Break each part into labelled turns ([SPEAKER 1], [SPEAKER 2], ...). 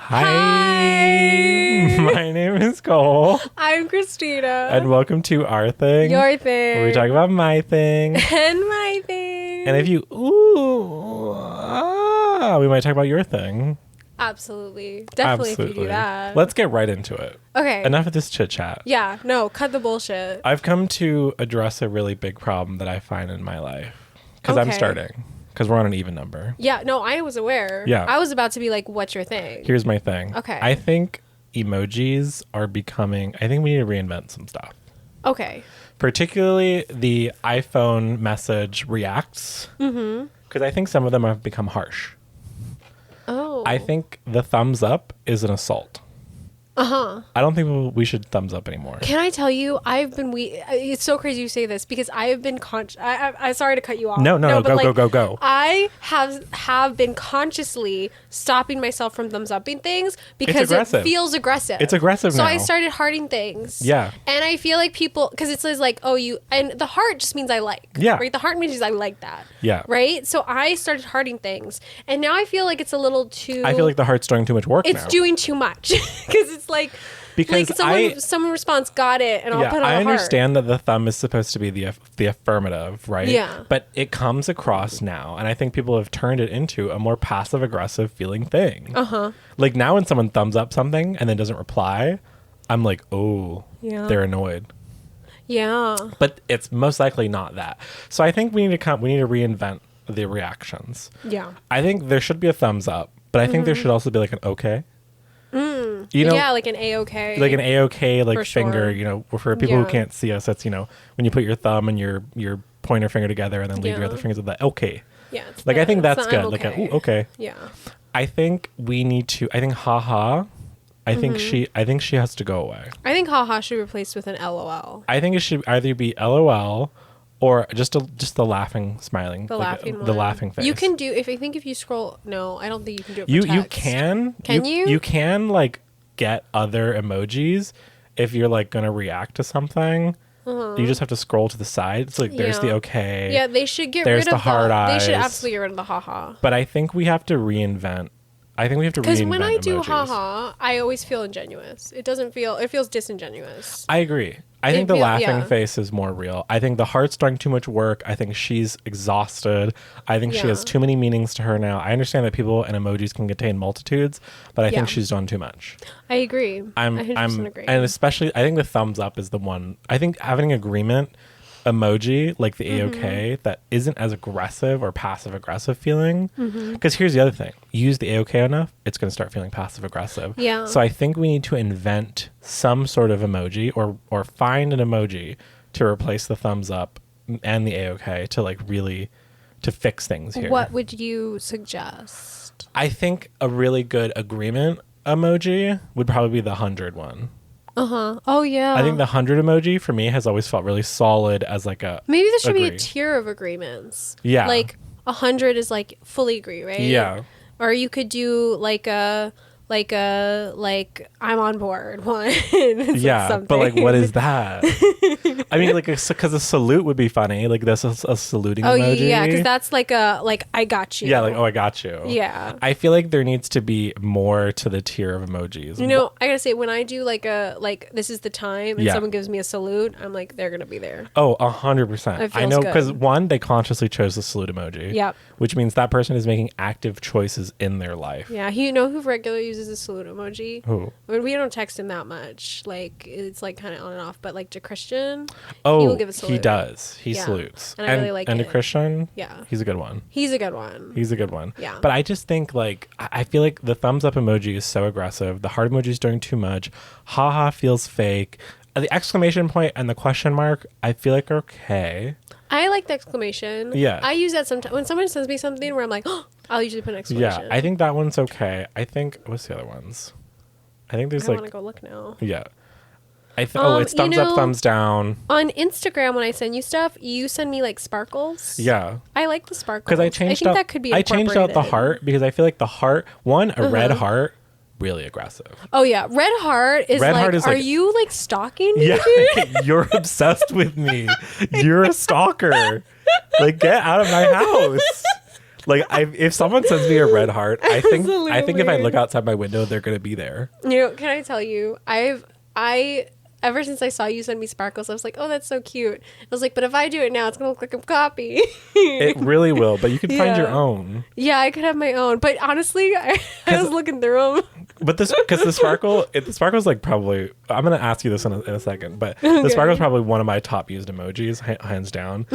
[SPEAKER 1] Hi. My name is Kole.
[SPEAKER 2] I'm Christina.
[SPEAKER 1] And welcome to Our Thing.
[SPEAKER 2] Your Thing.
[SPEAKER 1] Where we talk about my thing.
[SPEAKER 2] And my thing.
[SPEAKER 1] And if you, we might talk about your thing.
[SPEAKER 2] Absolutely. Definitely. If you do that.
[SPEAKER 1] Let's get right into it.
[SPEAKER 2] Okay.
[SPEAKER 1] Enough of this chit chat.
[SPEAKER 2] Yeah. No, cut the bullshit.
[SPEAKER 1] I've come to address a really big problem that I find in my life. Because I'm starting. Because we're on an even number.
[SPEAKER 2] Yeah. No, I was aware.
[SPEAKER 1] Yeah.
[SPEAKER 2] I was about to be like, what's your thing?
[SPEAKER 1] Here's my thing.
[SPEAKER 2] Okay.
[SPEAKER 1] I think emojis are becoming, I think we need to reinvent some stuff.
[SPEAKER 2] Okay.
[SPEAKER 1] Particularly the iPhone message reacts. Mm-hmm. Because I think some of them have become harsh.
[SPEAKER 2] Oh.
[SPEAKER 1] I think the thumbs up is an assault.
[SPEAKER 2] Uh-huh.
[SPEAKER 1] I don't think we should thumbs up anymore.
[SPEAKER 2] Can I tell you, it's so crazy you say this because I have been I'm sorry to cut you off.
[SPEAKER 1] No, go.
[SPEAKER 2] I have been consciously stopping myself from thumbs upping things because it feels aggressive.
[SPEAKER 1] It's aggressive now.
[SPEAKER 2] So I started hearting things.
[SPEAKER 1] Yeah.
[SPEAKER 2] And I feel like people, because it says like, and the heart just means I like.
[SPEAKER 1] Yeah.
[SPEAKER 2] Right? The heart means I like that.
[SPEAKER 1] Yeah.
[SPEAKER 2] Right? So I started hearting things. And now I feel like it's a little too.
[SPEAKER 1] I feel like the heart's doing too much work now.
[SPEAKER 2] It's doing too much. Because it's like, someone responds, got it, and I'll put on
[SPEAKER 1] I
[SPEAKER 2] a
[SPEAKER 1] understand that the thumb is supposed to be the affirmative, right?
[SPEAKER 2] Yeah.
[SPEAKER 1] But it comes across now, and I think people have turned it into a more passive aggressive feeling thing.
[SPEAKER 2] Uh-huh.
[SPEAKER 1] Like now when someone thumbs up something and then doesn't reply, I'm like, oh, they're annoyed.
[SPEAKER 2] Yeah.
[SPEAKER 1] But it's most likely not that. So I think we need to reinvent the reactions.
[SPEAKER 2] Yeah.
[SPEAKER 1] I think there should be a thumbs up, but I think there should also be like an okay. You know,
[SPEAKER 2] yeah, like an A-OK.
[SPEAKER 1] Like an A-OK, like finger,
[SPEAKER 2] sure.
[SPEAKER 1] You know, for people who can't see us, that's, you know, when you put your thumb and your pointer finger together and then leave your other fingers with that okay.
[SPEAKER 2] Yeah.
[SPEAKER 1] Like, I think that's good.
[SPEAKER 2] Okay.
[SPEAKER 1] Like, okay.
[SPEAKER 2] Yeah.
[SPEAKER 1] I think we need to, I think haha, I think she has to go away.
[SPEAKER 2] I think haha should be replaced with an LOL.
[SPEAKER 1] I think it should either be LOL or just the laughing, smiling.
[SPEAKER 2] The laughing one.
[SPEAKER 1] The laughing face.
[SPEAKER 2] You can do, if you scroll, no, I don't think you can do it for
[SPEAKER 1] You
[SPEAKER 2] text.
[SPEAKER 1] can.
[SPEAKER 2] Can you?
[SPEAKER 1] You can, like, get other emojis if you're like gonna react to something. You just have to scroll to the side. It's like there's the okay.
[SPEAKER 2] Yeah, they should get
[SPEAKER 1] there's
[SPEAKER 2] rid of
[SPEAKER 1] the hard eyes.
[SPEAKER 2] They should absolutely get rid of the haha.
[SPEAKER 1] But I think we have to reinvent. Because
[SPEAKER 2] when I do
[SPEAKER 1] emojis.
[SPEAKER 2] haha, I always feel ingenuous. It feels disingenuous.
[SPEAKER 1] I agree. I think the laughing face is more real. I think the heart's doing too much work. I think she's exhausted. I think she has too many meanings to her now. I understand that people and emojis can contain multitudes, but I think she's done too much.
[SPEAKER 2] I agree.
[SPEAKER 1] I'm
[SPEAKER 2] 100% agree.
[SPEAKER 1] And especially, I think the thumbs up is the one. I think having agreement emoji like the A-OK that isn't as aggressive or passive aggressive feeling, because here's the other thing, you use the A-OK enough, it's going to start feeling passive aggressive. So I think we need to invent some sort of emoji or find an emoji to replace the thumbs up and the A-OK to like really to fix things here.
[SPEAKER 2] What would you suggest?
[SPEAKER 1] I think a really good agreement emoji would probably be the 100 one.
[SPEAKER 2] Uh-huh. Oh, yeah.
[SPEAKER 1] I think the 100 emoji for me has always felt really solid as like a
[SPEAKER 2] maybe there should be a tier of agreements.
[SPEAKER 1] Yeah.
[SPEAKER 2] Like 100 is like fully agree, right?
[SPEAKER 1] Yeah.
[SPEAKER 2] Or you could do like I'm on board one.
[SPEAKER 1] Yeah, but like what is that? I mean, like because a salute would be funny. Like that's a saluting emoji.
[SPEAKER 2] Yeah, because that's like I got you.
[SPEAKER 1] Yeah, like I got you.
[SPEAKER 2] Yeah.
[SPEAKER 1] I feel like there needs to be more to the tier of emojis.
[SPEAKER 2] You know, I gotta say when I do like this is the time and someone gives me a salute, I'm like they're gonna be there.
[SPEAKER 1] Oh, 100%. I know because one, they consciously chose the salute emoji.
[SPEAKER 2] Yep.
[SPEAKER 1] Which means that person is making active choices in their life.
[SPEAKER 2] Yeah, you know who regularly uses a salute emoji?
[SPEAKER 1] Who?
[SPEAKER 2] I mean, we don't text him that much. Like it's like kind of on and off. But like to Christian,
[SPEAKER 1] oh,
[SPEAKER 2] he will give a salute.
[SPEAKER 1] He does. He salutes.
[SPEAKER 2] And I really like it.
[SPEAKER 1] And to Christian,
[SPEAKER 2] yeah,
[SPEAKER 1] he's a good one.
[SPEAKER 2] He's a good one.
[SPEAKER 1] He's a good one.
[SPEAKER 2] Yeah.
[SPEAKER 1] But I just think like I feel like the thumbs up emoji is so aggressive. The heart emoji is doing too much. Haha feels fake. The exclamation point and the question mark, I feel like are okay.
[SPEAKER 2] I like the exclamation.
[SPEAKER 1] Yeah.
[SPEAKER 2] I use that sometimes when someone sends me something where I'm like, oh, I'll usually put an exclamation.
[SPEAKER 1] Yeah, I think that one's okay. I think what's the other ones? I think there's
[SPEAKER 2] I
[SPEAKER 1] like
[SPEAKER 2] want to go look now.
[SPEAKER 1] Yeah. It's thumbs up, thumbs down.
[SPEAKER 2] On Instagram, when I send you stuff, you send me like sparkles.
[SPEAKER 1] Yeah.
[SPEAKER 2] I like the sparkles.
[SPEAKER 1] Because I changed out the heart because I feel like the heart, a red heart, really aggressive.
[SPEAKER 2] Oh yeah, red heart is are you like stalking me?
[SPEAKER 1] Yeah, you're obsessed with me. You're a stalker. Like, get out of my house. Like if someone sends me a red heart, I think if I
[SPEAKER 2] weird.
[SPEAKER 1] look outside my window, they're gonna be there.
[SPEAKER 2] You know, can I tell you? I ever since I saw you send me sparkles, I was like, oh, that's so cute. I was like, but if I do it now, it's gonna look like a copy.
[SPEAKER 1] It really will, but you can find your own.
[SPEAKER 2] Yeah, I could have my own. But honestly, I was looking through them.
[SPEAKER 1] But because the sparkle's like probably, I'm gonna ask you this in a second, but the sparkle's probably one of my top used emojis, hands down.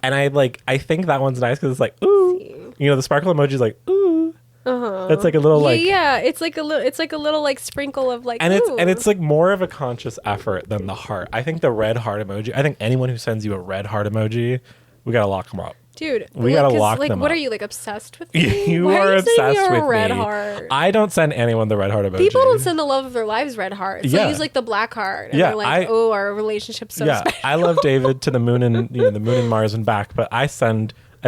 [SPEAKER 1] And I think that one's nice because it's like, ooh, you know, the sparkle emoji is like, ooh. It's like a little
[SPEAKER 2] it's like a little like sprinkle of like,
[SPEAKER 1] and
[SPEAKER 2] ooh.
[SPEAKER 1] it's like more of a conscious effort than the heart. I think the red heart emoji, I think anyone who sends you a red heart emoji, we gotta lock them up.
[SPEAKER 2] Dude,
[SPEAKER 1] we gotta lock them up.
[SPEAKER 2] What are you, like, obsessed with me?
[SPEAKER 1] You
[SPEAKER 2] Why
[SPEAKER 1] are obsessed with
[SPEAKER 2] red
[SPEAKER 1] me.
[SPEAKER 2] Heart?
[SPEAKER 1] I don't send anyone the red heart emoji.
[SPEAKER 2] People don't send the love of their lives red heart. So
[SPEAKER 1] yeah.
[SPEAKER 2] use like the black heart. And they're like, oh, our relationship's so special.
[SPEAKER 1] I love David to the moon and the moon and Mars and back, but I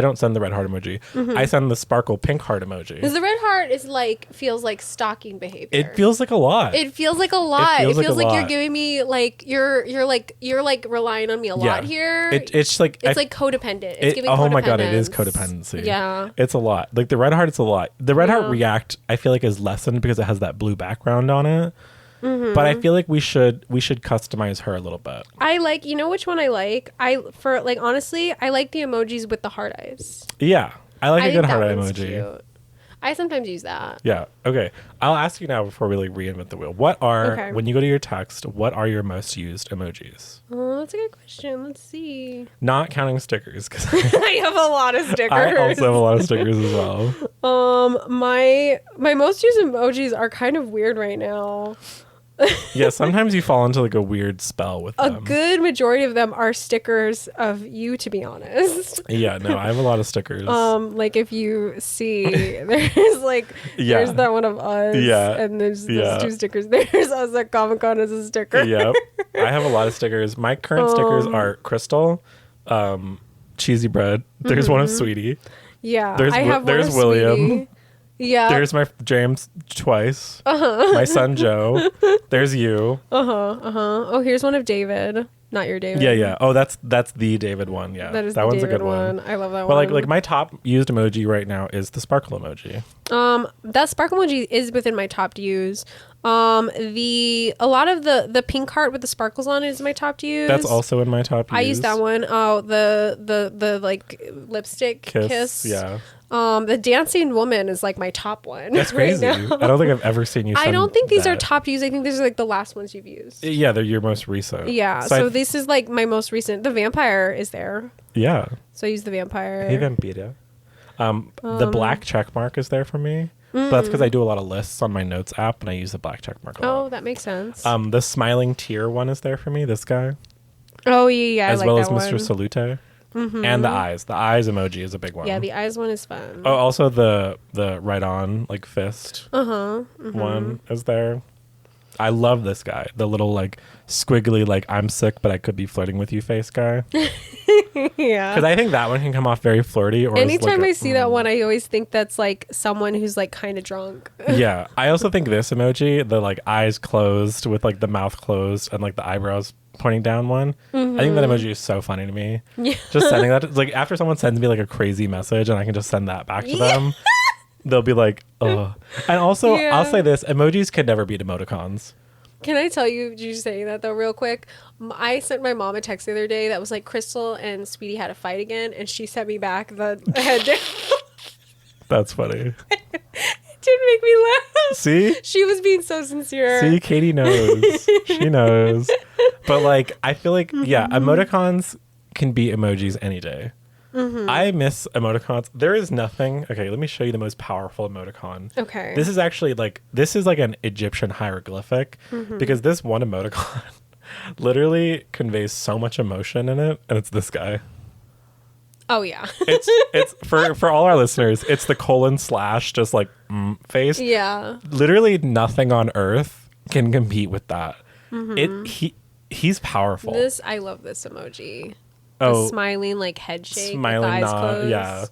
[SPEAKER 1] don't send the red heart emoji. I send the sparkle pink heart emoji.
[SPEAKER 2] Because the red heart is like, feels like stalking behavior.
[SPEAKER 1] It feels like a lot.
[SPEAKER 2] It feels like a lot. It feels like you're giving me like you're relying on me a lot here.
[SPEAKER 1] It's like
[SPEAKER 2] codependent. It's giving
[SPEAKER 1] oh my god, it is codependency.
[SPEAKER 2] Yeah,
[SPEAKER 1] it's a lot. Like the red heart, it's a lot. The red heart react, I feel like, is lessened because it has that blue background on it. But I feel like we should customize her a little bit.
[SPEAKER 2] I like, you know which one I like? Honestly, I like the emojis with the heart eyes.
[SPEAKER 1] Yeah. I like a good heart eye emoji.
[SPEAKER 2] Cute. I sometimes use that.
[SPEAKER 1] Yeah. Okay. I'll ask you now before we like reinvent the wheel. When you go to your text, what are your most used emojis?
[SPEAKER 2] Oh, that's a good question. Let's see.
[SPEAKER 1] Not counting stickers, because
[SPEAKER 2] I have a lot of stickers.
[SPEAKER 1] I also have a lot of stickers as well.
[SPEAKER 2] My most used emojis are kind of weird right now.
[SPEAKER 1] Yeah, sometimes you fall into like a weird spell with them.
[SPEAKER 2] A good majority of them are stickers of you, to be honest.
[SPEAKER 1] Yeah, no, I have a lot of stickers.
[SPEAKER 2] Like if you see, there's like, there's that one of us. Yeah. And there's two stickers. There's us at Comic-Con as a sticker.
[SPEAKER 1] Yep. I have a lot of stickers. My current stickers are Crystal, Cheesy Bread. There's one of Sweetie.
[SPEAKER 2] Yeah.
[SPEAKER 1] There's William.
[SPEAKER 2] Sweetie. Yeah.
[SPEAKER 1] There's my James twice. My son Joe. There's you.
[SPEAKER 2] Oh, here's one of David. Not your David.
[SPEAKER 1] Yeah. Oh, that's the David one. Yeah. That one's David a good one.
[SPEAKER 2] I love that
[SPEAKER 1] one.
[SPEAKER 2] But
[SPEAKER 1] like my top used emoji right now is the sparkle emoji.
[SPEAKER 2] That sparkle emoji is within my top to use. A lot of the pink heart with the sparkles on it is my top to use.
[SPEAKER 1] That's also in my top to use.
[SPEAKER 2] I use that one. Oh, the like lipstick kiss.
[SPEAKER 1] Yeah.
[SPEAKER 2] The dancing woman is like my top one.
[SPEAKER 1] That's crazy. I don't think I've ever seen you.
[SPEAKER 2] I don't think these are top to use. I think these are like the last ones you've used.
[SPEAKER 1] Yeah, they're your most recent.
[SPEAKER 2] Yeah. So this is like my most recent. The vampire is there.
[SPEAKER 1] Yeah.
[SPEAKER 2] So I use the vampire.
[SPEAKER 1] Hey, Vampira. The black check mark is there for me. But that's because I do a lot of lists on my notes app and I use the black check mark a lot.
[SPEAKER 2] Oh, that makes sense.
[SPEAKER 1] The smiling tear one is there for me, this guy.
[SPEAKER 2] Oh, yeah.
[SPEAKER 1] As
[SPEAKER 2] I like
[SPEAKER 1] well
[SPEAKER 2] that
[SPEAKER 1] as Mr. Salute. And the eyes. The eyes emoji is a big one.
[SPEAKER 2] Yeah, the eyes one is fun.
[SPEAKER 1] Oh, also the right on, like fist one is there. I love this guy. The little like squiggly, like I'm sick, but I could be flirting with you face guy.
[SPEAKER 2] Yeah.
[SPEAKER 1] Because I think that one can come off very flirty. Or
[SPEAKER 2] anytime I see that one, I always think that's like someone who's like kind of drunk.
[SPEAKER 1] Yeah. I also think this emoji, the like eyes closed with like the mouth closed and like the eyebrows pointing down one. I think that emoji is so funny to me. Yeah. Just sending that, like after someone sends me like a crazy message and I can just send that back to them. They'll be like, oh. And also, I'll say this, emojis can never beat emoticons.
[SPEAKER 2] Can I tell you, you saying that though real quick? I sent my mom a text the other day that was like, Crystal and Sweetie had a fight again, and she sent me back the head down.
[SPEAKER 1] That's funny.
[SPEAKER 2] It didn't make me laugh.
[SPEAKER 1] See?
[SPEAKER 2] She was being so sincere.
[SPEAKER 1] See, Katie knows. She knows. But like, I feel like, yeah, emoticons can beat emojis any day. I miss emoticons. There is nothing. Okay, let me show you the most powerful emoticon.
[SPEAKER 2] Okay.
[SPEAKER 1] This is actually like an Egyptian hieroglyphic because this one emoticon literally conveys so much emotion in it, and it's this guy.
[SPEAKER 2] Oh yeah.
[SPEAKER 1] it's for all our listeners, it's the colon / just like face.
[SPEAKER 2] Yeah.
[SPEAKER 1] Literally nothing on earth can compete with that. He's powerful.
[SPEAKER 2] I love this emoji.
[SPEAKER 1] Oh,
[SPEAKER 2] the smiling like head shake,
[SPEAKER 1] smiling
[SPEAKER 2] with the eyes closed.
[SPEAKER 1] Yeah.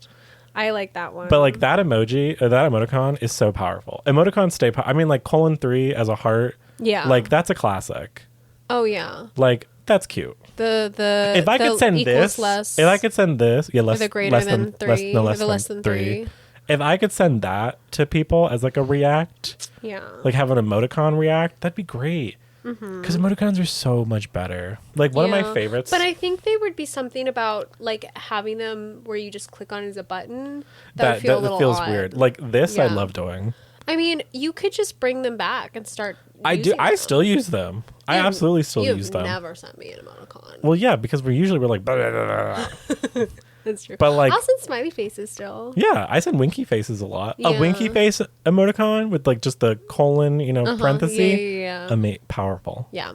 [SPEAKER 2] I like that one.
[SPEAKER 1] But like that emoji, that emoticon is so powerful. Emoticons I mean, like colon 3 as a heart.
[SPEAKER 2] Yeah.
[SPEAKER 1] Like that's a classic.
[SPEAKER 2] Oh yeah.
[SPEAKER 1] Like That's cute.
[SPEAKER 2] The
[SPEAKER 1] If I could send this,
[SPEAKER 2] less,
[SPEAKER 1] if I could send this, yeah,
[SPEAKER 2] or
[SPEAKER 1] less
[SPEAKER 2] the greater
[SPEAKER 1] less
[SPEAKER 2] than three,
[SPEAKER 1] no,
[SPEAKER 2] or
[SPEAKER 1] less
[SPEAKER 2] the less than three.
[SPEAKER 1] If I could send that to people as like a react,
[SPEAKER 2] Yeah.
[SPEAKER 1] like have an emoticon react, that'd be great. Because emoticons are so much better. Like one of my favorites.
[SPEAKER 2] But I think there would be something about like having them where you just click on it as a button that would feel a little
[SPEAKER 1] feels
[SPEAKER 2] odd.
[SPEAKER 1] weird. Like this, I
[SPEAKER 2] Yeah.
[SPEAKER 1] love doing.
[SPEAKER 2] I mean, you could just bring them back and start.
[SPEAKER 1] I do. I
[SPEAKER 2] them.
[SPEAKER 1] still use them. I absolutely still use them.
[SPEAKER 2] Never sent me an emoticon.
[SPEAKER 1] Well, yeah, because we're like. Blah, blah, blah, blah.
[SPEAKER 2] That's true.
[SPEAKER 1] But like,
[SPEAKER 2] I'll send smiley faces still.
[SPEAKER 1] yeah, I send winky faces a lot. A
[SPEAKER 2] Yeah.
[SPEAKER 1] winky face emoticon with like just the colon, parenthesis.
[SPEAKER 2] Yeah.
[SPEAKER 1] Powerful.
[SPEAKER 2] Yeah.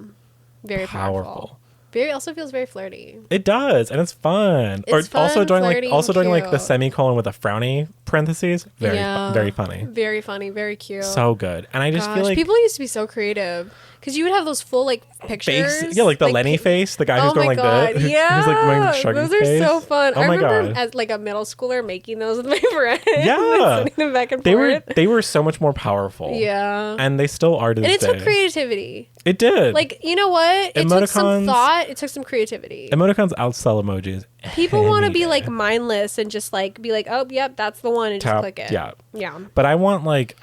[SPEAKER 2] Very powerful. Very also feels very flirty.
[SPEAKER 1] It does, and it's fun.
[SPEAKER 2] It's fun,
[SPEAKER 1] also doing
[SPEAKER 2] flirty,
[SPEAKER 1] like the
[SPEAKER 2] cute.
[SPEAKER 1] semicolon with a frowny parentheses. Very very funny.
[SPEAKER 2] Very funny. Very cute.
[SPEAKER 1] So good. And I just feel like
[SPEAKER 2] people used to be so creative because you would have those full like pictures.
[SPEAKER 1] face, yeah, like the Lenny face, the guy who's going like
[SPEAKER 2] God,
[SPEAKER 1] this.
[SPEAKER 2] yeah,
[SPEAKER 1] Who's like wearing the shrugging
[SPEAKER 2] those are
[SPEAKER 1] face.
[SPEAKER 2] so fun.
[SPEAKER 1] Oh
[SPEAKER 2] I
[SPEAKER 1] my
[SPEAKER 2] remember
[SPEAKER 1] God.
[SPEAKER 2] as like a middle schooler making those with my friends.
[SPEAKER 1] Yeah,
[SPEAKER 2] like, sending them back and forth.
[SPEAKER 1] They were so much more powerful.
[SPEAKER 2] Yeah,
[SPEAKER 1] and they still are to this
[SPEAKER 2] and it
[SPEAKER 1] day.
[SPEAKER 2] took creativity.
[SPEAKER 1] It did.
[SPEAKER 2] Like, you know what? It took some
[SPEAKER 1] Emoticons-
[SPEAKER 2] thought. It took some creativity.
[SPEAKER 1] Emoticons outsell emojis.
[SPEAKER 2] People want to
[SPEAKER 1] any
[SPEAKER 2] be
[SPEAKER 1] day.
[SPEAKER 2] like mindless and just like be like, oh, yep, that's the one, and just
[SPEAKER 1] Tap,
[SPEAKER 2] click it.
[SPEAKER 1] yeah.
[SPEAKER 2] Yeah.
[SPEAKER 1] But I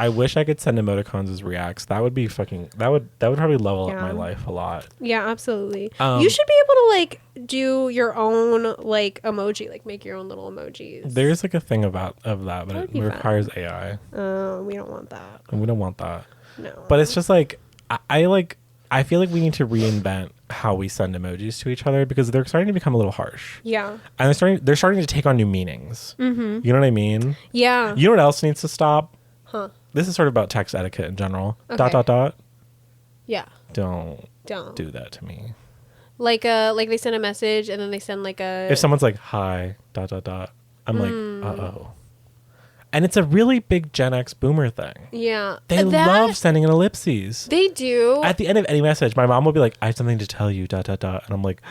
[SPEAKER 1] wish I could send emoticons as reacts. That would be that would probably level up
[SPEAKER 2] Yeah.
[SPEAKER 1] my life a lot.
[SPEAKER 2] Yeah, absolutely.
[SPEAKER 1] Um,
[SPEAKER 2] You should be able to like do your own like emoji, like make your own little emojis.
[SPEAKER 1] There's like a thing of that, but
[SPEAKER 2] would
[SPEAKER 1] it
[SPEAKER 2] be fun.
[SPEAKER 1] requires AI,
[SPEAKER 2] We don't want that.
[SPEAKER 1] and we don't want that.
[SPEAKER 2] No.
[SPEAKER 1] But it's just like I feel like we need to reinvent how we send emojis to each other because they're starting to become a little harsh.
[SPEAKER 2] Yeah.
[SPEAKER 1] And they're starting to take on new meanings. Mm-hmm. You know what I mean?
[SPEAKER 2] Yeah.
[SPEAKER 1] You know what else needs to stop?
[SPEAKER 2] Huh.
[SPEAKER 1] This is sort of about text etiquette in general.
[SPEAKER 2] Okay. ... Yeah.
[SPEAKER 1] Don't
[SPEAKER 2] Don't.
[SPEAKER 1] do that to me.
[SPEAKER 2] Like they send a message and then they send like a.
[SPEAKER 1] If someone's like, hi, ... I'm like, uh-oh. And it's a really big Gen X boomer thing.
[SPEAKER 2] Yeah.
[SPEAKER 1] They love sending an ellipses.
[SPEAKER 2] They do.
[SPEAKER 1] At the end of any message, my mom will be like, I have something to tell you, ... And I'm like,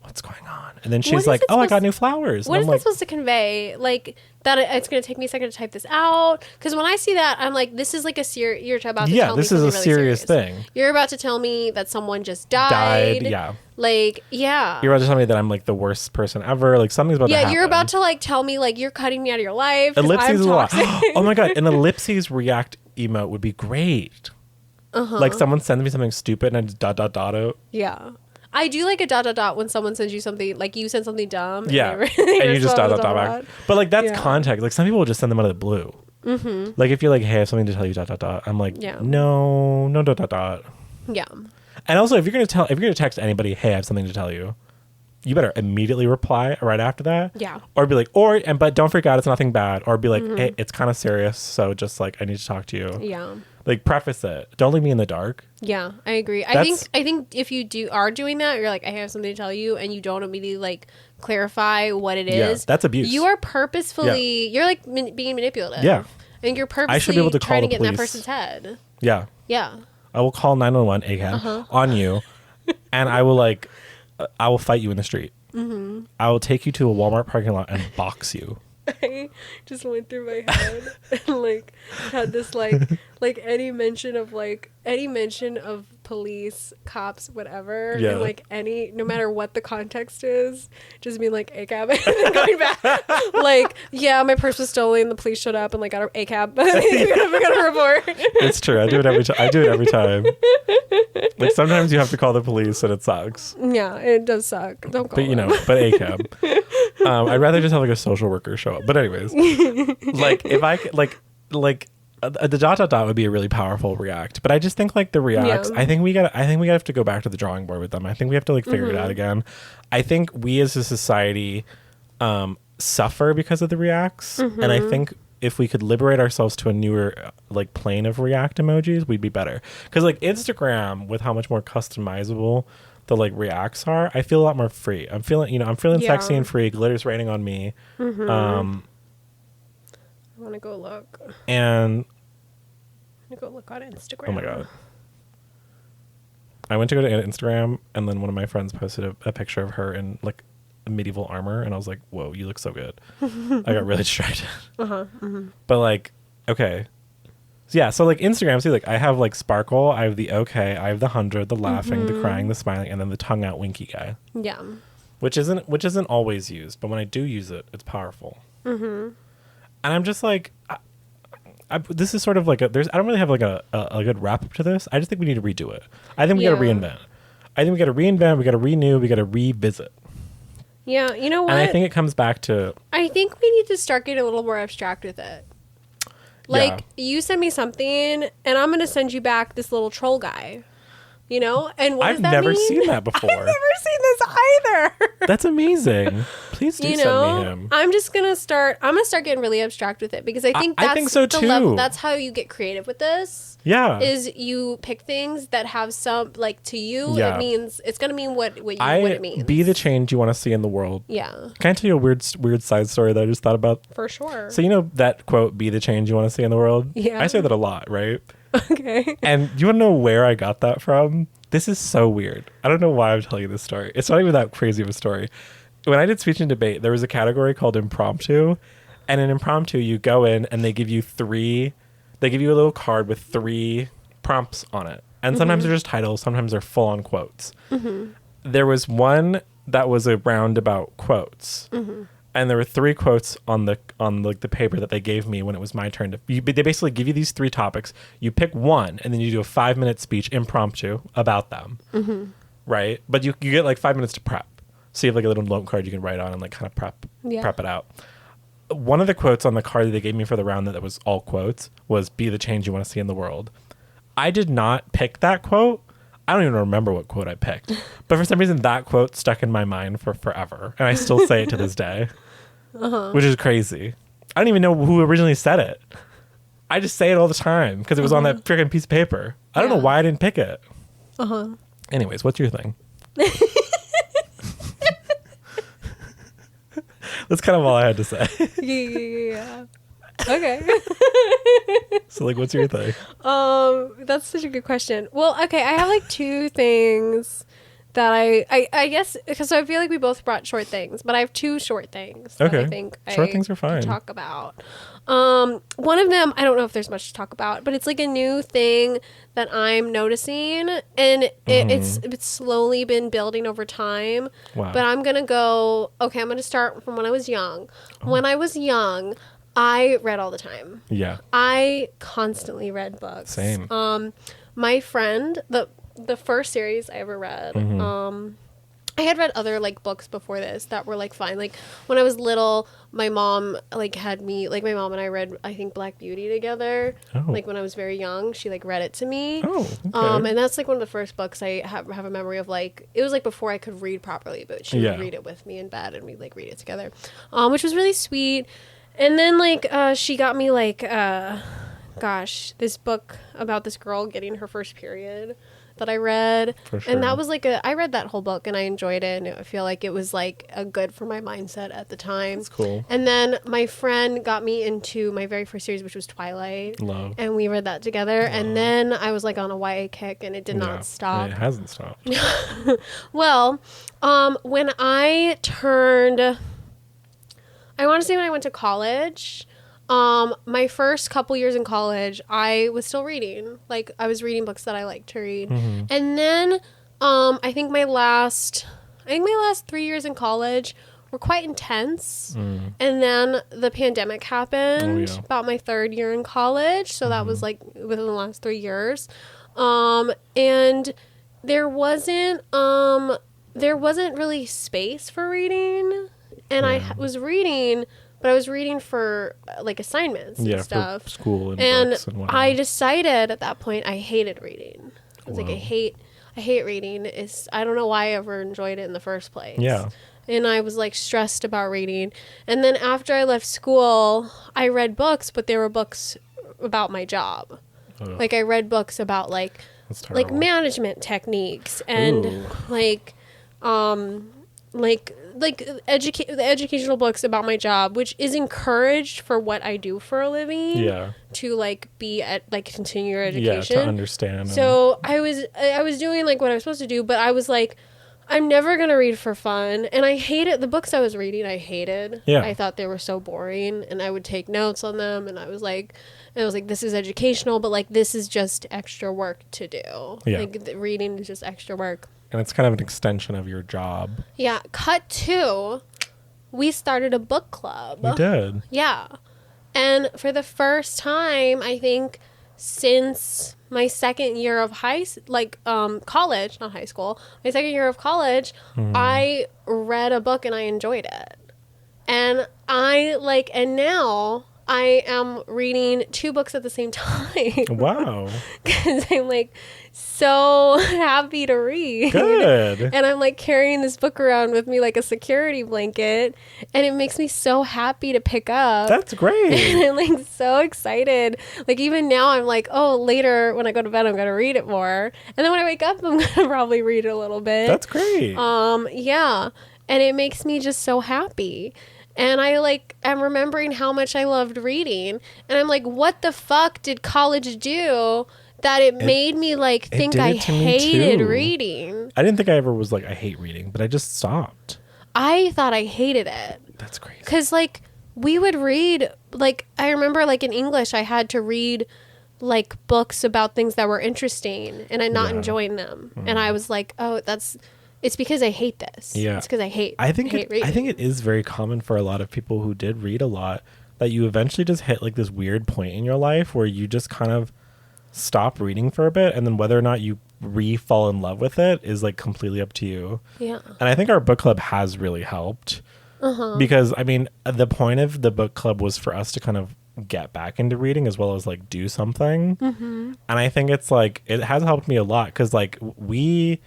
[SPEAKER 1] what's going on? And then she's like, oh, I got new flowers.
[SPEAKER 2] What
[SPEAKER 1] and
[SPEAKER 2] is
[SPEAKER 1] I'm
[SPEAKER 2] that
[SPEAKER 1] like,
[SPEAKER 2] supposed to convey? Like that it's going to take me a second to type this out? Because when I see that, I'm like, this is like you're about to tell me
[SPEAKER 1] this is
[SPEAKER 2] something
[SPEAKER 1] a
[SPEAKER 2] really
[SPEAKER 1] serious thing.
[SPEAKER 2] You're about to tell me that someone just died.
[SPEAKER 1] Yeah.
[SPEAKER 2] Like, yeah.
[SPEAKER 1] You're about to tell me that I'm like the worst person ever. Like something's about to happen.
[SPEAKER 2] Yeah, you're about to like tell me like you're cutting me out of your life. 'Cause
[SPEAKER 1] Ellipses
[SPEAKER 2] I'm
[SPEAKER 1] is a lot.
[SPEAKER 2] toxic.
[SPEAKER 1] Oh my God. An ellipses react emote would be great. Like someone sends me something stupid and I just ... it.
[SPEAKER 2] Yeah. I do like a ... when someone sends you something, like you send something dumb.
[SPEAKER 1] Yeah.
[SPEAKER 2] And
[SPEAKER 1] And you just ... back. But like that's
[SPEAKER 2] Yeah.
[SPEAKER 1] context. Like some people will just send them out of the blue. Like if you're like, hey, I have something to tell you ... I'm like,
[SPEAKER 2] Yeah.
[SPEAKER 1] no ...
[SPEAKER 2] Yeah.
[SPEAKER 1] And also if you're gonna text anybody, hey, I have something to tell you, you better immediately reply right after that.
[SPEAKER 2] Yeah.
[SPEAKER 1] Or be like, but don't freak out, it's nothing bad. Or be like, hey, it's kind of serious, so just like I need to talk to you.
[SPEAKER 2] Yeah.
[SPEAKER 1] Like preface it. Don't leave me in the dark.
[SPEAKER 2] Yeah, I agree. I think if you are doing that, you're like, I have something to tell you, and you don't immediately like clarify what it
[SPEAKER 1] Yeah,
[SPEAKER 2] is.
[SPEAKER 1] that's abuse.
[SPEAKER 2] You are purposefully you're like being manipulative.
[SPEAKER 1] Yeah.
[SPEAKER 2] I think you're purposely
[SPEAKER 1] I should be able to call
[SPEAKER 2] trying to
[SPEAKER 1] the
[SPEAKER 2] get in that
[SPEAKER 1] police.
[SPEAKER 2] person's head.
[SPEAKER 1] Yeah.
[SPEAKER 2] Yeah.
[SPEAKER 1] I will call 911 ACAB on you, and I will fight you in the street. Mm-hmm. I will take you to a Walmart parking lot and box you.
[SPEAKER 2] I just went through my head and like had this like any mention of police, cops, whatever,
[SPEAKER 1] Yeah.
[SPEAKER 2] and like no matter what the context is, just being like ACAB and then going back like, yeah, my purse was stolen, the police showed up and like got an ACAB. We got a report.
[SPEAKER 1] It's true. I do it every time. Like sometimes you have to call the police and it sucks.
[SPEAKER 2] Yeah, it does suck. Don't call
[SPEAKER 1] But but ACAB. I'd rather just have like a social worker show up. But anyways, like if I could, like the ... would be a really powerful react. But I just think like the reacts,
[SPEAKER 2] Yeah.
[SPEAKER 1] I think we have to go back to the drawing board with them. I think we have to like figure it out again. I think we as a society suffer because of the reacts, and I think if we could liberate ourselves to a newer like plane of react emojis, we'd be better. Because like Instagram, with how much more customizable the like reacts are, I feel a lot more free. I'm feeling sexy and free. Glitter's raining on me.
[SPEAKER 2] I want to go look.
[SPEAKER 1] And
[SPEAKER 2] I'm gonna go look on Instagram.
[SPEAKER 1] oh my God. I went to go to Instagram, and then one of my friends posted a picture of her in like medieval armor, and I was like, whoa, you look so good. I got really distracted. But like, okay, Yeah, so like Instagram, see, like I have like sparkle, I have the okay, I have the 100, the laughing, the crying, the smiling, and then the tongue out winky guy.
[SPEAKER 2] Yeah.
[SPEAKER 1] Which isn't always used, but when I do use it, it's powerful. And I'm just like, this is sort of like I don't really have like a good wrap up to this. I just think we need to redo it. I think we got to reinvent. I think we got to reinvent. We got to renew. We got to revisit.
[SPEAKER 2] Yeah, you know what?
[SPEAKER 1] And I think it comes back to.
[SPEAKER 2] I think we need to start getting a little more abstract with it. Like, you send me something, and I'm going to send you back this little troll guy. You know? And what does that mean?
[SPEAKER 1] I've never seen that before.
[SPEAKER 2] I've never seen this either.
[SPEAKER 1] That's amazing. Please do send me him.
[SPEAKER 2] I'm going to start getting really abstract with it because I think that's
[SPEAKER 1] I think so too.
[SPEAKER 2] level. That's how you get creative with this.
[SPEAKER 1] Yeah.
[SPEAKER 2] Is you pick things that have some, like, to you, it means, it's going to mean what it means.
[SPEAKER 1] Be the change you want to see in the world.
[SPEAKER 2] Yeah.
[SPEAKER 1] Can I tell you a weird side story that I just thought about?
[SPEAKER 2] For sure.
[SPEAKER 1] So, you know that quote, be the change you want to see in the world?
[SPEAKER 2] Yeah.
[SPEAKER 1] I say that a lot, right?
[SPEAKER 2] Okay.
[SPEAKER 1] And you want to know where I got that from? This is so weird. I don't know why I'm telling you this story. It's not even that crazy of a story. When I did speech and debate, there was a category called impromptu. And in impromptu, you go in and they give you a little card with 3 prompts on it. And sometimes they're just titles, sometimes they're full on quotes. There was one that was a roundabout quotes. And there were 3 quotes on the paper that they gave me when it was my turn to. They basically give you these 3 topics. You pick one, and then you do a 5-minute speech impromptu about them, right? But you get like 5 minutes to prep. So you have like a little note card you can write on and like kind of prep it out. One of the quotes on the card that they gave me for the round that was all quotes was "Be the change you want to see in the world." I did not pick that quote. I don't even remember what quote I picked. But for some reason, that quote stuck in my mind for forever. And I still say it to this day, which is crazy. I don't even know who originally said it. I just say it all the time because it was on that freaking piece of paper. I don't know why I didn't pick it. Anyways, what's your thing? That's kind of all I had to say.
[SPEAKER 2] Yeah. Okay.
[SPEAKER 1] So, like, what's your thing?
[SPEAKER 2] That's such a good question. Well, okay, I have like 2 things that I guess, because I feel like we both brought short things, but I have 2 short things that I think
[SPEAKER 1] short things are fine.
[SPEAKER 2] Talk about. One of them, I don't know if there's much to talk about, but it's like a new thing that I'm noticing, and it's slowly been building over time.
[SPEAKER 1] Wow.
[SPEAKER 2] But I'm gonna start from when I was young. When I was young, I read all the time.
[SPEAKER 1] Yeah.
[SPEAKER 2] I constantly read books.
[SPEAKER 1] Same.
[SPEAKER 2] My friend, the first series I ever read, I had read other like books before this that were like fine. Like when I was little, my mom had me, like my mom and I read, I think, Black Beauty together.
[SPEAKER 1] Oh.
[SPEAKER 2] Like when I was very young, she like read it to me.
[SPEAKER 1] Oh, okay.
[SPEAKER 2] And that's like one of the first books I have a memory of. Like it was like before I could read properly, but she would read it with me in bed and we'd like read it together, which was really sweet. And then like she got me like this book about this girl getting her first period that I read.
[SPEAKER 1] For sure.
[SPEAKER 2] And that was like I read that whole book and I enjoyed it, and I feel like it was like a good for my mindset at the time.
[SPEAKER 1] That's cool.
[SPEAKER 2] And then my friend got me into my very first series, which was Twilight.
[SPEAKER 1] Love.
[SPEAKER 2] And we read that together. Love. And then I was like on a YA kick and it did not stop.
[SPEAKER 1] It hasn't stopped.
[SPEAKER 2] Well, when I turned, I want to say when I went to college, my first couple years in college, I was still reading. Like, I was reading books that I liked to read. Mm-hmm. And then, I think my last 3 years in college were quite intense. Mm. And then the pandemic happened about my 3rd year in college. So that was like within the last 3 years. And there wasn't really space for reading. And I was reading, but I was reading for like assignments and stuff.
[SPEAKER 1] For school
[SPEAKER 2] and
[SPEAKER 1] books and whatnot.
[SPEAKER 2] I decided at that point I hated reading. I was like, I hate reading. I don't know why I ever enjoyed it in the first place.
[SPEAKER 1] Yeah.
[SPEAKER 2] And I was like stressed about reading. And then after I left school, I read books, but they were books about my job. Ugh. Like I read books about like management techniques and the educational books about my job, which is encouraged for what I do for a living. Yeah. To like be at like continue your education.
[SPEAKER 1] Yeah, to understand.
[SPEAKER 2] So I was doing like what I was supposed to do, but I was like, I'm never going to read for fun. And I hated the books I was reading. I hated.
[SPEAKER 1] Yeah.
[SPEAKER 2] I thought they were so boring, and I would take notes on them. And I was like, this is educational, but like, this is just extra work to do.
[SPEAKER 1] Yeah.
[SPEAKER 2] Like reading is just extra work.
[SPEAKER 1] And it's kind of an extension of your job.
[SPEAKER 2] Yeah. Cut to, we started a book club.
[SPEAKER 1] We did.
[SPEAKER 2] Yeah. And for the first time, I think since my second year of college, not high school, my second year of college, I read a book and I enjoyed it. And and now I am reading 2 books at the same time.
[SPEAKER 1] Wow.
[SPEAKER 2] Because I'm like so happy to read.
[SPEAKER 1] Good.
[SPEAKER 2] And I'm like carrying this book around with me like a security blanket. And it makes me so happy to pick up.
[SPEAKER 1] That's great.
[SPEAKER 2] And I'm like so excited. Like even now I'm like, oh, later when I go to bed, I'm going to read it more. And then when I wake up, I'm going to probably read it a little bit.
[SPEAKER 1] That's great.
[SPEAKER 2] Yeah. And it makes me just so happy. And I'm remembering how much I loved reading. And I'm like, what the fuck did college do that it made me think I hated reading?
[SPEAKER 1] I didn't think I ever was like, I hate reading, but I just stopped.
[SPEAKER 2] I thought I hated it.
[SPEAKER 1] That's crazy.
[SPEAKER 2] Because we would read, I remember in English, I had to read books about things that were interesting and I'm not enjoying them. And I was like, oh, it's because I hate this.
[SPEAKER 1] Yeah.
[SPEAKER 2] It's because I hate reading.
[SPEAKER 1] I think it is very common for a lot of people who did read a lot that you eventually just hit this weird point in your life where you just kind of stop reading for a bit, and then whether or not you fall in love with it is completely up to you.
[SPEAKER 2] Yeah.
[SPEAKER 1] And I think our book club has really helped. Because I mean, the point of the book club was for us to kind of get back into reading as well as do something. And I think it's it has helped me a lot because we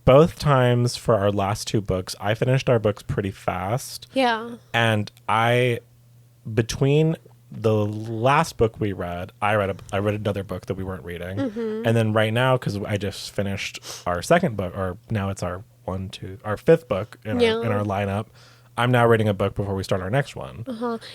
[SPEAKER 1] both times for our last 2 books, I finished our books pretty fast.
[SPEAKER 2] Yeah.
[SPEAKER 1] And between the last book we read, I read another book that we weren't reading. And then right now, because I just finished our second book, or now it's our 5th book in our lineup, I'm now reading a book before we start our next one.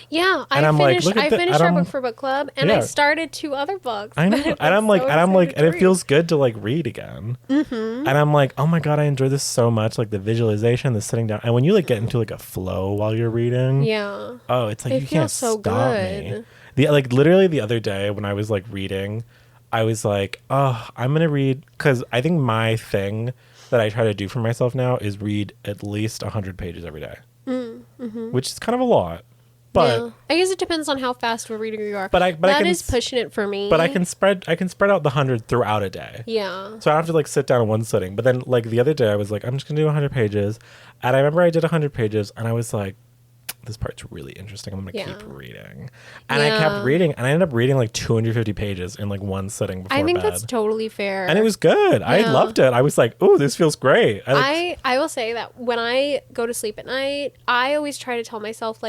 [SPEAKER 2] Yeah,
[SPEAKER 1] and
[SPEAKER 2] I finished our book for book club, and I started 2 other books.
[SPEAKER 1] I know, and I'm and it feels good to read again. And I'm like, oh my god, I enjoy this so much, the visualization, the sitting down, and when you get into a flow while you're reading, oh, it's you can't
[SPEAKER 2] so
[SPEAKER 1] stop
[SPEAKER 2] good.
[SPEAKER 1] me. Literally the other day when I was reading, I was like, oh, I'm gonna read, because I think my thing that I try to do for myself now is read at least 100 pages every day. Which is kind of a lot, but
[SPEAKER 2] I guess it depends on how fast of a reader you are.
[SPEAKER 1] But that
[SPEAKER 2] is pushing it for me.
[SPEAKER 1] But I can spread out the 100 throughout a day.
[SPEAKER 2] Yeah.
[SPEAKER 1] So I don't have to sit down in one sitting. But then the other day I was I'm just gonna do 100 pages, and I remember I did 100 pages, and I was like, this part's really interesting. I'm gonna keep reading, and I kept reading, and I ended up reading 250 pages in one sitting before bed.
[SPEAKER 2] I think that's totally fair,
[SPEAKER 1] and it was good. I loved it. I was like, oh, this feels great.
[SPEAKER 2] I will say that when I go to sleep at night, I always try to tell myself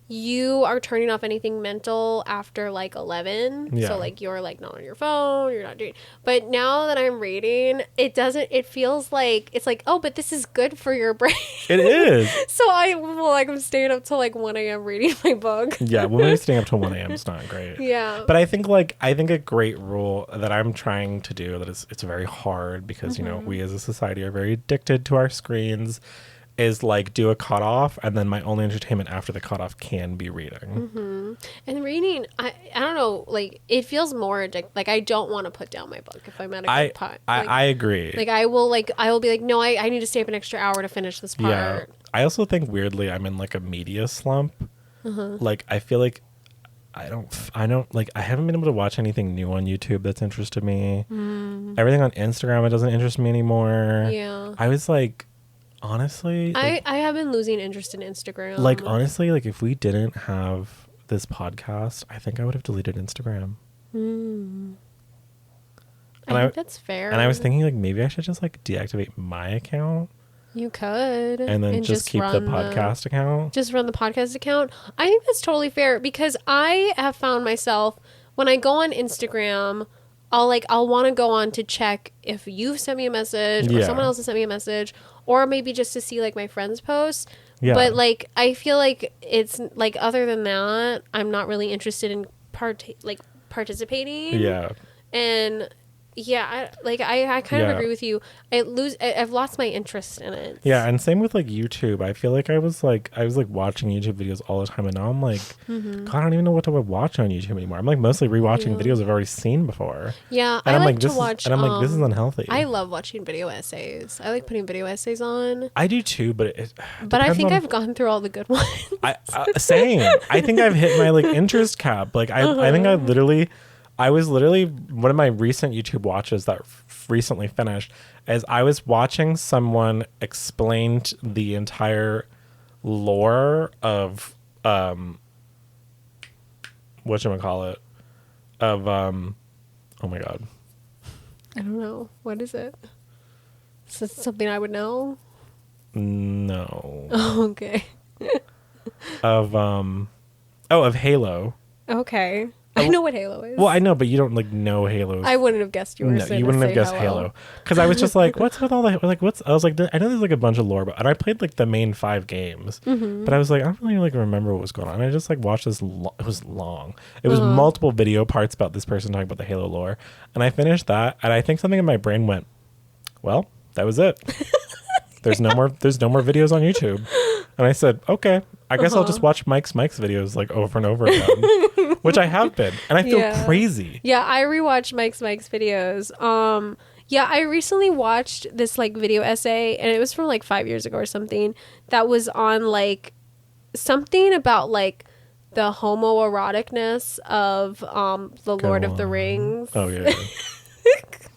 [SPEAKER 2] you are turning off anything mental after 11.
[SPEAKER 1] Yeah.
[SPEAKER 2] So you're not on your phone, you're not doing. But now that I'm reading, it feels it's oh, but this is good for your brain.
[SPEAKER 1] It is.
[SPEAKER 2] So I'm staying up till 1 a.m. reading my book.
[SPEAKER 1] Yeah, when we're staying up till 1 a.m. it's not great.
[SPEAKER 2] Yeah.
[SPEAKER 1] But I think a great rule that I'm trying to do that it's very hard because we as a society are very addicted to our screens is do a cutoff, and then my only entertainment after the cutoff can be reading.
[SPEAKER 2] And reading, I don't know, it feels more addictive. I don't want to put down my book if I'm at a good part.
[SPEAKER 1] I agree.
[SPEAKER 2] I will be no, I need to stay up an extra hour to finish this part.
[SPEAKER 1] Yeah. I also think weirdly I'm in a media slump. I feel I haven't been able to watch anything new on YouTube that's interested me. Everything on Instagram, it doesn't interest me anymore.
[SPEAKER 2] Yeah.
[SPEAKER 1] I was honestly,
[SPEAKER 2] I have been losing interest in Instagram.
[SPEAKER 1] Honestly, if we didn't have this podcast, I think I would have deleted Instagram.
[SPEAKER 2] I think that's fair.
[SPEAKER 1] And I was thinking maybe I should just deactivate my account.
[SPEAKER 2] You could.
[SPEAKER 1] And then just keep the podcast account.
[SPEAKER 2] Just run the podcast account. I think that's totally fair because I have found myself when I go on Instagram, I'll want to go on to check if you've sent me a message or someone else has sent me a message, or maybe just to see my friends' posts. Yeah. But I feel it's other than that, I'm not really interested in participating.
[SPEAKER 1] Yeah.
[SPEAKER 2] And I kind of agree with you. I've lost my interest in it.
[SPEAKER 1] Yeah, and same with like YouTube. I feel like I was watching YouTube videos all the time, and now I'm like, God, I don't even know what to watch on YouTube anymore. I'm like mostly rewatching videos I've already seen before.
[SPEAKER 2] Yeah,
[SPEAKER 1] and
[SPEAKER 2] I
[SPEAKER 1] I'm
[SPEAKER 2] like
[SPEAKER 1] like,
[SPEAKER 2] to
[SPEAKER 1] this
[SPEAKER 2] watch.
[SPEAKER 1] and I'm like, this is unhealthy.
[SPEAKER 2] I love watching video essays. I like putting video essays on.
[SPEAKER 1] I do too, but
[SPEAKER 2] but I think I've gone through all the good ones.
[SPEAKER 1] Same. I think I've hit my like interest cap. Like I think I was literally one of my recent YouTube watches that recently finished as I was watching someone explain the entire lore of whatchamacallit of oh my god.
[SPEAKER 2] I don't know. What is it? Is this something I would know?
[SPEAKER 1] No.
[SPEAKER 2] Oh, okay.
[SPEAKER 1] Of Halo.
[SPEAKER 2] Okay. I know what Halo is.
[SPEAKER 1] Well, I know, but you don't like know Halo.
[SPEAKER 2] I wouldn't have guessed you were.
[SPEAKER 1] No, you wouldn't have guessed Halo. Because I was just like, what's with all that? Like, I was like, I know there's like a bunch of lore, and I played like the main 5 games, but I was like, I don't really like remember what was going on. I just like watched this. It was long. It was multiple video parts about this person talking about the Halo lore, and I finished that, and I think something in my brain went, well, that was it. There's no more videos on YouTube. And I said, okay, I guess I'll just watch Mike's videos like over and over again, which I have been. And I feel crazy.
[SPEAKER 2] Yeah, I rewatched Mike's videos. Yeah, I recently watched this like video essay, and it was from like 5 years ago or something, that was on like something about like the homoeroticness of the Lord of the Rings.
[SPEAKER 1] Oh yeah.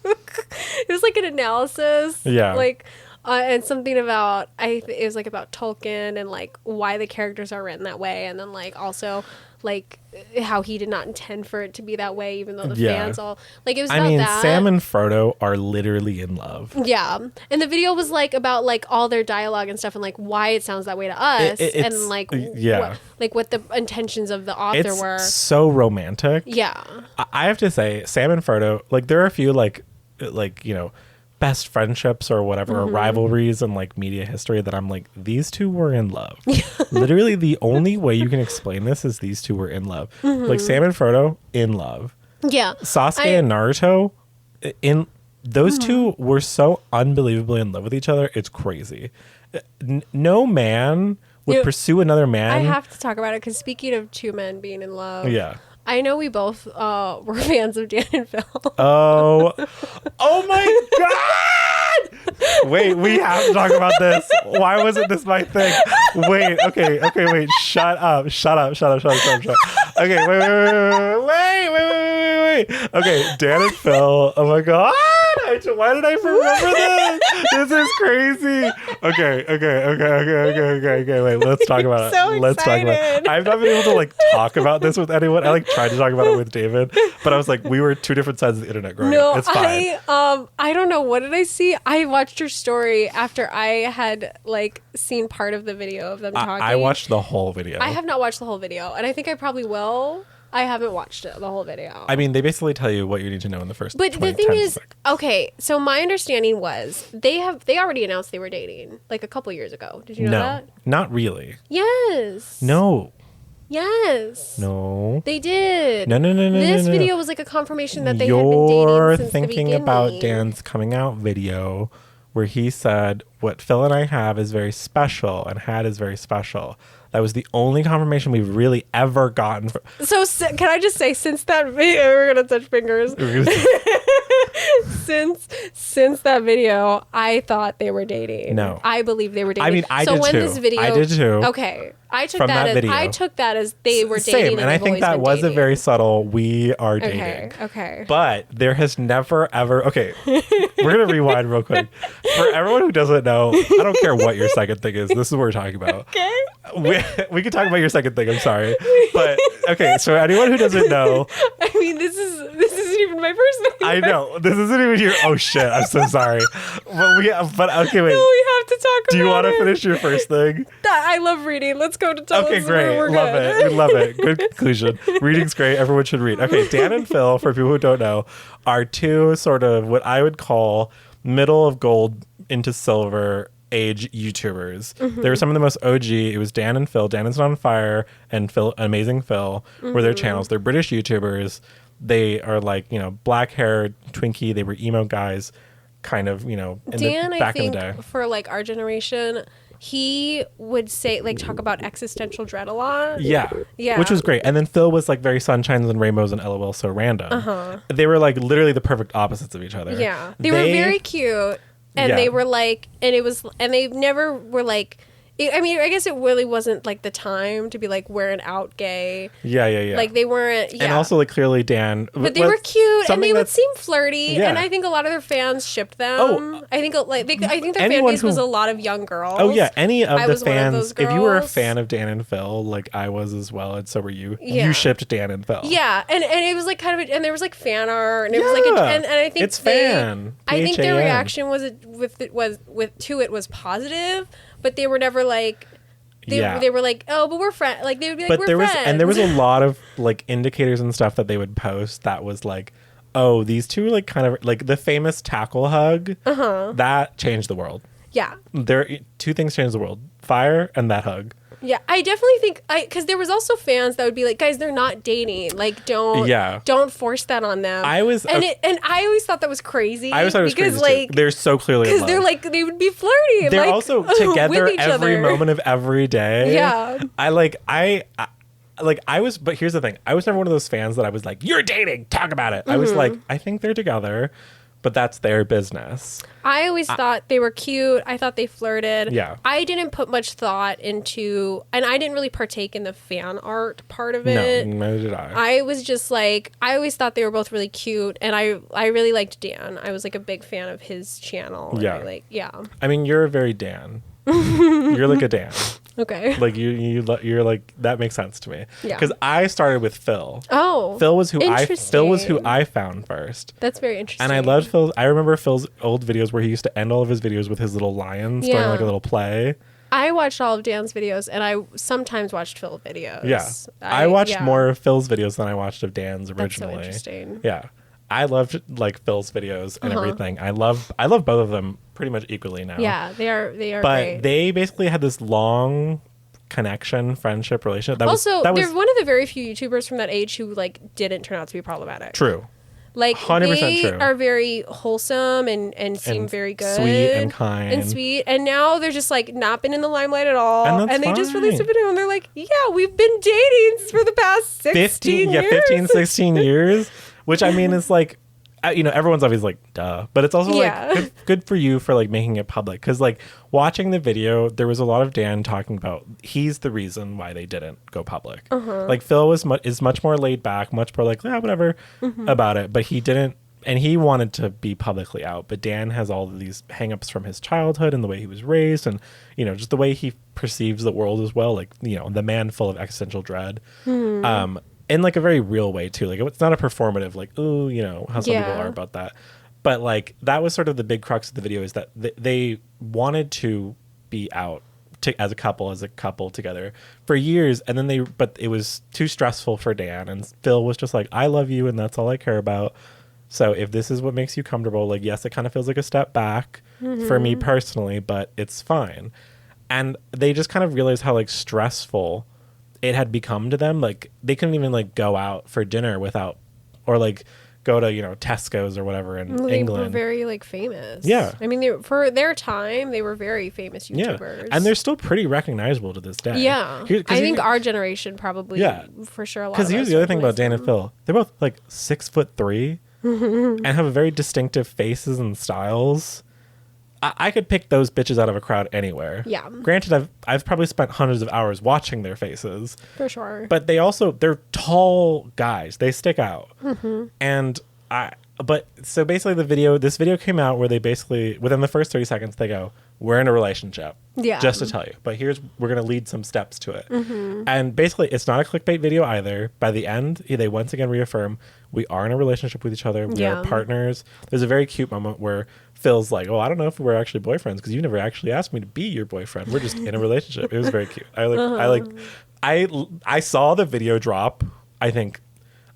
[SPEAKER 2] It was like an analysis.
[SPEAKER 1] Yeah.
[SPEAKER 2] Like and something about it was like about Tolkien and like why the characters are written that way, and then like also like how he did not intend for it to be that way, even though the fans all like it was about that.
[SPEAKER 1] Sam and Frodo are literally in love.
[SPEAKER 2] Yeah, and the video was like about like all their dialogue and stuff, and like why it sounds that way to us, and like what the intentions of the author were.
[SPEAKER 1] It's so romantic.
[SPEAKER 2] Yeah,
[SPEAKER 1] I have to say, Sam and Frodo, like there are a few like you know, best friendships or whatever, or rivalries in like media history that I'm like, these two were in love. Literally the only way you can explain this is these two were in love. Like Sam and Frodo in love.
[SPEAKER 2] Yeah.
[SPEAKER 1] Sasuke and Naruto in those two were so unbelievably in love with each other. It's crazy. No man would pursue another man.
[SPEAKER 2] I have to talk about it because speaking of two men being in love.
[SPEAKER 1] Yeah.
[SPEAKER 2] I know we both were fans of Dan and Phil.
[SPEAKER 1] Oh my God! Wait, we have to talk about this. Why wasn't this my thing? Wait, okay, shut up. Okay, wait. Okay, Dan and Phil. Oh my God! Why did I remember this? This is crazy. Okay. Wait, let's talk about it. Let's talk about it. I've not been able to like talk about this with anyone. I like tried to talk about it with David, but I was like, we were two different sides of the internet growing up. It's fine.
[SPEAKER 2] I don't know. What did I see? I watched your story after I had like seen part of the video of them talking.
[SPEAKER 1] I watched the whole video.
[SPEAKER 2] I have not watched the whole video, and I think I probably will. I haven't watched it, the whole video.
[SPEAKER 1] I mean, they basically tell you what you need to know in the first.
[SPEAKER 2] But the thing is, okay, so my understanding was they already announced they were dating like a couple years ago. Did you know that?
[SPEAKER 1] No, not really.
[SPEAKER 2] Yes.
[SPEAKER 1] No.
[SPEAKER 2] Yes.
[SPEAKER 1] No.
[SPEAKER 2] They did.
[SPEAKER 1] No.
[SPEAKER 2] This video was like a confirmation that they had been dating since the beginning.
[SPEAKER 1] You're thinking about Dan's coming out video where he said, what Phil and I have is very special and had is very special. That was the only confirmation we've really ever gotten.
[SPEAKER 2] So can I just say, since that video, we're going to touch fingers. Since that video, I thought they were dating.
[SPEAKER 1] No.
[SPEAKER 2] I believe they were dating.
[SPEAKER 1] I mean, I did
[SPEAKER 2] when
[SPEAKER 1] too.
[SPEAKER 2] This video,
[SPEAKER 1] I did too.
[SPEAKER 2] Okay. I took that as they were dating.
[SPEAKER 1] Same, and I think that was a very subtle, we are dating.
[SPEAKER 2] Okay.
[SPEAKER 1] But there has never, ever, okay, we're going to rewind real quick. For everyone who doesn't know, I don't care what your second thing is. This is what we're talking about.
[SPEAKER 2] Okay.
[SPEAKER 1] We can talk about your second thing. I'm sorry. But, okay, so anyone who doesn't know.
[SPEAKER 2] I mean, this isn't even my first thing.
[SPEAKER 1] I know. This isn't even your, oh shit, I'm so sorry. But okay, wait.
[SPEAKER 2] No, we have to talk about it.
[SPEAKER 1] Do you want to finish your first thing?
[SPEAKER 2] I love reading. Let's go to tell
[SPEAKER 1] Okay,
[SPEAKER 2] us
[SPEAKER 1] great.
[SPEAKER 2] we're
[SPEAKER 1] Love
[SPEAKER 2] good.
[SPEAKER 1] it. We love it. Good conclusion. Reading's great. Everyone should read. Okay, Dan and Phil, for people who don't know, are two sort of what I would call middle of gold into silver age YouTubers. They were some of the most OG. It was Dan and Phil. Dan is on Fire and Phil, Amazing Phil were their channels. They're British YouTubers. They are like, you know, black hair, Twinkie. They were emo guys, kind of, you know,
[SPEAKER 2] Dan,
[SPEAKER 1] back
[SPEAKER 2] I
[SPEAKER 1] in the day.
[SPEAKER 2] think for like our generation, he would say like talk about existential dread a lot.
[SPEAKER 1] Yeah.
[SPEAKER 2] Yeah.
[SPEAKER 1] Which was great. And then Phil was like very sunshines and rainbows and LOL so random. They were like literally the perfect opposites of each other.
[SPEAKER 2] Yeah. They were very cute. And they were like, and they never were like, I mean, I guess it really wasn't like the time to be like wearing out gay.
[SPEAKER 1] Yeah.
[SPEAKER 2] Like they weren't. Yeah.
[SPEAKER 1] And also like clearly Dan.
[SPEAKER 2] But they were cute and they would seem flirty.
[SPEAKER 1] Yeah.
[SPEAKER 2] And I think a lot of their fans shipped them.
[SPEAKER 1] Oh,
[SPEAKER 2] I think their fan base was a lot of young girls.
[SPEAKER 1] Oh yeah, any of the fans.
[SPEAKER 2] Of
[SPEAKER 1] if you were a fan of Dan and Phil, like I was as well, and so were you.
[SPEAKER 2] Yeah.
[SPEAKER 1] You shipped Dan and Phil.
[SPEAKER 2] Yeah, and it was like kind of, and there was like fan art, and it was like, and I think
[SPEAKER 1] it's fan.
[SPEAKER 2] I think their
[SPEAKER 1] PHAN.
[SPEAKER 2] reaction was positive, but they were never like. They were like, oh, but we're friends. Like they would be like, we're friends.
[SPEAKER 1] There was a lot of like indicators and stuff that they would post that was like, oh, these two like kind of like the famous tackle hug. That changed the world.
[SPEAKER 2] Yeah,
[SPEAKER 1] two things changed the world: fire and that hug.
[SPEAKER 2] Yeah, I definitely think because there was also fans that would be like, guys, they're not dating. Like, don't force that on them.
[SPEAKER 1] I
[SPEAKER 2] always thought that was crazy.
[SPEAKER 1] I always thought it was
[SPEAKER 2] because
[SPEAKER 1] crazy too. They're so clearly
[SPEAKER 2] because they're like they would be flirty.
[SPEAKER 1] They're
[SPEAKER 2] like,
[SPEAKER 1] also together every
[SPEAKER 2] other.
[SPEAKER 1] moment of every day.
[SPEAKER 2] Yeah,
[SPEAKER 1] but here's the thing: I was never one of those fans that I was like, "You're dating, talk about it." I was like, I think they're together, but that's their business.
[SPEAKER 2] I always thought they were cute. I thought they flirted.
[SPEAKER 1] Yeah.
[SPEAKER 2] I didn't put much thought into, and I didn't really partake in the fan art part of it.
[SPEAKER 1] No, neither did I.
[SPEAKER 2] I was just like, I always thought they were both really cute, and I really liked Dan. I was like a big fan of his channel.
[SPEAKER 1] Yeah. I mean, you're a very Dan. You're like a Dan.
[SPEAKER 2] Okay.
[SPEAKER 1] Like you're like that makes sense to me.
[SPEAKER 2] Yeah.
[SPEAKER 1] Because I started with Phil.
[SPEAKER 2] Oh.
[SPEAKER 1] Phil was who I found first.
[SPEAKER 2] That's very interesting.
[SPEAKER 1] And I loved Phil's. I remember Phil's old videos where he used to end all of his videos with his little lions doing like a little play.
[SPEAKER 2] I watched all of Dan's videos, and I sometimes watched Phil videos.
[SPEAKER 1] Yeah. I watched more of Phil's videos than I watched of Dan's originally.
[SPEAKER 2] That's so interesting.
[SPEAKER 1] Yeah. I loved like Phil's videos and everything. I love both of them pretty much equally now.
[SPEAKER 2] Yeah, they are
[SPEAKER 1] But
[SPEAKER 2] great.
[SPEAKER 1] they basically had this long connection, friendship, relationship. They're
[SPEAKER 2] one of the very few YouTubers from that age who like didn't turn out to be problematic.
[SPEAKER 1] True.
[SPEAKER 2] Like
[SPEAKER 1] 100%
[SPEAKER 2] they
[SPEAKER 1] true.
[SPEAKER 2] are very wholesome and seem very good,
[SPEAKER 1] sweet and kind,
[SPEAKER 2] and sweet. And now they're just like not been in the limelight at all. And they just released a video and they're like, yeah, we've been dating for the past 16 years.
[SPEAKER 1] 15, 16 years. Which I mean is like, everyone's always like, duh. But it's also like good for you for like making it public. Because like watching the video, there was a lot of Dan talking about he's the reason why they didn't go public. Like Phil is much more laid back, much more like, whatever about it. But he didn't. And he wanted to be publicly out. But Dan has all of these hangups from his childhood and the way he was raised and, just the way he perceives the world as well. Like, the man full of existential dread. In like a very real way too. Like it's not a performative like, ooh, how some people are about that. But like that was sort of the big crux of the video is that they wanted to be out as a couple together for years. And then but it was too stressful for Dan. And Phil was just like, I love you and that's all I care about. So if this is what makes you comfortable, like, yes, it kind of feels like a step back for me personally, but it's fine. And they just kind of realized how like stressful it had become to them. Like they couldn't even like go out for dinner or like go to Tesco's or whatever in England.
[SPEAKER 2] They were very like famous.
[SPEAKER 1] Yeah,
[SPEAKER 2] I mean for their time they were very famous YouTubers.
[SPEAKER 1] Yeah. And they're still pretty recognizable to this day.
[SPEAKER 2] Yeah, I think our generation probably for sure. A lot. Because
[SPEAKER 1] here's the other thing about Dan and Phil: they're both like 6'3" and have very distinctive faces and styles. I could pick those bitches out of a crowd anywhere.
[SPEAKER 2] Yeah.
[SPEAKER 1] Granted, I've probably spent hundreds of hours watching their faces.
[SPEAKER 2] For sure.
[SPEAKER 1] But they're tall guys. They stick out. And so basically this video came out where they basically, within the first 30 seconds, they go, we're in a relationship.
[SPEAKER 2] Yeah.
[SPEAKER 1] Just to tell you. But we're going to lead some steps to it. And basically, it's not a clickbait video either. By the end, they once again reaffirm, we are in a relationship with each other. We are partners. There's a very cute moment where Phil's like, oh, I don't know if we're actually boyfriends because you never actually asked me to be your boyfriend. We're just in a relationship. It was very cute. I saw the video drop. I think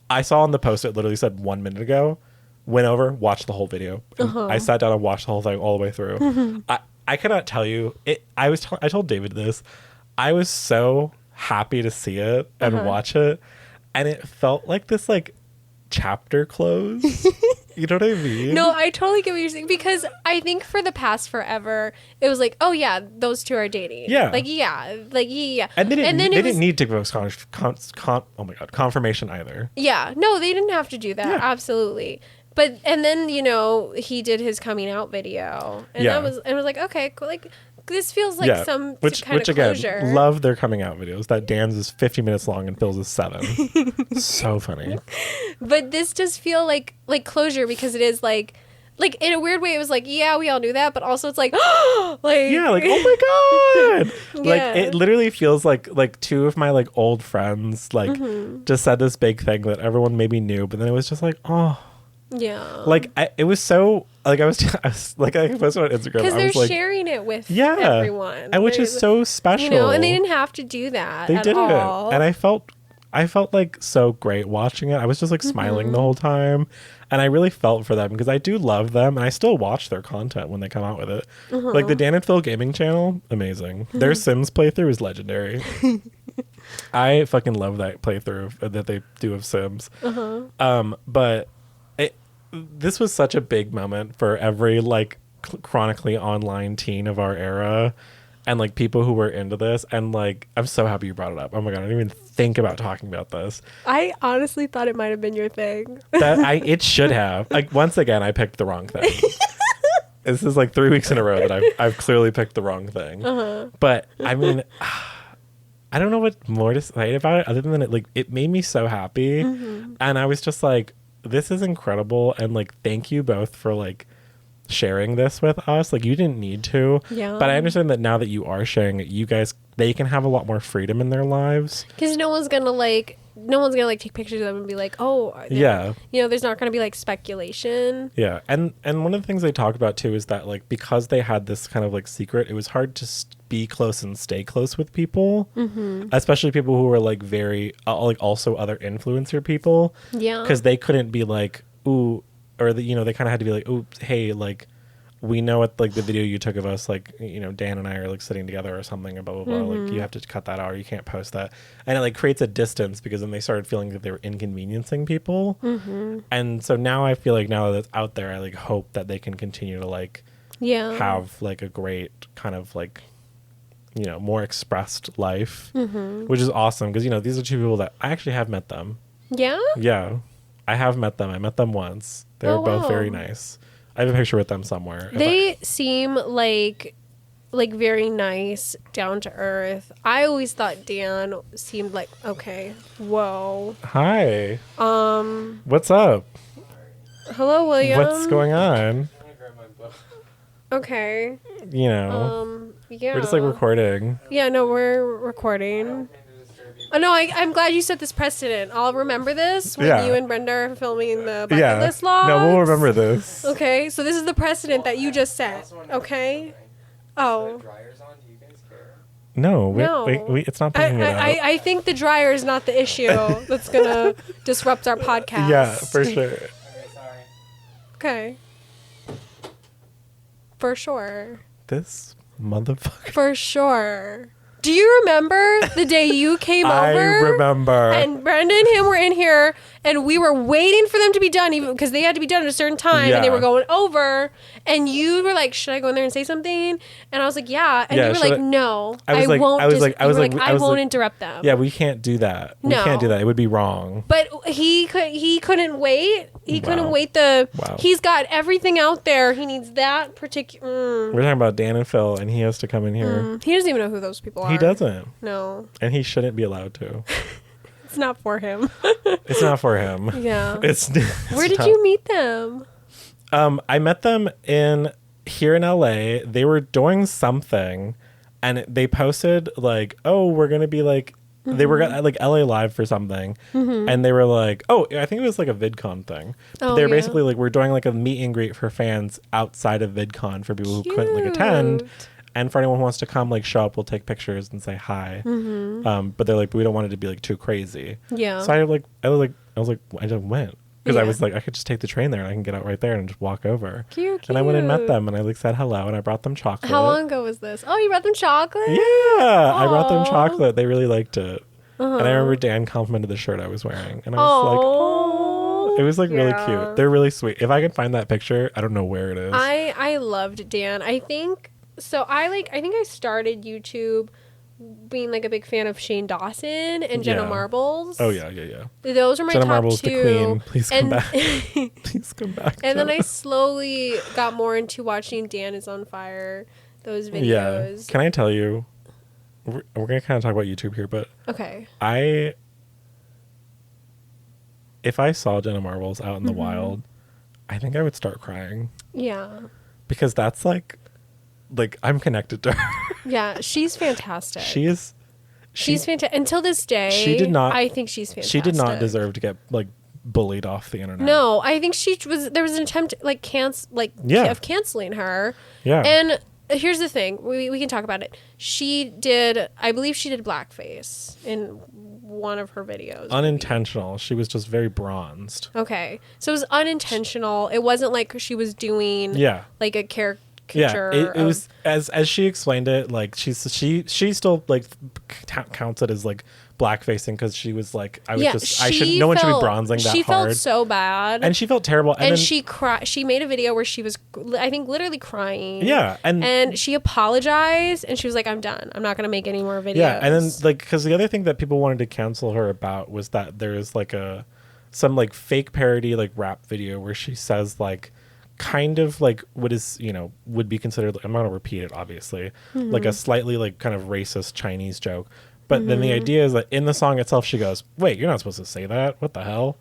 [SPEAKER 1] I saw on the post it literally said 1 minute ago. Went over, watched the whole video. I sat down and watched the whole thing all the way through. I cannot tell you. I told David this. I was so happy to see it and watch it, and it felt like this like chapter close. You know what I mean?
[SPEAKER 2] No, I totally get what you're saying, because I think for the past forever, it was like, oh yeah, those two are dating.
[SPEAKER 1] Yeah.
[SPEAKER 2] Like, yeah.
[SPEAKER 1] And they didn't,
[SPEAKER 2] then
[SPEAKER 1] they
[SPEAKER 2] it
[SPEAKER 1] didn't
[SPEAKER 2] was,
[SPEAKER 1] need to post oh my God, confirmation either.
[SPEAKER 2] yeah, no, they didn't have to do that.
[SPEAKER 1] Yeah.
[SPEAKER 2] Absolutely. But, and then, you know, he did his coming out video, and
[SPEAKER 1] Yeah.
[SPEAKER 2] it was like, okay, cool. Like, this feels like some
[SPEAKER 1] which
[SPEAKER 2] kind of closure.
[SPEAKER 1] Again, love their coming out videos. That Dan's is 50 minutes long and Phil's is 7. So funny.
[SPEAKER 2] But this does feel like closure, because it is like in a weird way, it was like, yeah, we all knew that, but also it's like, like,
[SPEAKER 1] Yeah, like, oh my God. Like,
[SPEAKER 2] Yeah.
[SPEAKER 1] it literally feels like two of my like old friends like just said this big thing that everyone maybe knew, but then it was just like, oh.
[SPEAKER 2] yeah,
[SPEAKER 1] Like, it was so, like, I was like, I posted on Instagram.
[SPEAKER 2] because
[SPEAKER 1] I
[SPEAKER 2] they're
[SPEAKER 1] was like,
[SPEAKER 2] sharing it with
[SPEAKER 1] yeah,
[SPEAKER 2] everyone,
[SPEAKER 1] and which is so special.
[SPEAKER 2] you know, and they didn't have to do that.
[SPEAKER 1] They
[SPEAKER 2] at
[SPEAKER 1] didn't,
[SPEAKER 2] all.
[SPEAKER 1] and I felt like so great watching it. I was just like smiling the whole time, and I really felt for them because I do love them, and I still watch their content when they come out with it. Like the Dan and Phil gaming channel, amazing. Their Sims playthrough is legendary. I fucking love that playthrough that they do of Sims. But this was such a big moment for every like chronically online teen of our era, and like people who were into this. And like, I'm so happy you brought it up. Oh my God, I didn't even think about talking about this.
[SPEAKER 2] I honestly thought it might have been your thing.
[SPEAKER 1] It should have. Like, once again, I picked the wrong thing. This is like 3 weeks in a row that I've clearly picked the wrong thing. But I mean, I don't know what more to say about it other than it made me so happy. And I was just like, this is incredible, and like, thank you both for like sharing this with us. Like, you didn't need to,
[SPEAKER 2] Yeah.
[SPEAKER 1] but I understand that now that you are sharing it, they can have a lot more freedom in their lives,
[SPEAKER 2] Because no one's gonna take pictures of them and be like, oh,
[SPEAKER 1] yeah,
[SPEAKER 2] you know, there's not gonna be like speculation.
[SPEAKER 1] yeah. And one of the things they talk about too is that like, because they had this kind of like secret, it was hard to be close and stay close with people, especially people who were like very like also other influencer people,
[SPEAKER 2] Yeah.
[SPEAKER 1] because they couldn't be like, ooh, or you know, they kind of had to be like, ooh, hey, like, we know what like the video you took of us, like, you know, Dan and I are like sitting together or something, and blah blah blah, like, you have to cut that out or you can't post that. And it like creates a distance, because then they started feeling that they were inconveniencing people. And so now I feel like, now that it's out there, I like hope that they can continue to like have like a great kind of like, you know, more expressed life, which is awesome, because, you know, these are two people that I actually have met them. Yeah, I have met them. I met them once. They were both very nice. I have a picture with them somewhere.
[SPEAKER 2] They seem like very nice, down to earth. I always thought Dan seemed like, okay, whoa.
[SPEAKER 1] Hi. What's up?
[SPEAKER 2] Hello, William.
[SPEAKER 1] What's going on?
[SPEAKER 2] Okay.
[SPEAKER 1] You know,
[SPEAKER 2] Yeah.
[SPEAKER 1] we're just like recording.
[SPEAKER 2] Yeah, no, we're recording. Oh no, I'm glad you set this precedent. I'll remember this when you and Brenda are filming the bucket list vlogs.
[SPEAKER 1] No, we'll remember this.
[SPEAKER 2] Okay, so this is the precedent that you just set. Okay. Oh.
[SPEAKER 1] No,
[SPEAKER 2] No.
[SPEAKER 1] we it's not picking it up.
[SPEAKER 2] I think the dryer is not the issue that's gonna disrupt our podcast.
[SPEAKER 1] Yeah, for sure.
[SPEAKER 2] Okay. For sure.
[SPEAKER 1] This motherfucker.
[SPEAKER 2] For sure. Do you remember the day you came over?
[SPEAKER 1] I remember.
[SPEAKER 2] And Brenda and him were in here, and we were waiting for them to be done, even because they had to be done at a certain time, and they were going over. And you were like, "Should I go in there and say something?" And I was like, "Yeah." And you were like, "No, I won't." I won't interrupt them.
[SPEAKER 1] Yeah, we can't do that. We can't do that. It would be wrong.
[SPEAKER 2] But he couldn't wait. He couldn't wait.
[SPEAKER 1] Wow.
[SPEAKER 2] He's got everything out there. He needs that particular.
[SPEAKER 1] We're talking about Dan and Phil, and he has to come in here.
[SPEAKER 2] He doesn't even know who those people are.
[SPEAKER 1] He doesn't.
[SPEAKER 2] No.
[SPEAKER 1] And he shouldn't be allowed to.
[SPEAKER 2] It's not for him.
[SPEAKER 1] It's not for him.
[SPEAKER 2] Yeah.
[SPEAKER 1] It's
[SPEAKER 2] Where did you meet them?
[SPEAKER 1] I met them here in LA. They were doing something, and they posted like, "Oh, we're gonna be like." They were at like LA Live for something, and they were like, "Oh, I think it was like a VidCon thing."
[SPEAKER 2] Oh,
[SPEAKER 1] They're basically like, we're doing like a meet and greet for fans outside of VidCon for people who couldn't like attend. And for anyone who wants to come, like, show up, we'll take pictures and say hi. But they're like, we don't want it to be like too crazy.
[SPEAKER 2] Yeah.
[SPEAKER 1] So I just went, because I was like, I could just take the train there and I can get out right there and just walk over.
[SPEAKER 2] Cute.
[SPEAKER 1] And I went and met them, and I like said hello, and I brought them chocolate.
[SPEAKER 2] How long ago was this? Oh, you brought them chocolate?
[SPEAKER 1] Yeah, I brought them
[SPEAKER 2] Aw.
[SPEAKER 1] chocolate. They really liked it. And I remember Dan complimented the shirt I was wearing, and I was like, oh. It was like really
[SPEAKER 2] Yeah.
[SPEAKER 1] cute. They're really sweet. If I can find that picture, I don't know where it is.
[SPEAKER 2] I loved Dan. I think I started YouTube being like a big fan of Shane Dawson and Jenna
[SPEAKER 1] Yeah.
[SPEAKER 2] Marbles.
[SPEAKER 1] Oh yeah.
[SPEAKER 2] Those were my
[SPEAKER 1] Jenna
[SPEAKER 2] top
[SPEAKER 1] Marbles,
[SPEAKER 2] two.
[SPEAKER 1] the queen. Please come
[SPEAKER 2] And-
[SPEAKER 1] back. Please come back.
[SPEAKER 2] And then
[SPEAKER 1] Jenna.
[SPEAKER 2] I slowly got more into watching Dan is on Fire, those videos.
[SPEAKER 1] Yeah. Can I tell you? We're gonna kind of talk about YouTube here, but
[SPEAKER 2] Okay.
[SPEAKER 1] if I saw Jenna Marbles out in the
[SPEAKER 2] Mm-hmm.
[SPEAKER 1] wild, I think I would start crying
[SPEAKER 2] Yeah.
[SPEAKER 1] because that's like I'm connected to her.
[SPEAKER 2] Yeah, she's fantastic.
[SPEAKER 1] She's
[SPEAKER 2] fantastic. Until this day,
[SPEAKER 1] She did not-
[SPEAKER 2] I think she's fantastic.
[SPEAKER 1] she did not deserve to get like bullied off the internet.
[SPEAKER 2] No, I think there was an attempt
[SPEAKER 1] Yeah.
[SPEAKER 2] of canceling her.
[SPEAKER 1] Yeah.
[SPEAKER 2] And here's the thing. We can talk about it. I believe she did blackface in one of her videos.
[SPEAKER 1] Unintentional. She was just very bronzed.
[SPEAKER 2] Okay. So it was unintentional. It wasn't like she was doing
[SPEAKER 1] Yeah.
[SPEAKER 2] like a caricature.
[SPEAKER 1] Yeah, it was as she explained it. Like she still like counts it as like blackfacing because she was like I should no one should be bronzing that hard.
[SPEAKER 2] She felt so bad,
[SPEAKER 1] and she felt terrible. And then,
[SPEAKER 2] she cried. She made a video where she was, I think, literally crying.
[SPEAKER 1] Yeah, and
[SPEAKER 2] she apologized and she was like, "I'm done. I'm not gonna make any more videos."
[SPEAKER 1] yeah, and then like because the other thing that people wanted to cancel her about was that there's like some like fake parody like rap video where she says like kind of like what is would be considered, I'm not gonna repeat it obviously, like a slightly like kind of racist Chinese joke, but then the idea is that in the song itself she goes, wait, you're not supposed to say that, what the hell,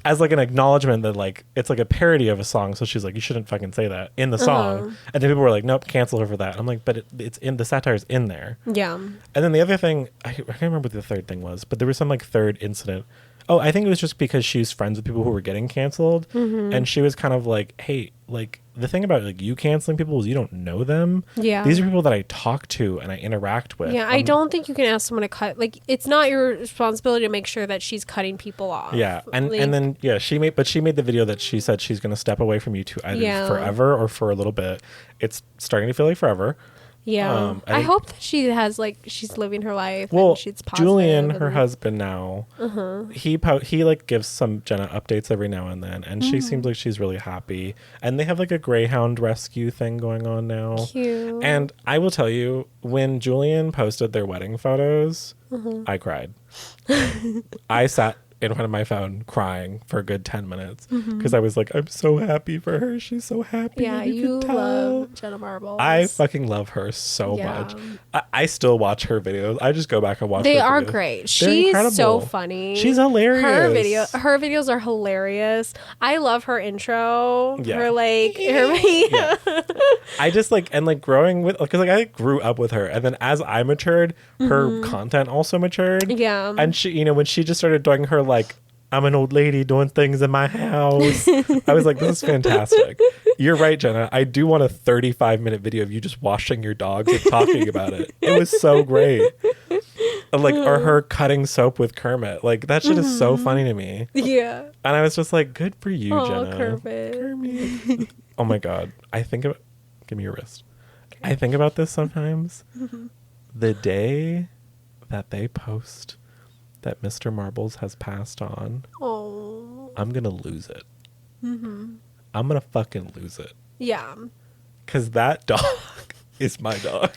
[SPEAKER 1] as like an acknowledgement that like it's like a parody of a song, so she's like, you shouldn't fucking say that in the song. And then people were like, nope, cancel her for that. I'm like, but it's in the satire's in there.
[SPEAKER 2] Yeah.
[SPEAKER 1] And then the other thing, I can't remember what the third thing was, but there was some like third incident. Oh, I think it was just because she was friends with people who were getting canceled. And she was kind of like, hey, like the thing about like you canceling people is you don't know them.
[SPEAKER 2] Yeah.
[SPEAKER 1] These are people that I talk to and I interact with.
[SPEAKER 2] Yeah, I don't think you can ask someone to cut. Like, it's not your responsibility to make sure that she's cutting people off.
[SPEAKER 1] Yeah, and
[SPEAKER 2] Like,
[SPEAKER 1] then yeah, she made the video that she said she's going to step away from YouTube either
[SPEAKER 2] Yeah.
[SPEAKER 1] forever or for a little bit. It's starting to feel like forever.
[SPEAKER 2] yeah.
[SPEAKER 1] I
[SPEAKER 2] I
[SPEAKER 1] think-
[SPEAKER 2] hope that she has she's living her life.
[SPEAKER 1] Well,
[SPEAKER 2] and she's positive
[SPEAKER 1] Julian,
[SPEAKER 2] and-
[SPEAKER 1] her husband now, he like gives some Jenna updates every now and then, and she seems like she's really happy. And they have like a greyhound rescue thing going on now.
[SPEAKER 2] Cute.
[SPEAKER 1] And I will tell you, when Julian posted their wedding photos, I cried. I sat in front of my phone crying for a good 10 minutes because I was like, I'm so happy for her. She's so happy.
[SPEAKER 2] Yeah, you
[SPEAKER 1] can tell.
[SPEAKER 2] love Jenna Marbles.
[SPEAKER 1] I fucking love her so
[SPEAKER 2] Yeah.
[SPEAKER 1] much. I still watch her videos. I just go back and watch
[SPEAKER 2] They
[SPEAKER 1] her
[SPEAKER 2] are
[SPEAKER 1] videos.
[SPEAKER 2] great.
[SPEAKER 1] They're
[SPEAKER 2] She's
[SPEAKER 1] incredible.
[SPEAKER 2] so funny.
[SPEAKER 1] She's hilarious.
[SPEAKER 2] Her videos are hilarious. I love her intro.
[SPEAKER 1] Yeah.
[SPEAKER 2] Her
[SPEAKER 1] Yeah. I just like, and like growing with, because like I grew up with her, and then as I matured, her content also matured.
[SPEAKER 2] Yeah.
[SPEAKER 1] And she, when she just started doing her like, I'm an old lady doing things in my house, I was like, this is fantastic. You're right, Jenna. I do want a 35-minute video of you just washing your dogs and talking about it. It was so great. Like, or her cutting soap with Kermit. Like, that shit is so funny to me.
[SPEAKER 2] Yeah.
[SPEAKER 1] And I was just like, good for you,
[SPEAKER 2] Oh,
[SPEAKER 1] Jenna.
[SPEAKER 2] Kermit.
[SPEAKER 1] Oh my God. Give me your wrist. I think about this sometimes. The day that they post that Mr. Marbles has passed on,
[SPEAKER 2] Oh.
[SPEAKER 1] I'm going to lose it. I'm going to fucking lose it.
[SPEAKER 2] Yeah.
[SPEAKER 1] Because that dog is my dog.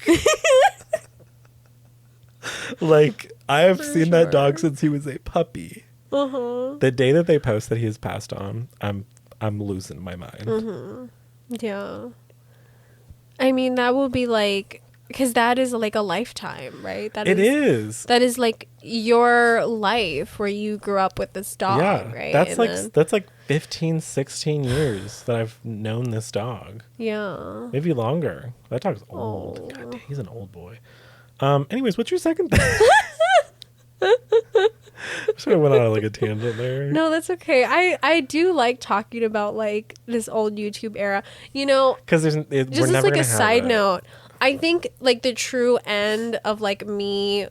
[SPEAKER 1] Like, I have seen that dog since he was a puppy. The day that they post that he has passed on, I'm losing my mind.
[SPEAKER 2] Yeah. I mean, that will be like, because that is like a lifetime, right?
[SPEAKER 1] It is.
[SPEAKER 2] That is like your life where you grew up with this dog,
[SPEAKER 1] Yeah.
[SPEAKER 2] right?
[SPEAKER 1] That's like 15, 16 years that I've known this dog.
[SPEAKER 2] Yeah.
[SPEAKER 1] Maybe longer. That dog's old.
[SPEAKER 2] Oh.
[SPEAKER 1] God, he's an old boy. Anyways, what's your second thing? Sort of went on like a tangent there.
[SPEAKER 2] No, that's okay. I do like talking about like this old YouTube era.
[SPEAKER 1] Because
[SPEAKER 2] Just
[SPEAKER 1] we're
[SPEAKER 2] as
[SPEAKER 1] never
[SPEAKER 2] like
[SPEAKER 1] gonna
[SPEAKER 2] a
[SPEAKER 1] have
[SPEAKER 2] side
[SPEAKER 1] it.
[SPEAKER 2] note, I think like the true end of like me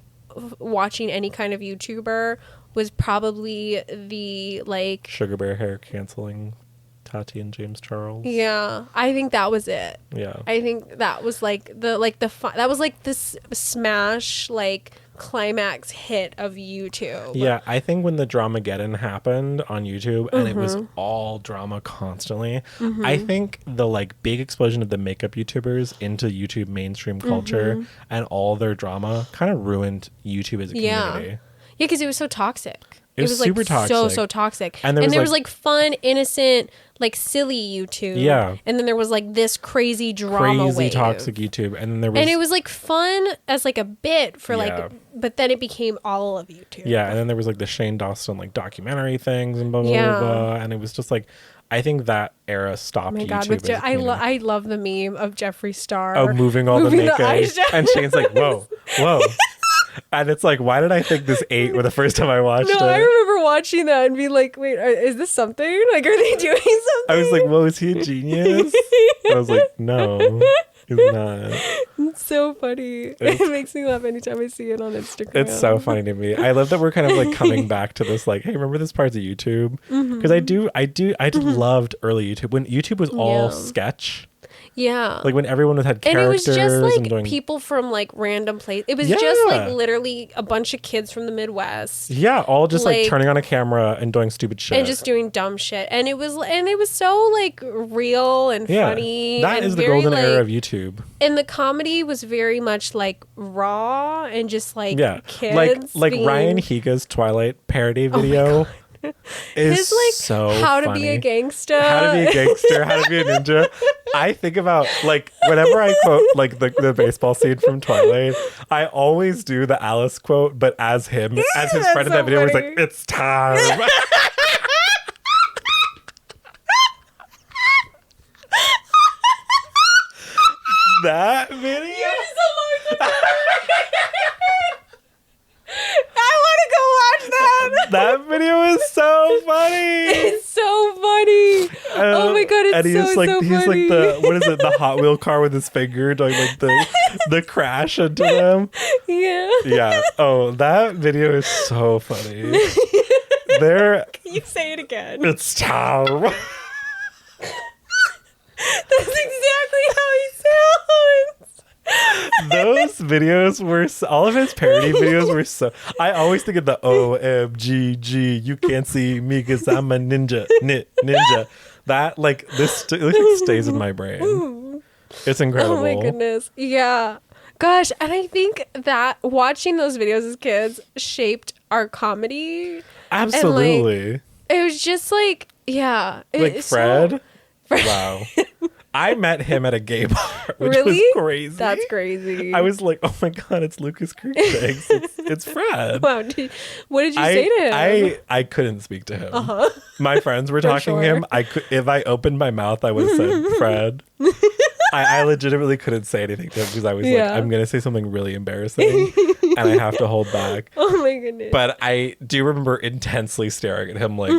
[SPEAKER 2] watching any kind of YouTuber was probably the like,
[SPEAKER 1] Sugar Bear hair canceling Tati and James Charles.
[SPEAKER 2] yeah, I think that was it.
[SPEAKER 1] Yeah.
[SPEAKER 2] I think that was like that was like this smash like climax hit of YouTube.
[SPEAKER 1] Yeah, I think when the Dramageddon happened on YouTube and it was all drama constantly, I think the like big explosion of the makeup YouTubers into YouTube mainstream culture and all their drama kind of ruined YouTube as a community.
[SPEAKER 2] Yeah, because it was so toxic.
[SPEAKER 1] It was super
[SPEAKER 2] like
[SPEAKER 1] toxic.
[SPEAKER 2] so toxic.
[SPEAKER 1] And there was
[SPEAKER 2] like fun, innocent, like silly YouTube.
[SPEAKER 1] Yeah.
[SPEAKER 2] And then there was like this crazy drama wave.
[SPEAKER 1] Toxic YouTube. And then there was...
[SPEAKER 2] And it was like fun as like a bit for like, but then it became all of YouTube.
[SPEAKER 1] Yeah. And then there was like the Shane Dawson like documentary things and blah, blah,
[SPEAKER 2] Yeah.
[SPEAKER 1] blah, blah. And it was just like, I think that era stopped YouTube.
[SPEAKER 2] Oh my God. I love the meme of Jeffree Star.
[SPEAKER 1] Oh, moving all the makeup. And Shane's like, whoa. And it's like, why did I think this 8 when the first time I watched it?
[SPEAKER 2] I remember watching that and being like, wait, is this something? Like, are they doing something?
[SPEAKER 1] I was like, whoa, is he a genius? I was like, no, he's not.
[SPEAKER 2] It's so funny. It makes me laugh anytime I see it on Instagram.
[SPEAKER 1] It's so funny to me. I love that we're kind of like coming back to this, like, hey, remember this part of YouTube? Because I loved early YouTube when YouTube was all sketch.
[SPEAKER 2] Yeah.
[SPEAKER 1] Like when everyone had characters.
[SPEAKER 2] And it was just like
[SPEAKER 1] doing...
[SPEAKER 2] people from like random places. It was just like literally a bunch of kids from the Midwest.
[SPEAKER 1] Yeah, all just like turning on a camera and doing stupid shit.
[SPEAKER 2] And just doing dumb shit. And it was so like real and funny.
[SPEAKER 1] That
[SPEAKER 2] and
[SPEAKER 1] is the golden era of YouTube.
[SPEAKER 2] And the comedy was very much like raw and just like kids.
[SPEAKER 1] Like Ryan Higa's Twilight parody video. His like
[SPEAKER 2] so how to be a gangster,
[SPEAKER 1] how to be a ninja. I think about like whenever I quote like the baseball scene from Twilight, I always do the Alice quote, but as him, as his friend in that video, was like, "It's time." That video. That video is so funny.
[SPEAKER 2] It's so funny. Oh my God, it's
[SPEAKER 1] he's
[SPEAKER 2] so
[SPEAKER 1] like
[SPEAKER 2] funny.
[SPEAKER 1] He's like the Hot Wheel car with his finger doing like the crash into them.
[SPEAKER 2] Yeah.
[SPEAKER 1] Yeah. Oh, that video is so funny. Can
[SPEAKER 2] you say it again?
[SPEAKER 1] It's time.
[SPEAKER 2] That's exactly how he sounds.
[SPEAKER 1] Those videos were all of his parody videos were so. I always think of the OMGG. You can't see me because I'm a ninja. Ninja. That like this stays in my brain. It's incredible.
[SPEAKER 2] Oh my goodness. Yeah. Gosh, and I think that watching those videos as kids shaped our comedy.
[SPEAKER 1] Absolutely.
[SPEAKER 2] And, like, it was just like
[SPEAKER 1] like Fred. Wow. I met him at a gay bar, which was crazy.
[SPEAKER 2] That's crazy.
[SPEAKER 1] I was like, oh my God, it's Lucas Cruikshanks. It's Fred.
[SPEAKER 2] Wow. What did you say to him?
[SPEAKER 1] I couldn't speak to him. My friends were talking to him. If I opened my mouth, I would have said Fred. I legitimately couldn't say anything to him because I was like, I'm going to say something really embarrassing and I have to hold back.
[SPEAKER 2] Oh my goodness.
[SPEAKER 1] But I do remember intensely staring at him, like,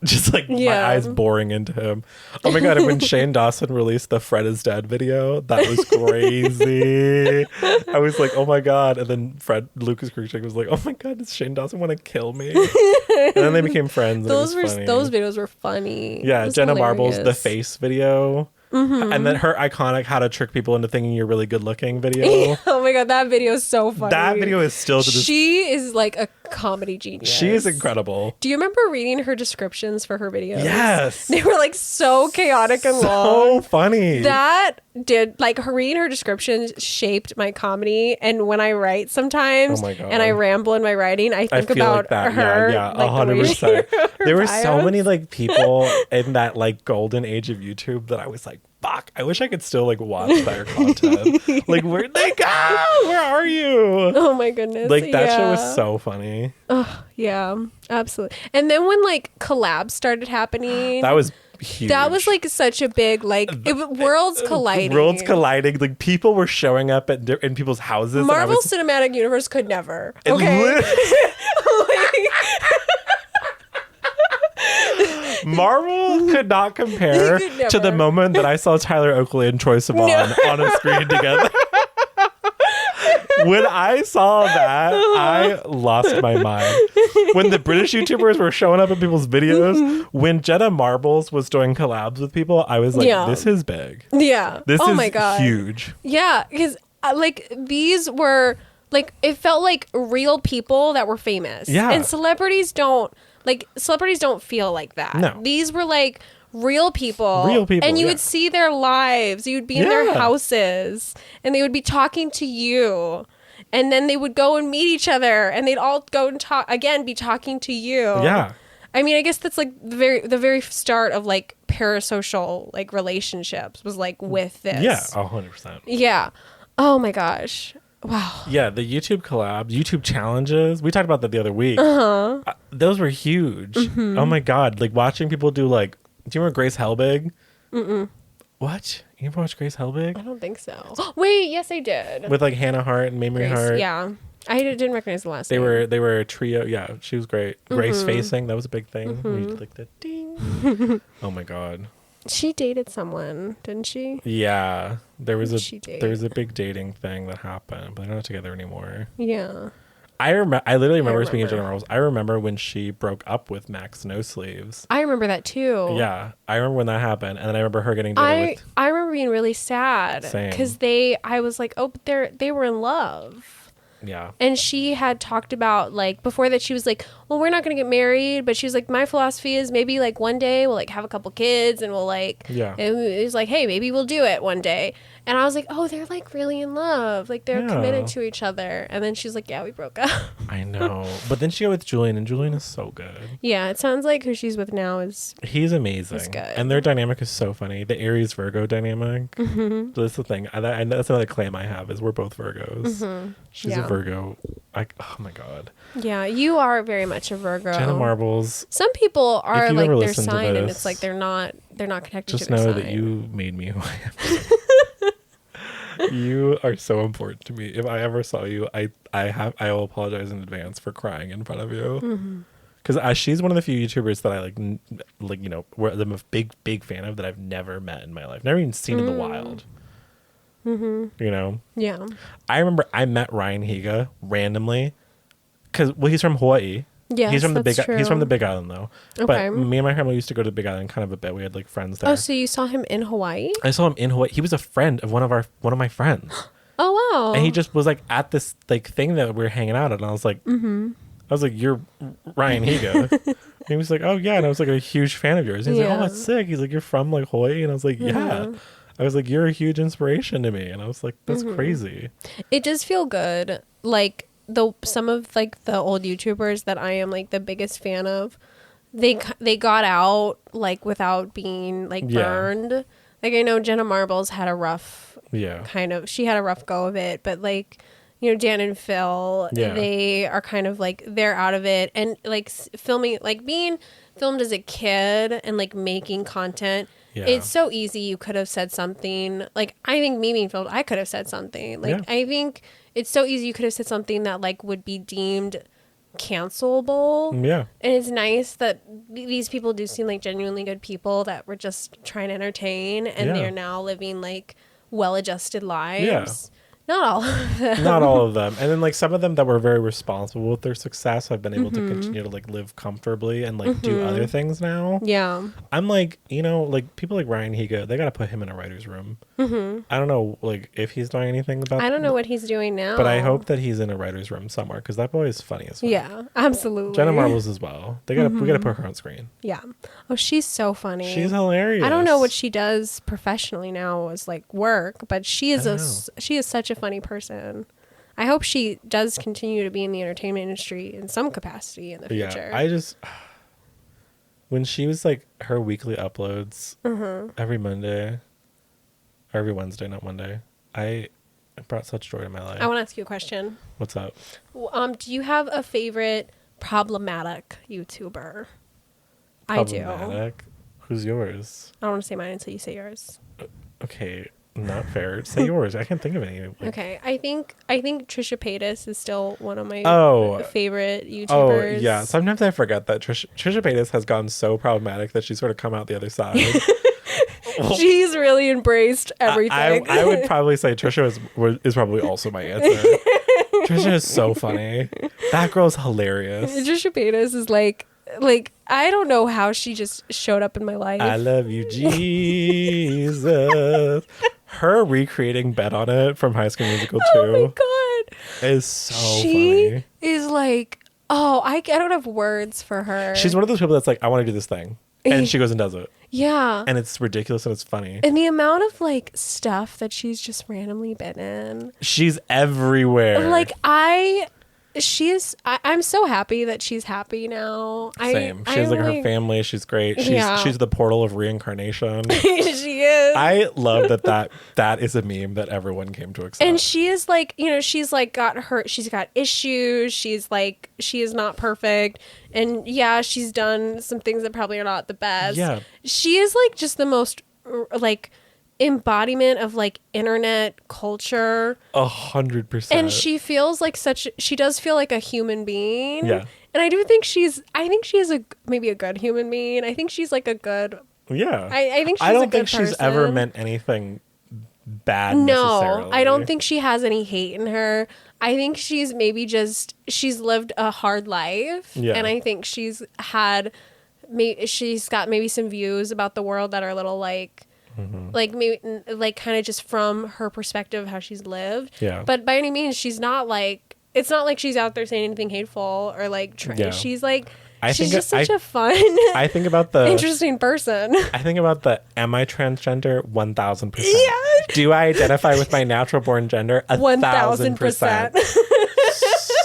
[SPEAKER 1] just like my eyes boring into him. Oh my God. And when Shane Dawson released the Fred is Dead video, that was crazy. I was like, oh my God. And then Lucas Cruikshank was like, oh my God, does Shane Dawson want to kill me? And then they became friends.
[SPEAKER 2] Those videos were funny.
[SPEAKER 1] Yeah. Jenna Marbles, the face video. And then her iconic how to trick people into thinking you're really good looking video.
[SPEAKER 2] Oh my God, that video is so funny.
[SPEAKER 1] That video is still to this.
[SPEAKER 2] She is like a comedy genius.
[SPEAKER 1] She is incredible.
[SPEAKER 2] Do you remember reading her descriptions for her videos?
[SPEAKER 1] Yes.
[SPEAKER 2] They were like so chaotic and long.
[SPEAKER 1] So funny.
[SPEAKER 2] That did like her reading her descriptions shaped my comedy. And when I write sometimes and I ramble in my writing, I think about
[SPEAKER 1] like
[SPEAKER 2] her.
[SPEAKER 1] Yeah, 100%. There were so many like people in that like golden age of YouTube that I was like, fuck, I wish I could still like watch their content. Like, where'd they go? Where are you?
[SPEAKER 2] Oh my goodness.
[SPEAKER 1] Like that shit was so funny.
[SPEAKER 2] Oh yeah, absolutely. And then when like collabs started happening,
[SPEAKER 1] that was huge.
[SPEAKER 2] That was like such a big like worlds colliding.
[SPEAKER 1] Worlds colliding. Like people were showing up in people's houses.
[SPEAKER 2] Marvel Cinematic Universe could never. Okay.
[SPEAKER 1] Marvel could not compare to the moment that I saw Tyler Oakley and Troye Sivan on a screen together. When I saw that, I lost my mind. When the British YouTubers were showing up in people's videos, when Jenna Marbles was doing collabs with people, I was like, this is big.
[SPEAKER 2] Yeah.
[SPEAKER 1] This is
[SPEAKER 2] my God.
[SPEAKER 1] huge.
[SPEAKER 2] Yeah, because like these were like it felt like real people that were famous.
[SPEAKER 1] Yeah.
[SPEAKER 2] And celebrities don't feel like that.
[SPEAKER 1] No.
[SPEAKER 2] These were like real people. And you would see their lives. You'd be in their houses and they would be talking to you. And then they would go and meet each other and they'd all go and be talking to you.
[SPEAKER 1] Yeah.
[SPEAKER 2] I mean, I guess that's like the very start of like parasocial like relationships was like with this.
[SPEAKER 1] Yeah, 100%.
[SPEAKER 2] Yeah. Oh my gosh. Wow.
[SPEAKER 1] Yeah, the YouTube collabs, YouTube challenges. We talked about that the other week. Those were huge. Oh my God. Like watching people do like, do you remember Grace Helbig? Mm-mm. What? You ever watch Grace Helbig?
[SPEAKER 2] I don't think so. Wait, yes I did.
[SPEAKER 1] With like Hannah Hart and Mamie Hart.
[SPEAKER 2] Yeah. I didn't recognize the last name.
[SPEAKER 1] They were a trio. Yeah, she was great. Grace facing, that was a big thing. We did like the ding. Oh my God.
[SPEAKER 2] She dated someone, didn't she?
[SPEAKER 1] Yeah. There was a big dating thing that happened, but they're not together anymore.
[SPEAKER 2] Yeah.
[SPEAKER 1] I literally remember speaking of Jenna Marbles. I remember when she broke up with Max No Sleeves.
[SPEAKER 2] I remember that too.
[SPEAKER 1] Yeah, I remember when that happened, and then I remember her getting together with.
[SPEAKER 2] I remember being really sad because I was like, oh, but they were in love.
[SPEAKER 1] Yeah. And
[SPEAKER 2] she had talked about like before that she was like, well, we're not going to get married, but she was like, my philosophy is maybe like one day we'll like have a couple kids and we'll like, and it was like, hey, maybe we'll do it one day. And I was like, oh, they're like really in love. Like they're committed to each other. And then she's like, yeah, we broke up.
[SPEAKER 1] I know. But then she got with Julian, and Julian is so good.
[SPEAKER 2] Yeah, it sounds like who she's with now
[SPEAKER 1] he's amazing. He's good. And their dynamic is so funny. The Aries Virgo dynamic. Mm-hmm. So that's the thing. That's another claim I have is we're both Virgos. Mm-hmm. She's a Virgo. Oh my God.
[SPEAKER 2] Yeah, you are very much a Virgo.
[SPEAKER 1] Jenna Marbles.
[SPEAKER 2] Some people are like their sign, and it's like they're not connected to their sign. Just know that
[SPEAKER 1] you made me who I am. You are so important to me. If I ever saw you, I will apologize in advance for crying in front of you. Because she's one of the few YouTubers that I like you know, I'm a big fan of that I've never met in my life, never even seen in the wild. You know? Yeah. I remember I met Ryan Higa randomly because he's from Hawaii. Yeah, he's from the Big Island though. Okay. But me and my family used to go to the Big Island kind of a bit. We had like friends there.
[SPEAKER 2] Oh, so you saw him in Hawaii?
[SPEAKER 1] I saw him in Hawaii. He was a friend of one of my friends.
[SPEAKER 2] Oh wow!
[SPEAKER 1] And he just was like at this like thing that we were hanging out at, and I was like, you're Ryan Higa. And he was like, oh yeah, and I was like a huge fan of yours. And he's like, oh, that's sick. He's like, you're from like Hawaii, and I was like, yeah. I was like, you're a huge inspiration to me, and I was like, that's crazy.
[SPEAKER 2] It does feel good, like. Some of like the old YouTubers that I am like the biggest fan of, they got out like without being like burned. Like I know Jenna Marbles had a rough she had a rough go of it, but like, you know, Dan and Phil, they are kind of like they're out of it, and like filming, like being filmed as a kid and like making content. It's so easy. You could have said something. Like I think me being filmed, I could have said something. Like I think it's so easy. You could have said something that like would be deemed cancelable. Yeah. And it's nice that these people do seem like genuinely good people that were just trying to entertain, and they're now living like well-adjusted lives. Yeah. Not all of them.
[SPEAKER 1] Not all of them. And then like some of them that were very responsible with their success have been able to continue to like live comfortably and like do other things now. Yeah. I'm like, you know, like people like Ryan Higa, they got to put him in a writer's room. I don't know like if he's doing anything about
[SPEAKER 2] I don't know what he's doing now.
[SPEAKER 1] But I hope that he's in a writer's room somewhere because that boy is funny as fuck.
[SPEAKER 2] Yeah, absolutely.
[SPEAKER 1] Jenna Marbles as well. We got to put her on screen.
[SPEAKER 2] Yeah. Oh, she's so funny.
[SPEAKER 1] She's hilarious.
[SPEAKER 2] I don't know what she does professionally now as like work, but she is such a funny person. I hope she does continue to be in the entertainment industry in some capacity in the future.
[SPEAKER 1] I just when she was like her weekly uploads every Monday or every Wednesday, not Monday, it brought such joy to my life.
[SPEAKER 2] I want to ask you a question.
[SPEAKER 1] What's up?
[SPEAKER 2] Do you have a favorite problematic YouTuber?
[SPEAKER 1] Problematic? I do. Who's yours?
[SPEAKER 2] I don't want to say mine until you say yours.
[SPEAKER 1] Okay. Not fair. Say yours. I can't think of any.
[SPEAKER 2] Okay, I think Trisha Paytas is still one of my favorite YouTubers.
[SPEAKER 1] Oh yeah. Sometimes I forget that Trisha Paytas has gone so problematic that she's sort of come out the other side.
[SPEAKER 2] She's really embraced everything.
[SPEAKER 1] I would probably say Trisha is probably also my answer. Trisha is so funny. That girl's hilarious.
[SPEAKER 2] Trisha Paytas is like I don't know how she just showed up in my life.
[SPEAKER 1] I love you, Jesus. Her recreating Bet on It from High School Musical 2.
[SPEAKER 2] Oh my God.
[SPEAKER 1] is so
[SPEAKER 2] she
[SPEAKER 1] funny.
[SPEAKER 2] is like, oh, I don't have words for her.
[SPEAKER 1] She's one of those people that's like, I want to do this thing. And she goes and does it.
[SPEAKER 2] Yeah.
[SPEAKER 1] And it's ridiculous and it's funny.
[SPEAKER 2] And the amount of like stuff that she's just randomly been in.
[SPEAKER 1] She's everywhere.
[SPEAKER 2] Like I'm so happy that she's happy now.
[SPEAKER 1] Same. She's like her family. She's great. She's the portal of reincarnation.
[SPEAKER 2] She is.
[SPEAKER 1] I love that is a meme that everyone came to accept.
[SPEAKER 2] And she is like, she's like she's got issues. She's like, she is not perfect. And yeah, she's done some things that probably are not the best.
[SPEAKER 1] Yeah.
[SPEAKER 2] She is like just the most like embodiment of like internet culture.
[SPEAKER 1] 100%.
[SPEAKER 2] And she feels like she does feel like a human being.
[SPEAKER 1] Yeah.
[SPEAKER 2] And I think she is maybe a good human being. I think she's like a good.
[SPEAKER 1] Yeah.
[SPEAKER 2] I think she's
[SPEAKER 1] I don't
[SPEAKER 2] a good
[SPEAKER 1] think she's
[SPEAKER 2] person.
[SPEAKER 1] ever meant anything bad.
[SPEAKER 2] No,
[SPEAKER 1] necessarily.
[SPEAKER 2] I don't think she has any hate in her. I think she's maybe she's lived a hard life.
[SPEAKER 1] Yeah.
[SPEAKER 2] And I think she's got maybe some views about the world that are a little like, like maybe like kind of just from her perspective of how she's lived.
[SPEAKER 1] Yeah.
[SPEAKER 2] But by any means, she's not like, it's not like she's out there saying anything hateful or like, she's like, she's just such a fun,
[SPEAKER 1] I think about the
[SPEAKER 2] interesting person.
[SPEAKER 1] I think about the am I transgender 1000%.
[SPEAKER 2] Yeah.
[SPEAKER 1] Do I identify with my natural born gender 1000%?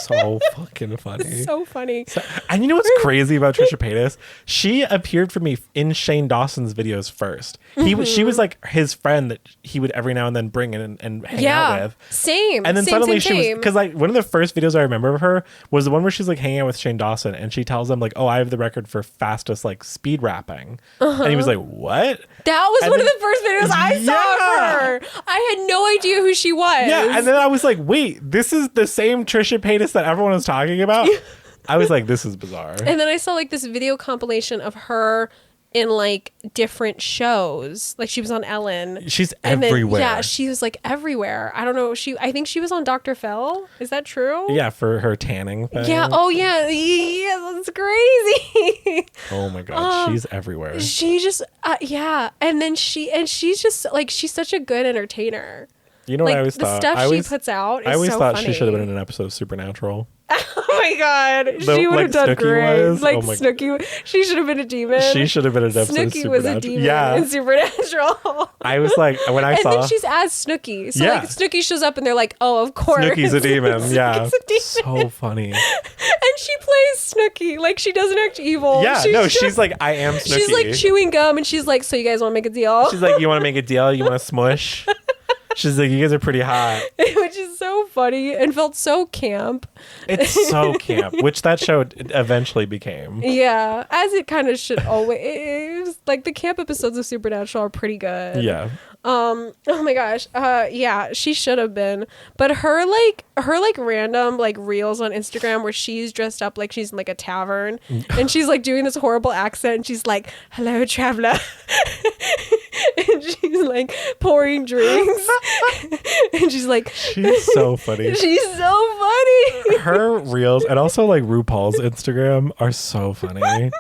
[SPEAKER 1] So fucking funny.
[SPEAKER 2] It's so funny.
[SPEAKER 1] And you know what's crazy about Trisha Paytas? She appeared for me in Shane Dawson's videos first. She was like his friend that he would every now and then bring in and hang out with.
[SPEAKER 2] Same.
[SPEAKER 1] And then
[SPEAKER 2] same,
[SPEAKER 1] suddenly
[SPEAKER 2] same,
[SPEAKER 1] she was, because like one of the first videos I remember of her was the one where she's like hanging out with Shane Dawson and she tells him like, oh, I have the record for fastest like speed rapping. And he was like, what?
[SPEAKER 2] That was one of the first videos I saw of her. I had no idea who she was.
[SPEAKER 1] Yeah, and then I was like, wait, this is the same Trisha Paytas that everyone was talking about? I was like, this is bizarre.
[SPEAKER 2] And then I saw like this video compilation of her in like different shows. Like she was on Ellen.
[SPEAKER 1] She's
[SPEAKER 2] and
[SPEAKER 1] everywhere.
[SPEAKER 2] Then, yeah, she was like everywhere. I don't know. I think she was on Dr. Phil. Is that true?
[SPEAKER 1] Yeah, for her tanning thing.
[SPEAKER 2] Yeah. Oh yeah. Yeah, that's crazy.
[SPEAKER 1] Oh my god, she's everywhere.
[SPEAKER 2] She just yeah. And then she's just like, she's such a good entertainer.
[SPEAKER 1] You know
[SPEAKER 2] like,
[SPEAKER 1] what I always
[SPEAKER 2] the
[SPEAKER 1] thought?
[SPEAKER 2] stuff she puts out is
[SPEAKER 1] I always
[SPEAKER 2] so
[SPEAKER 1] thought
[SPEAKER 2] funny.
[SPEAKER 1] she should have been in an episode of Supernatural.
[SPEAKER 2] Oh my god, she would
[SPEAKER 1] like
[SPEAKER 2] have done
[SPEAKER 1] Snooki
[SPEAKER 2] great.
[SPEAKER 1] was?
[SPEAKER 2] Like
[SPEAKER 1] Oh my-
[SPEAKER 2] Snooki, she should have been a demon.
[SPEAKER 1] She should have been in an episode of
[SPEAKER 2] Snooki
[SPEAKER 1] Supernatural.
[SPEAKER 2] was a demon
[SPEAKER 1] Yeah.
[SPEAKER 2] in Supernatural.
[SPEAKER 1] I was like, when I
[SPEAKER 2] And
[SPEAKER 1] saw
[SPEAKER 2] then she's as Snooki. So
[SPEAKER 1] Yeah.
[SPEAKER 2] like Snooki shows up and they're like, oh, of course.
[SPEAKER 1] Snooki's a demon. Yeah.
[SPEAKER 2] Snooki's a demon.
[SPEAKER 1] So funny.
[SPEAKER 2] And she plays Snooki. Like she doesn't act evil.
[SPEAKER 1] Yeah,
[SPEAKER 2] She's
[SPEAKER 1] she's like, I am Snooki.
[SPEAKER 2] She's like chewing gum and she's like, so you guys want to make a deal?
[SPEAKER 1] She's like, you want to make a deal? You want to smush? She's like, you guys are pretty hot.
[SPEAKER 2] Which is so funny and felt so camp.
[SPEAKER 1] It's so camp, which that show eventually became.
[SPEAKER 2] Yeah, as it kind of should always. Like the camp episodes of Supernatural are pretty good.
[SPEAKER 1] Yeah.
[SPEAKER 2] Oh my gosh. Yeah, she should have been. But her random like reels on Instagram where she's dressed up like she's in like a tavern and she's like doing this horrible accent and she's like, hello traveler. And she's like pouring drinks. And she's like,
[SPEAKER 1] She's so funny.
[SPEAKER 2] she's so funny.
[SPEAKER 1] Her reels and also like RuPaul's Instagram are so funny.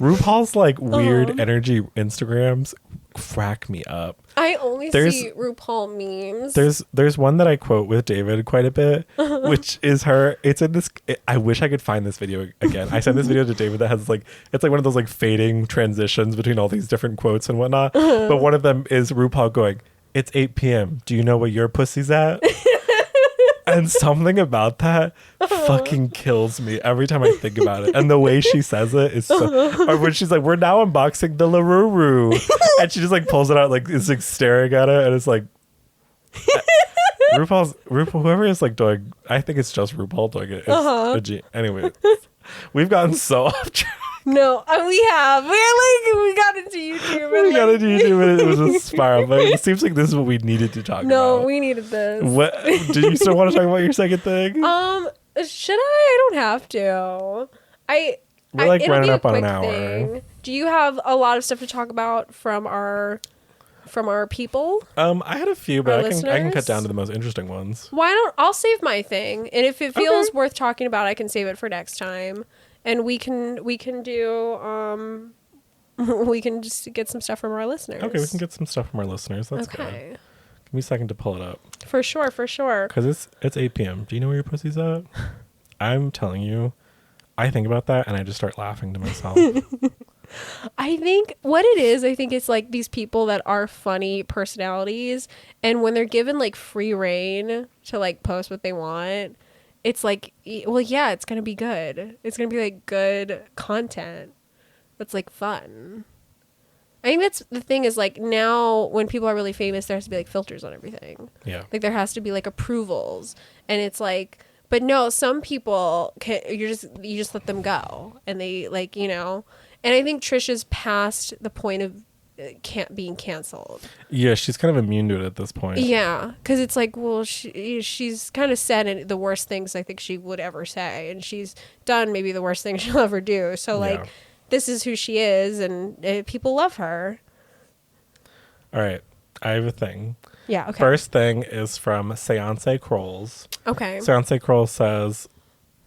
[SPEAKER 1] RuPaul's like weird energy Instagrams crack me up.
[SPEAKER 2] I only see RuPaul memes.
[SPEAKER 1] There's one that I quote with David quite a bit, which is her. It's in this. I wish I could find this video again. I sent this video to David that has like, it's like one of those like fading transitions between all these different quotes and whatnot. But one of them is RuPaul going, "It's 8 p.m. Do you know what your pussy's at?" And something about that fucking kills me every time I think about it. And the way she says it is so... Or when she's like, we're now unboxing the LaRuru. And she just like pulls it out, like is like staring at it. And it's like... RuPaul, whoever is like doing... I think it's just RuPaul doing it. It's anyway, we've gotten so off track.
[SPEAKER 2] No, we have. We got into YouTube.
[SPEAKER 1] We got into YouTube and it was a spiral. But it seems like this is what we needed to talk about.
[SPEAKER 2] No, we needed this.
[SPEAKER 1] What? Do you still want to talk about your second thing?
[SPEAKER 2] Should I don't have to.
[SPEAKER 1] We're like
[SPEAKER 2] it'll
[SPEAKER 1] running
[SPEAKER 2] be a
[SPEAKER 1] up on an
[SPEAKER 2] quick
[SPEAKER 1] hour.
[SPEAKER 2] thing. Do you have a lot of stuff to talk about from our people?
[SPEAKER 1] I had a few, but
[SPEAKER 2] Our
[SPEAKER 1] I can cut
[SPEAKER 2] listeners?
[SPEAKER 1] down to the most interesting ones.
[SPEAKER 2] I'll save my thing, and if it feels worth talking about, I can save it for next time, and we can do we can just get some stuff from our listeners.
[SPEAKER 1] Okay, we can get some stuff from our listeners. That's good.
[SPEAKER 2] Okay.
[SPEAKER 1] Give me a second to pull it up.
[SPEAKER 2] For sure.
[SPEAKER 1] Because it's 8 p.m. Do you know where your pussy's at? I'm telling you, I think about that and I just start laughing to myself.
[SPEAKER 2] I think what it is, I think it's like these people that are funny personalities, and when they're given like free reign to like post what they want, it's like, well, yeah, it's gonna be good. It's gonna be like good content that's like fun. I think that's the thing is like now when people are really famous, there has to be like filters on everything.
[SPEAKER 1] Yeah.
[SPEAKER 2] Like there has to be like approvals, and it's like, but no, some people you just let them go, and they like, you know. And I think Trisha's past the point of being canceled.
[SPEAKER 1] Yeah, she's kind of immune to it at this point.
[SPEAKER 2] Yeah, because it's like, well, she's kind of said the worst things I think she would ever say, and she's done maybe the worst thing she'll ever do. So like, this is who she is, and people love her.
[SPEAKER 1] All right, I have a thing.
[SPEAKER 2] Yeah. Okay.
[SPEAKER 1] First thing is from Seance Kroles.
[SPEAKER 2] Okay.
[SPEAKER 1] Seance Kroles says,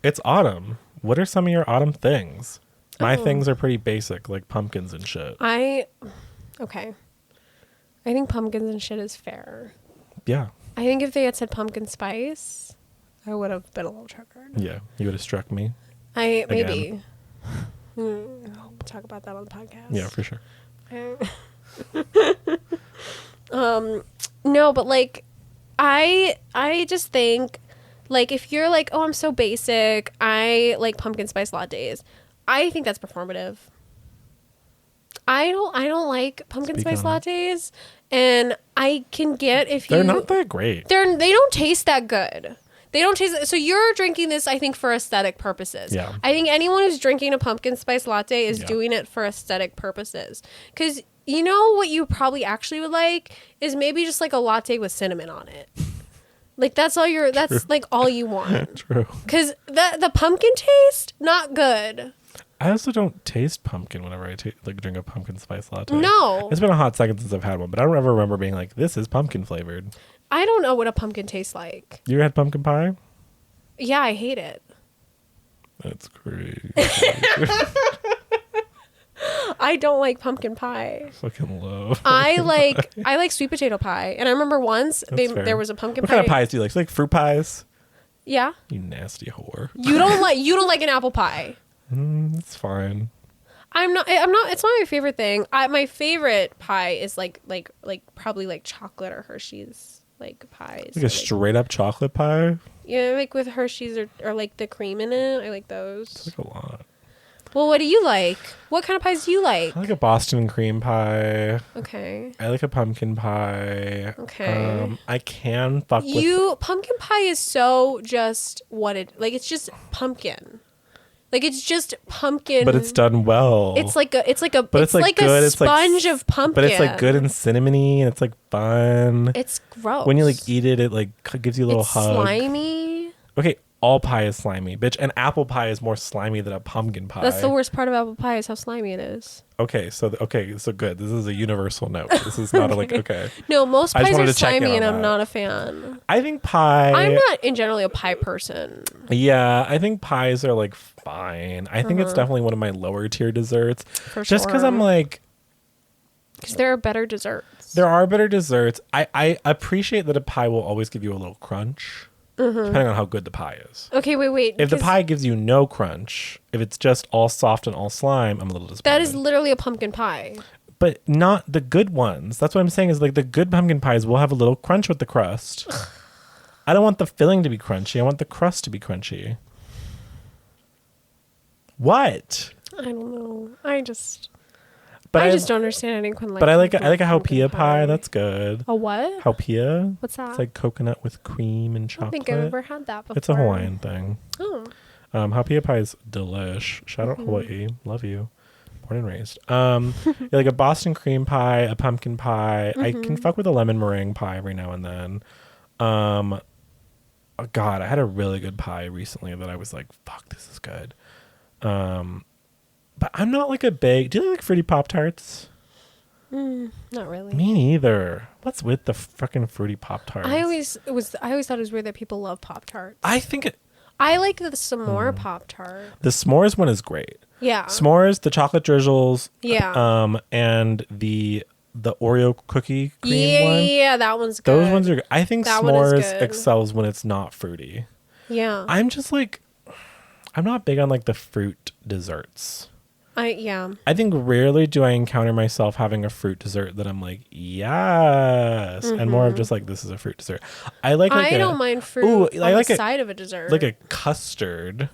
[SPEAKER 1] "It's autumn. What are some of your autumn things? My things are pretty basic, like pumpkins and shit."
[SPEAKER 2] Okay. I think pumpkins and shit is fair.
[SPEAKER 1] Yeah.
[SPEAKER 2] I think if they had said pumpkin spice, I would have been a little triggered.
[SPEAKER 1] Yeah, you would have struck me.
[SPEAKER 2] Maybe. We'll talk about that on the podcast.
[SPEAKER 1] Yeah, for sure.
[SPEAKER 2] No, but like, I just think, like, if you're like, oh, I'm so basic, I like pumpkin spice lattes. I think that's performative. I don't like pumpkin spice lattes, and I can get if
[SPEAKER 1] they're not that great.
[SPEAKER 2] They don't taste that good. They don't taste. So you're drinking this, I think, for aesthetic purposes.
[SPEAKER 1] Yeah.
[SPEAKER 2] I think anyone who's drinking a pumpkin spice latte is doing it for aesthetic purposes. Because you know what you probably actually would like is maybe just like a latte with cinnamon on it. Like that's all like all you want.
[SPEAKER 1] True.
[SPEAKER 2] Because the pumpkin taste, not good.
[SPEAKER 1] I also don't taste pumpkin whenever I drink a pumpkin spice latte.
[SPEAKER 2] No.
[SPEAKER 1] It's been a hot second since I've had one, but I don't ever remember being like, this is pumpkin flavored.
[SPEAKER 2] I don't know what a pumpkin tastes like.
[SPEAKER 1] You ever had pumpkin pie?
[SPEAKER 2] Yeah, I hate it.
[SPEAKER 1] That's crazy.
[SPEAKER 2] I don't like pumpkin pie.
[SPEAKER 1] Fucking love.
[SPEAKER 2] I like sweet potato pie. And I remember once there was a pumpkin
[SPEAKER 1] what
[SPEAKER 2] pie.
[SPEAKER 1] What kind of pies do you like? Like fruit pies?
[SPEAKER 2] Yeah.
[SPEAKER 1] You nasty whore.
[SPEAKER 2] You don't like an apple pie.
[SPEAKER 1] It's fine.
[SPEAKER 2] I'm not. It's not my favorite thing. My favorite pie is like probably like chocolate or Hershey's like pies.
[SPEAKER 1] Like a straight up chocolate pie?
[SPEAKER 2] Yeah, like with Hershey's or like the cream in it. I like those.
[SPEAKER 1] It's like a lot.
[SPEAKER 2] Well, what do you like? What kind of pies do you like?
[SPEAKER 1] I like a Boston cream pie.
[SPEAKER 2] Okay.
[SPEAKER 1] I like a pumpkin pie.
[SPEAKER 2] Okay.
[SPEAKER 1] I can fuck with...
[SPEAKER 2] Pumpkin pie is so just what it... Like, it's just pumpkin. Like, it's just pumpkin.
[SPEAKER 1] But it's done well.
[SPEAKER 2] It's like a
[SPEAKER 1] good.
[SPEAKER 2] sponge of pumpkin.
[SPEAKER 1] But it's like good and cinnamony and it's like fun.
[SPEAKER 2] It's gross.
[SPEAKER 1] When you like eat it, it like gives you a little hug.
[SPEAKER 2] Slimy.
[SPEAKER 1] Okay, all pie is slimy, bitch. And apple pie is more slimy than a pumpkin pie.
[SPEAKER 2] That's the worst part of apple pie is how slimy it is.
[SPEAKER 1] Okay, so good. This is a universal note. This is not okay.
[SPEAKER 2] No, most pies are slimy, and I'm not a fan.
[SPEAKER 1] I think pie.
[SPEAKER 2] I'm not in generally a pie person.
[SPEAKER 1] Yeah, I think pies are like fine. I think it's definitely one of my lower tier desserts. Just because I'm like.
[SPEAKER 2] Because there are better desserts.
[SPEAKER 1] There are better desserts. I appreciate that a pie will always give you a little crunch. Depending on how good the pie is.
[SPEAKER 2] Okay, wait.
[SPEAKER 1] If the pie gives you no crunch, if it's just all soft and all slime, I'm a little disappointed.
[SPEAKER 2] That is literally a pumpkin pie.
[SPEAKER 1] But not the good ones. That's what I'm saying is like the good pumpkin pies will have a little crunch with the crust. I don't want the filling to be crunchy. I want the crust to be crunchy. What?
[SPEAKER 2] I don't know. I just don't understand anyone like.
[SPEAKER 1] But I like a haupia pie. That's good.
[SPEAKER 2] A what?
[SPEAKER 1] Haupia.
[SPEAKER 2] What's that?
[SPEAKER 1] It's like coconut with cream and chocolate.
[SPEAKER 2] I don't think I've ever had that before.
[SPEAKER 1] It's a Hawaiian thing.
[SPEAKER 2] Oh.
[SPEAKER 1] Haupia pie is delish. Shout out Hawaii. Love you. Born and raised. Like a Boston cream pie, a pumpkin pie. I can fuck with a lemon meringue pie every now and then. Oh God, I had a really good pie recently that I was like, fuck, this is good. But I'm not like a big... Do you like Fruity Pop-Tarts?
[SPEAKER 2] Not really.
[SPEAKER 1] Me neither. What's with the fucking Fruity Pop-Tarts?
[SPEAKER 2] I always thought it was weird that people love Pop-Tarts.
[SPEAKER 1] I think it...
[SPEAKER 2] I like the s'more Pop-Tart.
[SPEAKER 1] The s'mores one is great.
[SPEAKER 2] Yeah.
[SPEAKER 1] S'mores, the chocolate drizzles.
[SPEAKER 2] Yeah.
[SPEAKER 1] And the the Oreo cookie cream
[SPEAKER 2] Yeah,
[SPEAKER 1] one.
[SPEAKER 2] yeah, that one's good.
[SPEAKER 1] Those ones are. I think
[SPEAKER 2] That one is
[SPEAKER 1] s'mores
[SPEAKER 2] good.
[SPEAKER 1] excels when it's not fruity.
[SPEAKER 2] Yeah.
[SPEAKER 1] I'm just like, I'm not big on like the fruit desserts.
[SPEAKER 2] Yeah.
[SPEAKER 1] I think rarely do I encounter myself having a fruit dessert that I'm like, yes, and more of just like, this is a fruit dessert. I like.
[SPEAKER 2] I don't mind fruit on
[SPEAKER 1] like
[SPEAKER 2] the side of a dessert.
[SPEAKER 1] like a custard.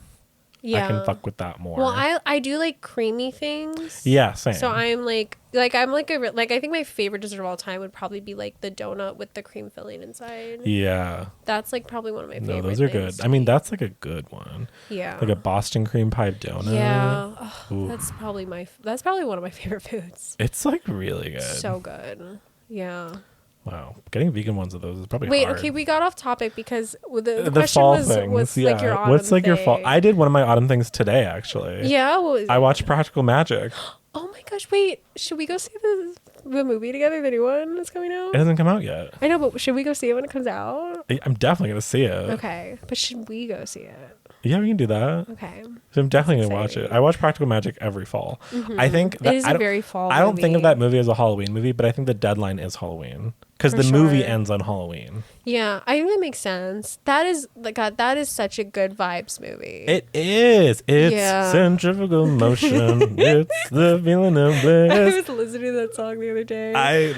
[SPEAKER 2] Yeah.
[SPEAKER 1] I can fuck with that more.
[SPEAKER 2] Well, I do like creamy things.
[SPEAKER 1] Yeah, same.
[SPEAKER 2] So I'm like I think my favorite dessert of all time would probably be like the donut with the cream filling inside.
[SPEAKER 1] Yeah.
[SPEAKER 2] That's like probably one of my favorite.
[SPEAKER 1] No, those are
[SPEAKER 2] things
[SPEAKER 1] good.
[SPEAKER 2] to
[SPEAKER 1] I mean,
[SPEAKER 2] eat.
[SPEAKER 1] that's like a good one.
[SPEAKER 2] Yeah.
[SPEAKER 1] Like a Boston cream pie donut.
[SPEAKER 2] Yeah. Oh,
[SPEAKER 1] Ooh.
[SPEAKER 2] that's probably one of my favorite foods.
[SPEAKER 1] It's like really good.
[SPEAKER 2] So good. Yeah.
[SPEAKER 1] Wow. Getting vegan ones of those is probably
[SPEAKER 2] Wait,
[SPEAKER 1] hard.
[SPEAKER 2] okay, we got off topic because the
[SPEAKER 1] The
[SPEAKER 2] question
[SPEAKER 1] fall
[SPEAKER 2] was
[SPEAKER 1] things.
[SPEAKER 2] what's
[SPEAKER 1] Yeah.
[SPEAKER 2] like your autumn
[SPEAKER 1] What's like your fall?
[SPEAKER 2] thing?
[SPEAKER 1] I did one of my autumn things today, actually.
[SPEAKER 2] Yeah, what was
[SPEAKER 1] I
[SPEAKER 2] it?
[SPEAKER 1] watched Practical Magic.
[SPEAKER 2] Oh my gosh, wait, should we go see the movie together, the new one that's coming out?
[SPEAKER 1] It hasn't come out yet.
[SPEAKER 2] I know, but should we go see it when it comes out?
[SPEAKER 1] I'm definitely going to see it.
[SPEAKER 2] Okay, but should we go see it?
[SPEAKER 1] Yeah, we can do that.
[SPEAKER 2] Okay.
[SPEAKER 1] So I'm definitely going to watch
[SPEAKER 2] exciting.
[SPEAKER 1] it. I watch Practical Magic every fall. I think that
[SPEAKER 2] It is a very fall
[SPEAKER 1] I don't think of
[SPEAKER 2] movie.
[SPEAKER 1] that movie as a Halloween movie, but I think the deadline is Halloween because
[SPEAKER 2] For
[SPEAKER 1] the movie
[SPEAKER 2] sure.
[SPEAKER 1] ends on Halloween.
[SPEAKER 2] Yeah, I think that makes sense. That is that is such a good vibes movie.
[SPEAKER 1] It is. It's
[SPEAKER 2] Yeah.
[SPEAKER 1] centrifugal motion. It's the feeling of
[SPEAKER 2] I
[SPEAKER 1] bliss.
[SPEAKER 2] was listening to that song the other day.
[SPEAKER 1] I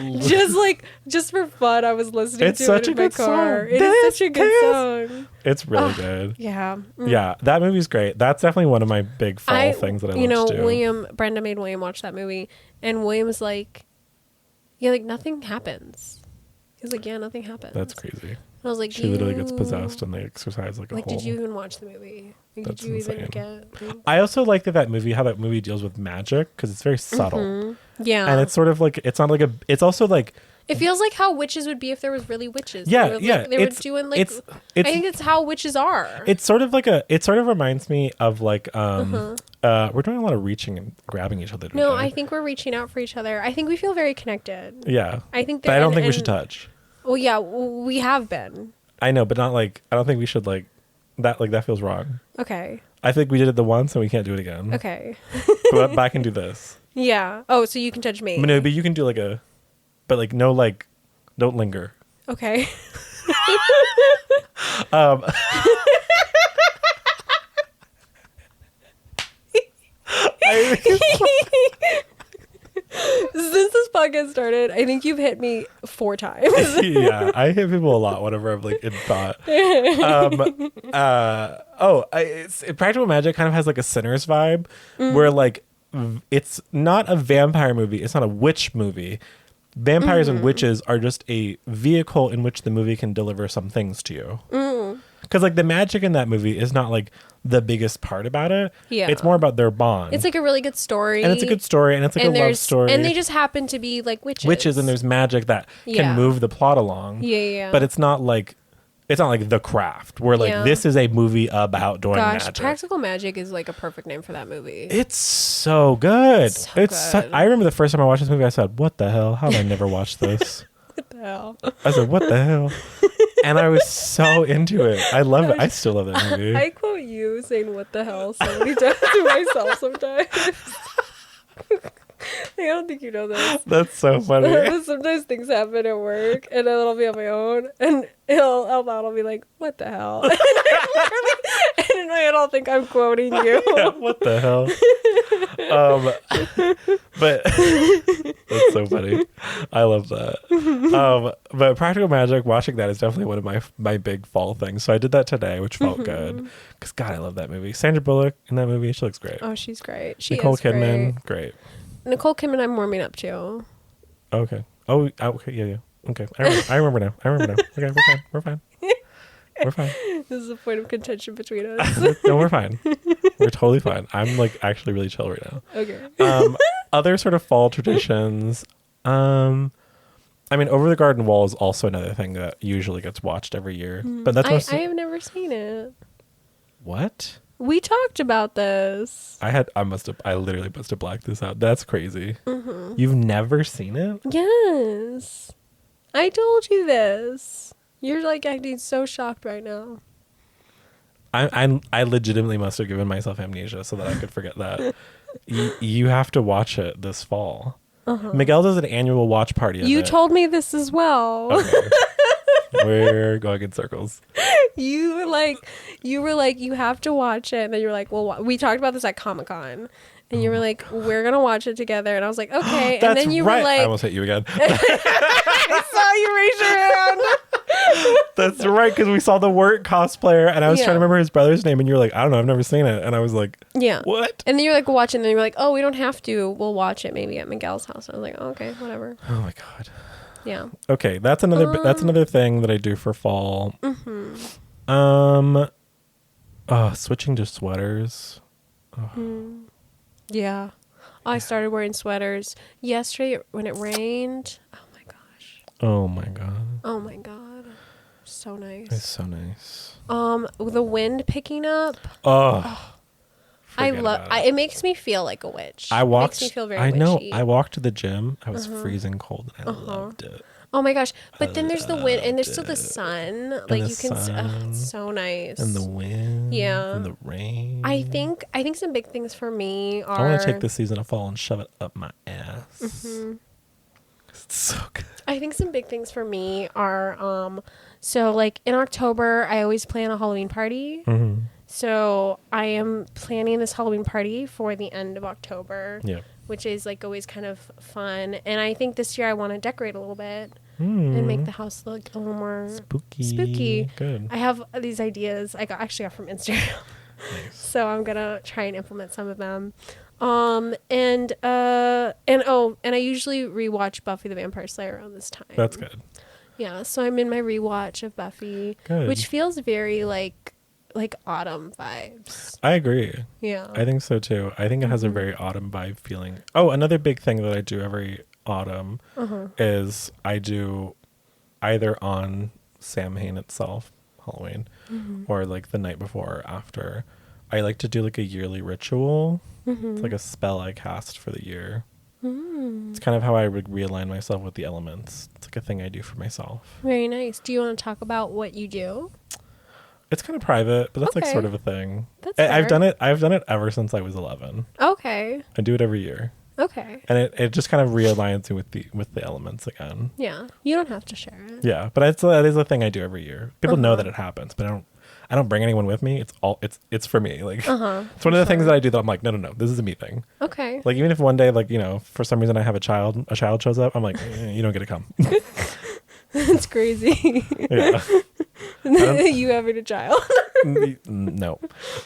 [SPEAKER 2] just for fun, I was listening
[SPEAKER 1] It's
[SPEAKER 2] to
[SPEAKER 1] such
[SPEAKER 2] it in
[SPEAKER 1] a
[SPEAKER 2] my
[SPEAKER 1] good
[SPEAKER 2] car.
[SPEAKER 1] song.
[SPEAKER 2] It is such a good song.
[SPEAKER 1] It's really good.
[SPEAKER 2] Yeah.
[SPEAKER 1] Yeah, that movie's great. That's definitely one of my big fall things that I love to do.
[SPEAKER 2] Brenda made William watch that movie, and William was like, "Yeah, like nothing happens." He was like, "Yeah, nothing happens."
[SPEAKER 1] That's crazy.
[SPEAKER 2] And I was like,
[SPEAKER 1] She literally gets
[SPEAKER 2] "You-"
[SPEAKER 1] possessed and they exercise like a
[SPEAKER 2] Like,
[SPEAKER 1] whole.
[SPEAKER 2] did you even watch the movie? Like,
[SPEAKER 1] That's
[SPEAKER 2] did you
[SPEAKER 1] insane.
[SPEAKER 2] even get? Like,
[SPEAKER 1] I also like that movie, how that movie deals with magic because it's very subtle.
[SPEAKER 2] yeah,
[SPEAKER 1] And it's sort of like, it's not like it's also like,
[SPEAKER 2] it feels like how witches would be if there was really witches.
[SPEAKER 1] Yeah,
[SPEAKER 2] they were, like,
[SPEAKER 1] yeah,
[SPEAKER 2] They were
[SPEAKER 1] it's-
[SPEAKER 2] doing like.
[SPEAKER 1] it's-
[SPEAKER 2] I think it's how witches are.
[SPEAKER 1] it's sort of like it sort of reminds me of like, we're doing a lot of reaching and grabbing each other.
[SPEAKER 2] No,
[SPEAKER 1] today.
[SPEAKER 2] I think we're reaching out for each other. I think we feel very connected.
[SPEAKER 1] Yeah.
[SPEAKER 2] I think,
[SPEAKER 1] But I don't think we should touch.
[SPEAKER 2] Well, yeah, we have been.
[SPEAKER 1] I know, but not like, I don't think we should like that feels wrong.
[SPEAKER 2] Okay.
[SPEAKER 1] I think we did it the once and we can't do it again.
[SPEAKER 2] Okay.
[SPEAKER 1] But I can do this.
[SPEAKER 2] Yeah. Oh, so you can touch me.
[SPEAKER 1] No, but you can do like but like no, like, don't linger.
[SPEAKER 2] Okay. Since this podcast started, I think you've hit me 4 times.
[SPEAKER 1] Yeah, I hit people a lot whenever I'm like in thought. Practical Magic kind of has like a Sinners vibe, where like it's not a vampire movie, it's not a witch movie. Vampires and witches are just a vehicle in which the movie can deliver some things to you. Because like the magic in that movie is not like the biggest part about it.
[SPEAKER 2] Yeah.
[SPEAKER 1] It's more about their bond.
[SPEAKER 2] It's like a really good story.
[SPEAKER 1] And it's a good story, and it's like a love story.
[SPEAKER 2] And they just happen to be like witches.
[SPEAKER 1] Witches, and there's magic that
[SPEAKER 2] Yeah.
[SPEAKER 1] can move the plot along.
[SPEAKER 2] Yeah.
[SPEAKER 1] But it's not like The Craft, where like
[SPEAKER 2] Yeah.
[SPEAKER 1] this is a movie about doing
[SPEAKER 2] Gosh,
[SPEAKER 1] magic.
[SPEAKER 2] Practical Magic is like a perfect name for that movie.
[SPEAKER 1] It's so good.
[SPEAKER 2] So good.
[SPEAKER 1] I remember the first time I watched this movie, I said, "What the hell? How did I never watch this?"
[SPEAKER 2] What the hell?
[SPEAKER 1] I said, "What the hell?" And I was so into it. I love it. I still love that movie.
[SPEAKER 2] I quote you saying "what the hell" so many times to myself sometimes. I don't think you know this.
[SPEAKER 1] That's so funny.
[SPEAKER 2] But sometimes things happen at work, and then I'll be on my own, and he'll out loud, I'll be like, "What the hell?" And in my head, I'll think I'm quoting you.
[SPEAKER 1] Yeah, what the hell? But that's so funny. I love that. But Practical Magic, watching that is definitely one of my big fall things. So I did that today, which felt good. Because God, I love that movie. Sandra Bullock in that movie, she looks great.
[SPEAKER 2] Oh, she's great. She
[SPEAKER 1] Nicole
[SPEAKER 2] is
[SPEAKER 1] Kidman, great.
[SPEAKER 2] Nicole Kidman, I'm warming up to.
[SPEAKER 1] Okay. Oh, okay. Yeah. Okay. I remember now. Okay, we're fine. We're fine.
[SPEAKER 2] This is a point of contention between us.
[SPEAKER 1] No, we're fine. We're totally fine. I'm like actually really chill right now.
[SPEAKER 2] Okay.
[SPEAKER 1] Other sort of fall traditions. I mean, Over the Garden Wall is also another thing that usually gets watched every year. But that's
[SPEAKER 2] I have never seen it.
[SPEAKER 1] What?
[SPEAKER 2] We talked about this.
[SPEAKER 1] I literally must have blacked this out. That's crazy. You've never seen it?
[SPEAKER 2] Yes. I told you this. You're like acting so shocked right now.
[SPEAKER 1] I legitimately must have given myself amnesia so that I could forget that. You have to watch it this fall. Miguel does an annual watch party of
[SPEAKER 2] You
[SPEAKER 1] it.
[SPEAKER 2] told me this as well.
[SPEAKER 1] Okay. We're going in circles.
[SPEAKER 2] You were like, you have to watch it. And then you were like, well, we talked about this at Comic-Con. And you were like, we're going to watch it together. And I was like, okay.
[SPEAKER 1] That's
[SPEAKER 2] and then you
[SPEAKER 1] right.
[SPEAKER 2] were like,
[SPEAKER 1] I almost hit you again.
[SPEAKER 2] I saw you raise your hand.
[SPEAKER 1] That's right, because we saw the Wirt cosplayer, and I was trying to remember his brother's name, and you were like, I don't know, I've never seen it. And I was like,
[SPEAKER 2] Yeah.
[SPEAKER 1] what?
[SPEAKER 2] And then you were like, watch it. And then you were like, oh, we don't have to. We'll watch it maybe at Miguel's house. I was like, oh, okay, whatever.
[SPEAKER 1] Oh my God.
[SPEAKER 2] Yeah.
[SPEAKER 1] Okay, that's another thing that I do for fall. Switching to sweaters.
[SPEAKER 2] Yeah. I started wearing sweaters yesterday when it rained. Oh my gosh.
[SPEAKER 1] Oh my God.
[SPEAKER 2] Oh my God. So nice.
[SPEAKER 1] It's so nice.
[SPEAKER 2] The wind picking up.
[SPEAKER 1] I love
[SPEAKER 2] it makes me feel like a witch.
[SPEAKER 1] I walked.
[SPEAKER 2] It makes me feel very
[SPEAKER 1] I know.
[SPEAKER 2] witchy.
[SPEAKER 1] I walked to the gym. I was freezing cold, and I loved it.
[SPEAKER 2] Oh my gosh. But then there's the wind and there's still the sun. Like you can it's so nice.
[SPEAKER 1] And the wind.
[SPEAKER 2] Yeah.
[SPEAKER 1] And the rain.
[SPEAKER 2] I think some big things for me are
[SPEAKER 1] I want to take this season of fall and shove it up my ass. It's so good.
[SPEAKER 2] I think some big things for me are so like in October I always plan a Halloween party. So I am planning this Halloween party for the end of October.
[SPEAKER 1] Yeah.
[SPEAKER 2] Which is like always kind of fun. And I think this year I want to decorate a little bit and make the house look a little more spooky.
[SPEAKER 1] Good.
[SPEAKER 2] I have these ideas I actually got from Instagram.
[SPEAKER 1] Nice.
[SPEAKER 2] So I'm going to try and implement some of them. And I usually rewatch Buffy the Vampire Slayer around this time.
[SPEAKER 1] That's good.
[SPEAKER 2] Yeah, so I'm in my rewatch of Buffy, which feels very like autumn vibes.
[SPEAKER 1] I agree.
[SPEAKER 2] Yeah.
[SPEAKER 1] I think so too. I think it has a very autumn vibe feeling. Oh, another big thing that I do every autumn is I do either on Samhain itself, Halloween, or like the night before or after. I like to do like a yearly ritual. It's like a spell I cast for the year. It's kind of how I would realign myself with the elements. It's like a thing I do for myself.
[SPEAKER 2] Very nice. Do you want to talk about what you do?
[SPEAKER 1] It's kind of private, but that's like sort of a thing.
[SPEAKER 2] That's
[SPEAKER 1] I've done it ever since I was 11.
[SPEAKER 2] Okay.
[SPEAKER 1] I do it every year.
[SPEAKER 2] Okay.
[SPEAKER 1] And it just kind of realigns me with the elements again.
[SPEAKER 2] Yeah. You don't have to share it.
[SPEAKER 1] Yeah, but it is a thing I do every year. People know that it happens, but I don't bring anyone with me. It's for me. Like it's one of the things that I do that I'm like, no, this is a me thing.
[SPEAKER 2] Okay.
[SPEAKER 1] Like even if one day, like, you know, for some reason I have a child shows up, I'm like, you don't get to come.
[SPEAKER 2] That's crazy.
[SPEAKER 1] Yeah.
[SPEAKER 2] You having a child?
[SPEAKER 1] No.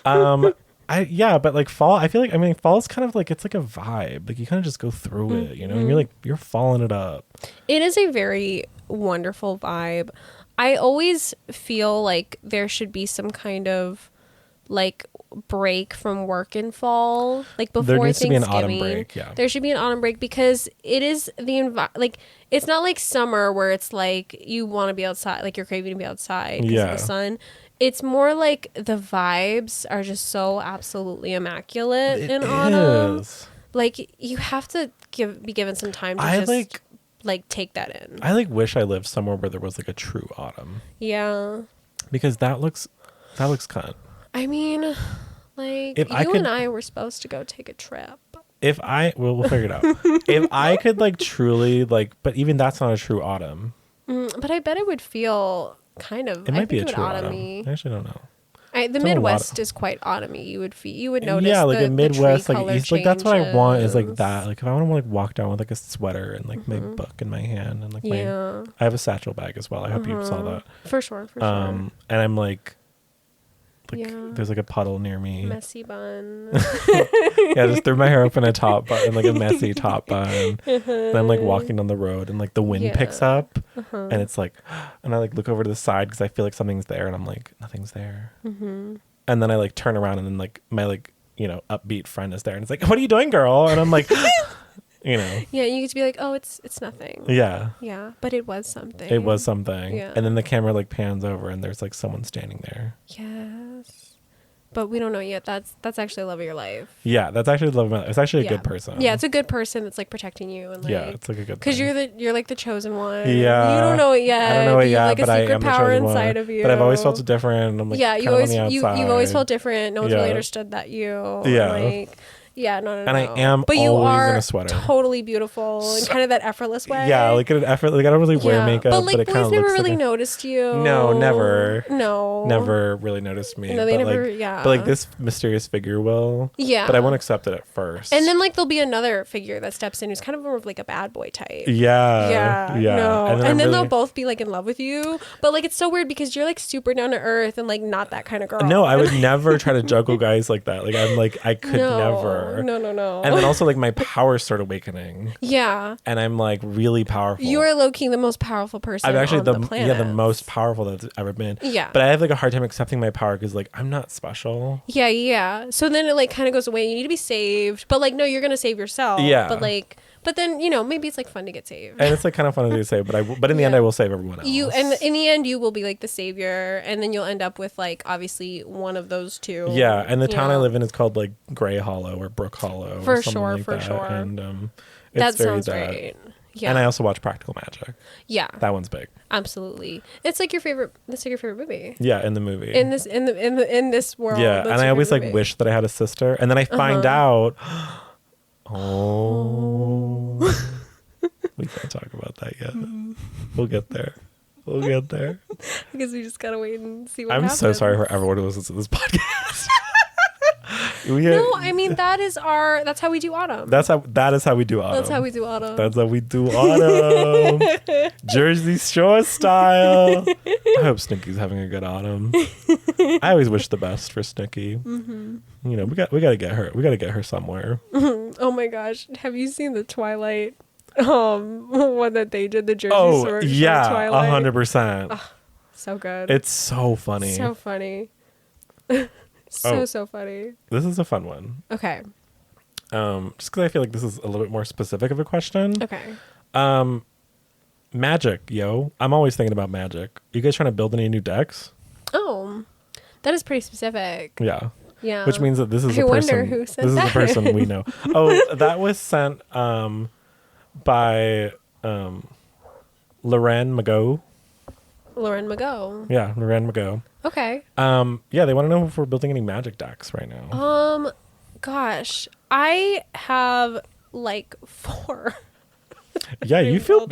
[SPEAKER 1] But like fall, I feel like, fall is kind of like, it's like a vibe. Like you kind of just go through it, you know, and you're following it up.
[SPEAKER 2] It is a very wonderful vibe. I always feel like there should be some kind of like break from work in fall, like before
[SPEAKER 1] there needs
[SPEAKER 2] Thanksgiving.
[SPEAKER 1] To be an autumn break, yeah.
[SPEAKER 2] There should be an autumn break because it is like it's not like summer where it's like you want to be outside, like you're craving to be outside because of the sun. It's more like the vibes are just so absolutely immaculate in autumn. Like you have to be given some time to like take that in.
[SPEAKER 1] I like wish I lived somewhere where there was like a true autumn.
[SPEAKER 2] Yeah.
[SPEAKER 1] Because that looks cunt.
[SPEAKER 2] I mean, like
[SPEAKER 1] if
[SPEAKER 2] and I were supposed to go take a trip.
[SPEAKER 1] We'll figure it out. If I could like truly like, but even that's not a true autumn.
[SPEAKER 2] But I bet it would feel kind of.
[SPEAKER 1] It might be a true autumn. I actually don't know.
[SPEAKER 2] The Midwest is quite autumny. You would notice.
[SPEAKER 1] Yeah, like the Midwest, like East, like that's what I want is like that. Like if I want to like walk down with like a sweater and like my book in my hand and like I have a satchel bag as well. I hope you saw that.
[SPEAKER 2] For sure.
[SPEAKER 1] And I'm like there's like a puddle near me.
[SPEAKER 2] Messy bun.
[SPEAKER 1] Yeah, just threw my hair up in a top bun, like a messy top bun. And I'm like walking on the road and like the wind picks up and it's like, and I like look over to the side because I feel like something's there and I'm like, nothing's there. And then I like turn around and then like my like, you know, upbeat friend is there and it's like, what are you doing, girl? And I'm like, you know.
[SPEAKER 2] Yeah, you get to be like, oh, it's nothing.
[SPEAKER 1] Yeah.
[SPEAKER 2] Yeah, but it was something.
[SPEAKER 1] It was something.
[SPEAKER 2] Yeah.
[SPEAKER 1] And then the camera like pans over and there's like someone standing there.
[SPEAKER 2] Yes. But we don't know yet. That's actually the love of your life.
[SPEAKER 1] Yeah, that's actually the love of my life. It's actually a good person.
[SPEAKER 2] Yeah, it's a good person that's like protecting you and like
[SPEAKER 1] it's like a good
[SPEAKER 2] because you're like the chosen one.
[SPEAKER 1] Yeah.
[SPEAKER 2] You don't know it yet.
[SPEAKER 1] I don't know it yet,
[SPEAKER 2] like
[SPEAKER 1] but
[SPEAKER 2] a secret
[SPEAKER 1] I am
[SPEAKER 2] power
[SPEAKER 1] the chosen
[SPEAKER 2] inside
[SPEAKER 1] one.
[SPEAKER 2] of you.
[SPEAKER 1] But I've always felt different. I'm like
[SPEAKER 2] you've always felt different. No one's really
[SPEAKER 1] Yeah.
[SPEAKER 2] understood that you.
[SPEAKER 1] Yeah.
[SPEAKER 2] Like Yeah, no.
[SPEAKER 1] And I am
[SPEAKER 2] but you
[SPEAKER 1] always
[SPEAKER 2] are
[SPEAKER 1] in a sweater.
[SPEAKER 2] totally beautiful in kind of that effortless way.
[SPEAKER 1] Yeah, like an effort. Like I don't really wear makeup,
[SPEAKER 2] but like
[SPEAKER 1] it kind
[SPEAKER 2] boys
[SPEAKER 1] of
[SPEAKER 2] never
[SPEAKER 1] looks
[SPEAKER 2] really
[SPEAKER 1] like
[SPEAKER 2] noticed you.
[SPEAKER 1] No, never.
[SPEAKER 2] No,
[SPEAKER 1] never really noticed me.
[SPEAKER 2] No, they
[SPEAKER 1] but
[SPEAKER 2] never.
[SPEAKER 1] like,
[SPEAKER 2] Yeah,
[SPEAKER 1] but like this mysterious figure will.
[SPEAKER 2] Yeah,
[SPEAKER 1] but I won't accept it at first.
[SPEAKER 2] And then like there'll be another figure that steps in who's kind of more of like a bad boy type.
[SPEAKER 1] Yeah.
[SPEAKER 2] No, and then
[SPEAKER 1] really,
[SPEAKER 2] they'll both be like in love with you. But like it's so weird because you're like super down to earth and like not that kind of girl.
[SPEAKER 1] No, I would never try to juggle guys like that. Like I'm like I could never.
[SPEAKER 2] No.
[SPEAKER 1] And then also like my powers start awakening.
[SPEAKER 2] Yeah.
[SPEAKER 1] And I'm like really powerful.
[SPEAKER 2] You are low-key the most powerful person. I'm actually
[SPEAKER 1] the
[SPEAKER 2] planet.
[SPEAKER 1] the most powerful that's ever been.
[SPEAKER 2] Yeah.
[SPEAKER 1] But I have like a hard time accepting my power because like I'm not special.
[SPEAKER 2] Yeah. So then it like kind of goes away. You need to be saved, but like no, you're gonna save yourself.
[SPEAKER 1] Yeah.
[SPEAKER 2] But then you know maybe it's like fun to get saved.
[SPEAKER 1] And it's like kind of fun to say, but in the end I will save everyone else.
[SPEAKER 2] And in the end you will be like the savior, and then you'll end up with like obviously one of those two.
[SPEAKER 1] Yeah, and the town I live in is called like Gray Hollow or Brook Hollow.
[SPEAKER 2] For
[SPEAKER 1] or something
[SPEAKER 2] sure,
[SPEAKER 1] like
[SPEAKER 2] for
[SPEAKER 1] that.
[SPEAKER 2] sure.
[SPEAKER 1] And
[SPEAKER 2] that
[SPEAKER 1] it's very
[SPEAKER 2] sounds
[SPEAKER 1] bad.
[SPEAKER 2] great. Yeah.
[SPEAKER 1] And I also watch Practical Magic.
[SPEAKER 2] Yeah.
[SPEAKER 1] That one's big.
[SPEAKER 2] Absolutely. It's like your favorite. That's like your favorite movie.
[SPEAKER 1] Yeah, in the movie.
[SPEAKER 2] In this world.
[SPEAKER 1] Yeah, and I always like wish that I had a sister, and then I find out. Oh. We can't talk about that yet. We'll get there.
[SPEAKER 2] I guess we just gotta wait and see what
[SPEAKER 1] I'm
[SPEAKER 2] happens.
[SPEAKER 1] so sorry for everyone who listens to this podcast.
[SPEAKER 2] No, I mean that's how we do autumn.
[SPEAKER 1] That is how we do autumn.
[SPEAKER 2] That's how we do autumn.
[SPEAKER 1] That's how we do autumn. Jersey Shore style. I hope Snooki's having a good autumn. I always wish the best for Snooki.
[SPEAKER 2] Mm-hmm.
[SPEAKER 1] You know, we gotta get her. We gotta get her somewhere.
[SPEAKER 2] Oh my gosh, have you seen the Twilight? One that they did, the Jersey Shore Twilight.
[SPEAKER 1] 100%.
[SPEAKER 2] So good.
[SPEAKER 1] It's so funny.
[SPEAKER 2] So funny. So funny.
[SPEAKER 1] This is a fun one.
[SPEAKER 2] Okay.
[SPEAKER 1] Just because I feel like this is a little bit more specific of a question.
[SPEAKER 2] Okay.
[SPEAKER 1] Magic, yo. I'm always thinking about magic. You guys trying to build any new decks?
[SPEAKER 2] Oh, that is pretty specific.
[SPEAKER 1] Yeah.
[SPEAKER 2] Yeah.
[SPEAKER 1] Which means that this is
[SPEAKER 2] I
[SPEAKER 1] a person.
[SPEAKER 2] wonder who sent
[SPEAKER 1] this
[SPEAKER 2] that.
[SPEAKER 1] is a person we know. Oh, that was sent by Loren Mago.
[SPEAKER 2] Lauren Mago.
[SPEAKER 1] Yeah, Loren Mago.
[SPEAKER 2] Okay.
[SPEAKER 1] Yeah, they want to know if we're building any magic decks right now.
[SPEAKER 2] Gosh, I have like 4.
[SPEAKER 1] Yeah, you feel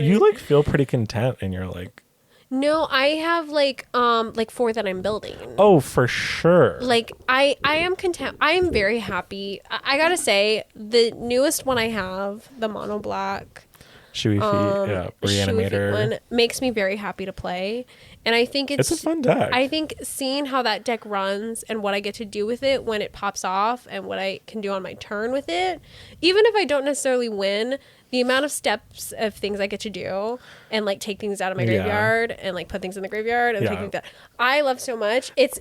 [SPEAKER 1] pretty content in your like.
[SPEAKER 2] No, I have like 4 that I'm building.
[SPEAKER 1] Oh, for sure.
[SPEAKER 2] Like I am content. I am very happy. I gotta say the newest one I have, the mono black.
[SPEAKER 1] Shui Reanimator
[SPEAKER 2] one makes me very happy to play, and I think it's
[SPEAKER 1] a fun deck.
[SPEAKER 2] I think seeing how that deck runs and what I get to do with it when it pops off and what I can do on my turn with it, even if I don't necessarily win, the amount of steps of things I get to do and like take things out of my graveyard and like put things in the graveyard and take things out, I love so much. It's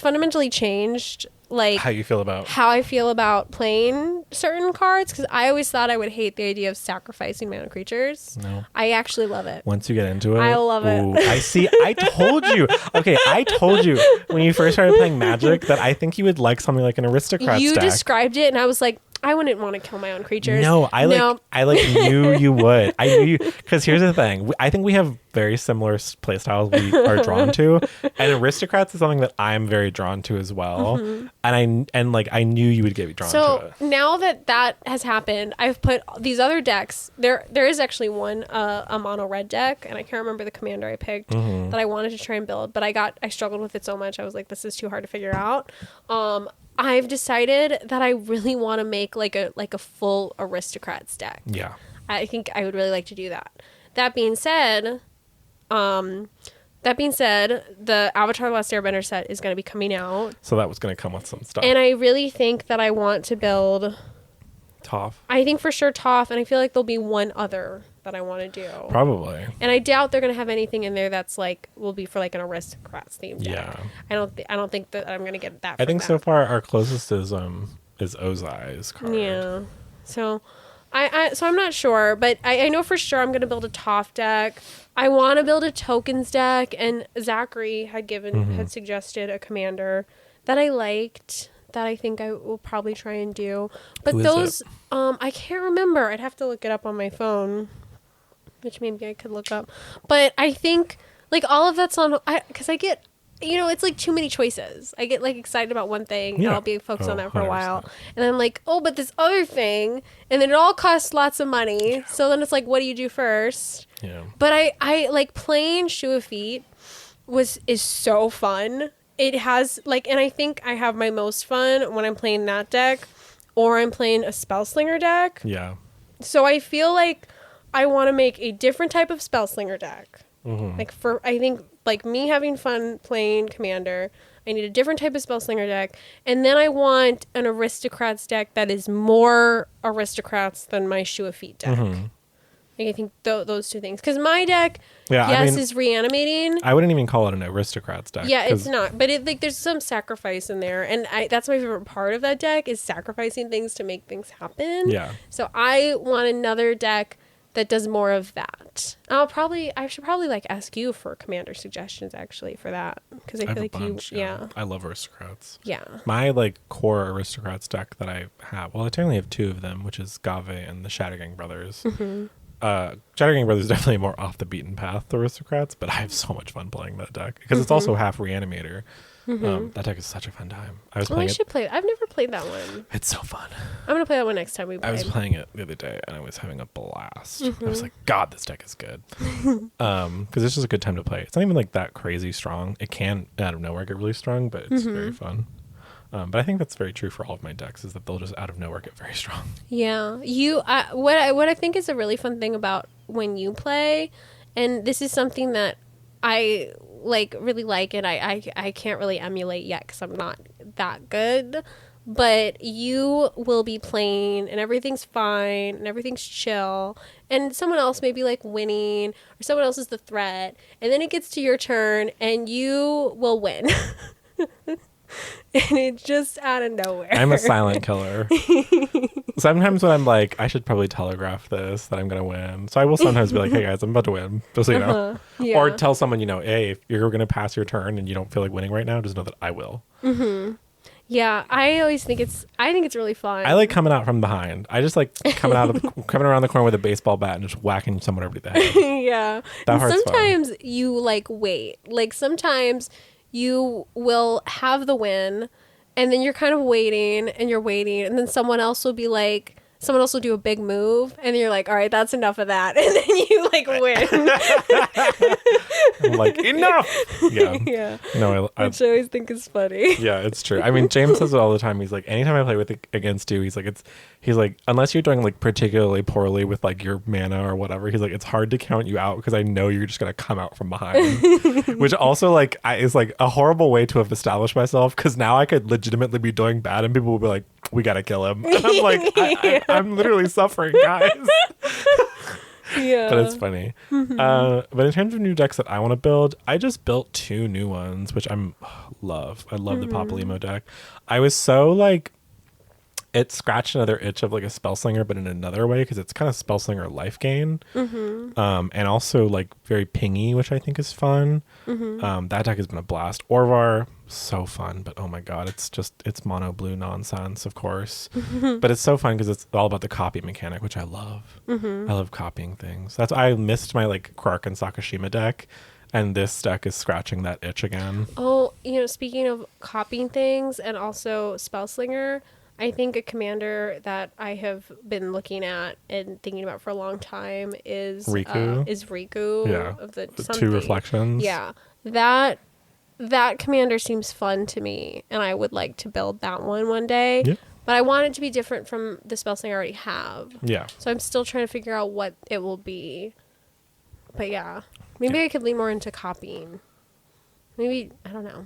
[SPEAKER 2] fundamentally changed like
[SPEAKER 1] how you feel about
[SPEAKER 2] how I feel about playing certain cards, because I always thought I would hate the idea of sacrificing mana creatures.
[SPEAKER 1] No,
[SPEAKER 2] I actually love it.
[SPEAKER 1] Once you get into it,
[SPEAKER 2] I love it.
[SPEAKER 1] I see. I told you. Okay, I told you when you first started playing Magic that I think you would like something like an Aristocrat
[SPEAKER 2] You
[SPEAKER 1] stack.
[SPEAKER 2] Described it, and I was like, I wouldn't want to kill my own creatures.
[SPEAKER 1] No, I knew you would. I knew you, because here's the thing. I think we have very similar play styles we are drawn to, and Aristocrats is something that I'm very drawn to as well. Mm-hmm. And I knew you would get drawn to it.
[SPEAKER 2] So now that has happened, I've put these other decks. There is actually one a mono red deck, and I can't remember the commander I picked that I wanted to try and build, but I struggled with it so much. I was like, this is too hard to figure out. I've decided that I really want to make like a full Aristocrats deck.
[SPEAKER 1] Yeah.
[SPEAKER 2] I think I would really like to do that. That being said, the Avatar: The Last Airbender set is going to be coming out.
[SPEAKER 1] So that was going to come with some stuff.
[SPEAKER 2] And I really think that I want to build
[SPEAKER 1] Toph.
[SPEAKER 2] I think for sure Toph, and I feel like there'll be one other that I want to do.
[SPEAKER 1] Probably.
[SPEAKER 2] And I doubt they're going to have anything in there that's like will be for like an Aristocrats themed deck.
[SPEAKER 1] Yeah.
[SPEAKER 2] I don't think that I'm going to get that.
[SPEAKER 1] I think so far our closest is Ozai's card.
[SPEAKER 2] Yeah. So so I'm not sure, but I know for sure I'm going to build a Toph deck. I want to build a tokens deck, and Zachary had suggested a commander that I liked that I think I will probably try and do. But those I can't remember. I'd have to look it up on my phone, which maybe I could look up. But I think like all of that's on, because I get it's like too many choices. I get like excited about one thing and
[SPEAKER 1] Yeah.
[SPEAKER 2] I'll be focused on that for a
[SPEAKER 1] 100%.
[SPEAKER 2] while. And I'm like, oh, but this other thing, and then it all costs lots of money. So then it's like, what do you do first?
[SPEAKER 1] Yeah.
[SPEAKER 2] But I like playing Shoe of Feet is so fun. It has like, and I think I have my most fun when I'm playing that deck or I'm playing a Spellslinger deck.
[SPEAKER 1] Yeah.
[SPEAKER 2] So I feel like I want to make a different type of Spellslinger deck.
[SPEAKER 1] Mm-hmm.
[SPEAKER 2] Like I think like me having fun playing Commander, I need a different type of Spellslinger deck. And then I want an Aristocrats deck that is more Aristocrats than my Shoe of Feet deck.
[SPEAKER 1] Mm-hmm.
[SPEAKER 2] Like, I think those two things. Because my deck,
[SPEAKER 1] Yeah,
[SPEAKER 2] yes,
[SPEAKER 1] I mean,
[SPEAKER 2] is reanimating.
[SPEAKER 1] I wouldn't even call it an Aristocrats deck.
[SPEAKER 2] Yeah, it's not. But it like there's some sacrifice in there. And that's my favorite part of that deck is sacrificing things to make things happen.
[SPEAKER 1] Yeah.
[SPEAKER 2] So I want another deck that does more of that. I should probably like ask you for Commander suggestions actually for that. Because I
[SPEAKER 1] have
[SPEAKER 2] feel
[SPEAKER 1] a
[SPEAKER 2] like
[SPEAKER 1] bunch,
[SPEAKER 2] yeah.
[SPEAKER 1] I love Aristocrats.
[SPEAKER 2] Yeah.
[SPEAKER 1] My like core Aristocrats deck that I have, well, I technically have two of them, which is Gave and the Shattergang Brothers.
[SPEAKER 2] Mm-hmm.
[SPEAKER 1] Shattergang Brothers is definitely more off the beaten path Aristocrats, but I have so much fun playing that deck because it's also half Reanimator. That deck is such a fun time. I was playing
[SPEAKER 2] I should play it. I've never played that one.
[SPEAKER 1] It's so fun.
[SPEAKER 2] I'm gonna play that one next time we play.
[SPEAKER 1] I was playing it the other day and I was having a blast. I was like, God, this deck is good. Because it's just a good time to play. It's not even like that crazy strong. It can out of nowhere get really strong, but it's very fun. But I think that's very true for all of my decks is that they'll just out of nowhere get very strong.
[SPEAKER 2] Yeah, what I think is a really fun thing about when you play, and this is something that I like really like, and I can't really emulate yet because I'm not that good. But you will be playing, and everything's fine, and everything's chill, and someone else may be like winning, or someone else is the threat, and then it gets to your turn, and you will win. And it's just out of nowhere.
[SPEAKER 1] I'm a silent killer. Sometimes when I'm like, I should probably telegraph this that I'm going to win. So I will sometimes be like, hey guys, I'm about to win. Just so you know.
[SPEAKER 2] Yeah.
[SPEAKER 1] Or tell someone, hey, if you're going to pass your turn and you don't feel like winning right now, just know that I will.
[SPEAKER 2] Yeah, I always think it's really fun.
[SPEAKER 1] I like coming out from behind. I just like coming around the corner with a baseball bat and just whacking someone over the head.
[SPEAKER 2] Yeah.
[SPEAKER 1] That part's
[SPEAKER 2] sometimes you like wait. Like sometimes you will have the win and then you're kind of waiting and you're waiting and then someone else will do a big move and you're like, all right, that's enough of that. And then you like win.
[SPEAKER 1] I'm like, enough. Yeah.
[SPEAKER 2] Yeah.
[SPEAKER 1] No,
[SPEAKER 2] Which I always think is funny.
[SPEAKER 1] yeah, it's true. I mean, James says it all the time. He's like, anytime I play against you, he's like, unless you're doing like particularly poorly with like your mana or whatever, he's like, it's hard to count you out because I know you're just gonna come out from behind. Which also like is like a horrible way to have established myself because now I could legitimately be doing bad and people will be like, we gotta kill him. And I'm like, I'm literally suffering, guys.
[SPEAKER 2] Yeah.
[SPEAKER 1] But it's funny. But in terms of new decks that I want to build, I just built 2 new ones, which I love the Papalymo deck. I was so like, it scratched another itch of like a Spellslinger, but in another way because it's kind of Spellslinger life gain, and also like very pingy, which I think is fun. That deck has been a blast. Orvar, so fun, but oh my god, it's mono blue nonsense, of course, but it's so fun because it's all about the copy mechanic, which I love. I love copying things. I missed my like Quark and Sakashima deck. And this deck is scratching that itch again.
[SPEAKER 2] Oh, speaking of copying things and also Spellslinger, I think a commander that I have been looking at and thinking about for a long time is Riku.
[SPEAKER 1] Yeah.
[SPEAKER 2] Of the
[SPEAKER 1] 2 reflections.
[SPEAKER 2] Yeah. That commander seems fun to me, and I would like to build that one day.
[SPEAKER 1] Yeah.
[SPEAKER 2] But I want it to be different from the Spellslinger I already have.
[SPEAKER 1] Yeah.
[SPEAKER 2] So I'm still trying to figure out what it will be. But yeah. Maybe I could lean more into copying. Maybe, I don't know.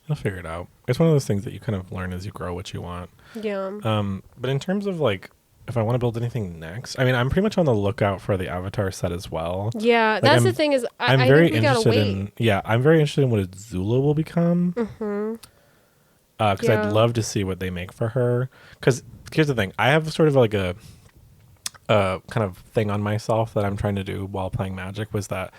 [SPEAKER 1] You'll figure it out. It's one of those things that you kind of learn as you grow what you want.
[SPEAKER 2] Yeah.
[SPEAKER 1] But in terms of like, if I want to build anything next, I mean, I'm pretty much on the lookout for the Avatar set as well.
[SPEAKER 2] Yeah,
[SPEAKER 1] like,
[SPEAKER 2] that's the thing is,
[SPEAKER 1] I'm
[SPEAKER 2] I
[SPEAKER 1] very
[SPEAKER 2] think we gotta wait.
[SPEAKER 1] I'm very interested in what Azula will become. Because I'd love to see what they make for her. Because here's the thing, I have sort of like a kind of thing on myself that I'm trying to do while playing Magic was that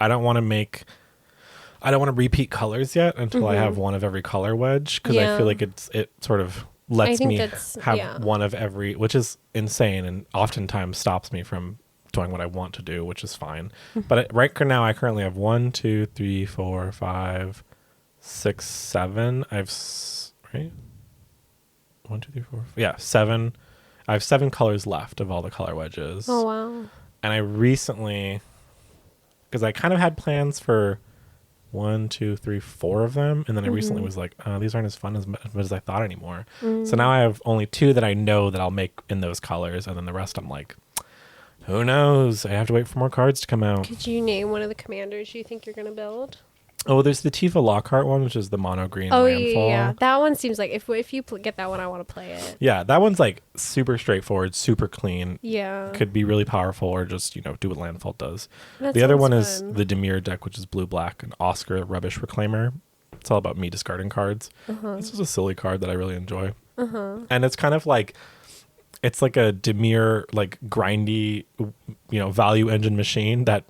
[SPEAKER 1] I don't want to repeat colors yet until I have one of every color wedge because I feel like it sort of lets me have one of every, which is insane and oftentimes stops me from doing what I want to do, which is fine. But right now, I currently have 1, 2, 3, 4, 5, 6, 7. Right? 1, 2, 3, 4. Yeah, 7. I have 7 colors left of all the color wedges.
[SPEAKER 2] Oh, wow.
[SPEAKER 1] And I recently, because I kind of had plans for 1, 2, 3, 4 of them, and then I recently was like, these aren't as fun as much as I thought anymore. So now I have only 2 that I know that I'll make in those colors, and then the rest I'm like, who knows? I have to wait for more cards to come out.
[SPEAKER 2] Could you name one of the commanders you think you're going to build?
[SPEAKER 1] Oh, there's the Tifa Lockhart one, which is the mono green
[SPEAKER 2] Oh,
[SPEAKER 1] landfall.
[SPEAKER 2] yeah. That one seems like if you get that one, I want to play it.
[SPEAKER 1] Yeah, that one's like super straightforward, super clean.
[SPEAKER 2] Yeah.
[SPEAKER 1] Could be really powerful, or just, do what landfall does.
[SPEAKER 2] That
[SPEAKER 1] The other
[SPEAKER 2] sounds
[SPEAKER 1] one is
[SPEAKER 2] fun.
[SPEAKER 1] the Demir deck, which is blue-black, an Oscar Rubbish Reclaimer. It's all about me discarding cards. This is a silly card that I really enjoy. And it's kind of like, it's like a Demir, like grindy, value engine machine that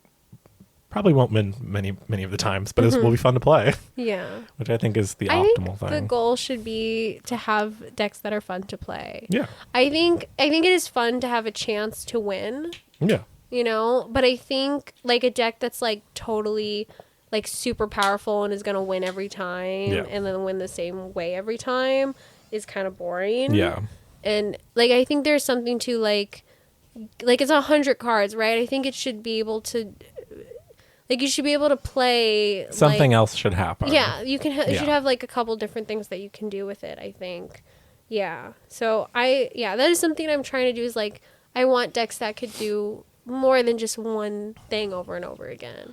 [SPEAKER 1] probably won't win many of the times, but it will be fun to play.
[SPEAKER 2] Yeah.
[SPEAKER 1] Which I think is the
[SPEAKER 2] I
[SPEAKER 1] optimal
[SPEAKER 2] think
[SPEAKER 1] thing.
[SPEAKER 2] the goal should be to have decks that are fun to play.
[SPEAKER 1] Yeah.
[SPEAKER 2] I think it is fun to have a chance to win,
[SPEAKER 1] Yeah.
[SPEAKER 2] but I think like a deck that's like totally like super powerful and is going to win every time and then win the same way every time is kind of boring.
[SPEAKER 1] Yeah.
[SPEAKER 2] And like I think there's something to like it's 100 cards, right? I think it should be able to you should be able to play
[SPEAKER 1] Something else should happen.
[SPEAKER 2] Yeah, you can. You should have like a couple different things that you can do with it, I think. Yeah. So that is something I'm trying to do. Is like I want decks that could do more than just one thing over and over again.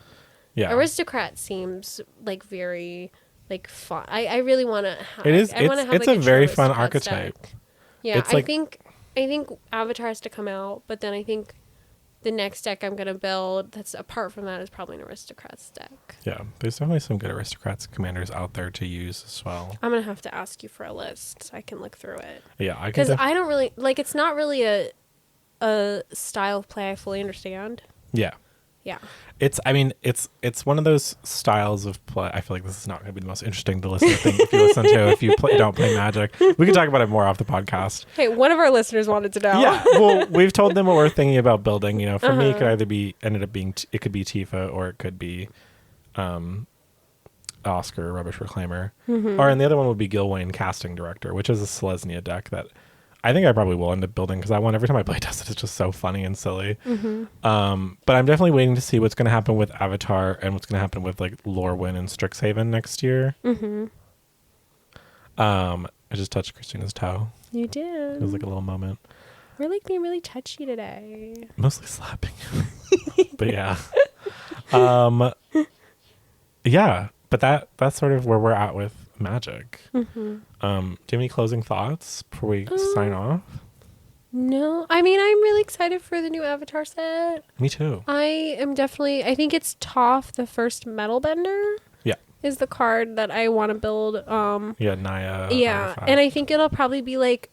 [SPEAKER 1] Yeah.
[SPEAKER 2] Aristocrat seems like very like fun. I really want to.
[SPEAKER 1] It is. It's a very fun
[SPEAKER 2] Aristocrats
[SPEAKER 1] archetype.
[SPEAKER 2] deck. Yeah,
[SPEAKER 1] It's
[SPEAKER 2] I
[SPEAKER 1] like-
[SPEAKER 2] think Avatar has to come out, but then I think the next deck I'm gonna build that's apart from that is probably an Aristocrats deck.
[SPEAKER 1] Yeah. There's definitely some good Aristocrats commanders out there to use as well.
[SPEAKER 2] I'm gonna have to ask you for a list so I can look through it.
[SPEAKER 1] Yeah. I can.
[SPEAKER 2] Because I don't really like. It's not really a style of play I fully understand.
[SPEAKER 1] Yeah.
[SPEAKER 2] Yeah.
[SPEAKER 1] It's one of those styles of play. I feel like this is not going to be the most interesting to listen to thing if you listen to if you don't play Magic. We can talk about it more off the podcast.
[SPEAKER 2] Hey, one of our listeners wanted to know.
[SPEAKER 1] Yeah, well, we've told them what we're thinking about building. For me, it could either be it could be Tifa or it could be Oscar Rubbish Reclaimer, or and the other one would be Gilwain Casting Director, which is a Selesnya deck that I think I probably will end up building because I want every time I play test it, it's just so funny and silly. But I'm definitely waiting to see what's going to happen with Avatar and what's going to happen with like Lorwyn and Strixhaven next year. I just touched Christina's toe.
[SPEAKER 2] You
[SPEAKER 1] It
[SPEAKER 2] did.
[SPEAKER 1] was like a little moment.
[SPEAKER 2] We're like being really touchy today.
[SPEAKER 1] Mostly slapping. But yeah. Yeah, but that's sort of where we're at with Magic. Do you have any closing thoughts before we sign off?
[SPEAKER 2] No, I mean I'm really excited for the new Avatar set.
[SPEAKER 1] Me too.
[SPEAKER 2] I think it's Toph, the first metal bender.
[SPEAKER 1] Yeah.
[SPEAKER 2] Is the card that I want to build.
[SPEAKER 1] Yeah, Naya.
[SPEAKER 2] Yeah,
[SPEAKER 1] Artifact.
[SPEAKER 2] and I think it'll probably be like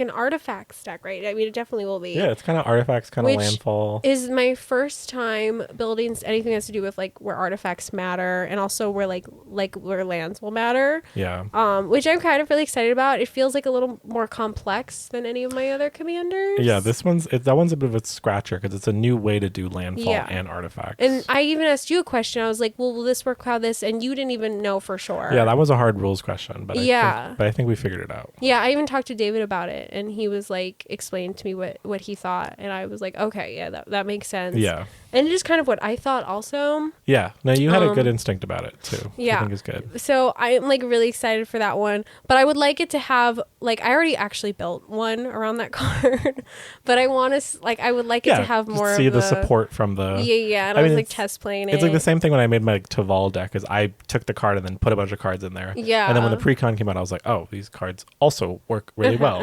[SPEAKER 2] an artifacts deck, right? I mean, it definitely will be.
[SPEAKER 1] Yeah, it's kind of artifacts, kind of
[SPEAKER 2] Which
[SPEAKER 1] landfall.
[SPEAKER 2] Is my first time building anything that has to do with like where artifacts matter and also where like where lands will matter.
[SPEAKER 1] Yeah.
[SPEAKER 2] Which I'm kind of really excited about. It feels like a little more complex than any of my other commanders.
[SPEAKER 1] Yeah, that one's a bit of a scratcher because it's a new way to do landfall and artifacts.
[SPEAKER 2] And I even asked you a question. I was like, "Well, will this work? How this?" And you didn't even know for sure.
[SPEAKER 1] Yeah, that was a hard rules question, but I think we figured it out.
[SPEAKER 2] Yeah, I even talked to David about it, and he was like explaining to me what he thought, and I was like, okay, yeah, that makes sense.
[SPEAKER 1] Yeah.
[SPEAKER 2] And it is kind of what I thought also.
[SPEAKER 1] Yeah. No, you had a good instinct about it too.
[SPEAKER 2] Yeah.
[SPEAKER 1] I think is good.
[SPEAKER 2] So I'm like really excited for that one, but I would like it to have like I already actually built one around that card, but I want to I would like it to have more
[SPEAKER 1] see
[SPEAKER 2] of
[SPEAKER 1] the support from the
[SPEAKER 2] yeah. And I was like test playing it.
[SPEAKER 1] It's like the same thing when I made my Taval deck, is I took the card and then put a bunch of cards in there.
[SPEAKER 2] Yeah.
[SPEAKER 1] And then when the pre-con came out, I was like, oh, these cards also work really well.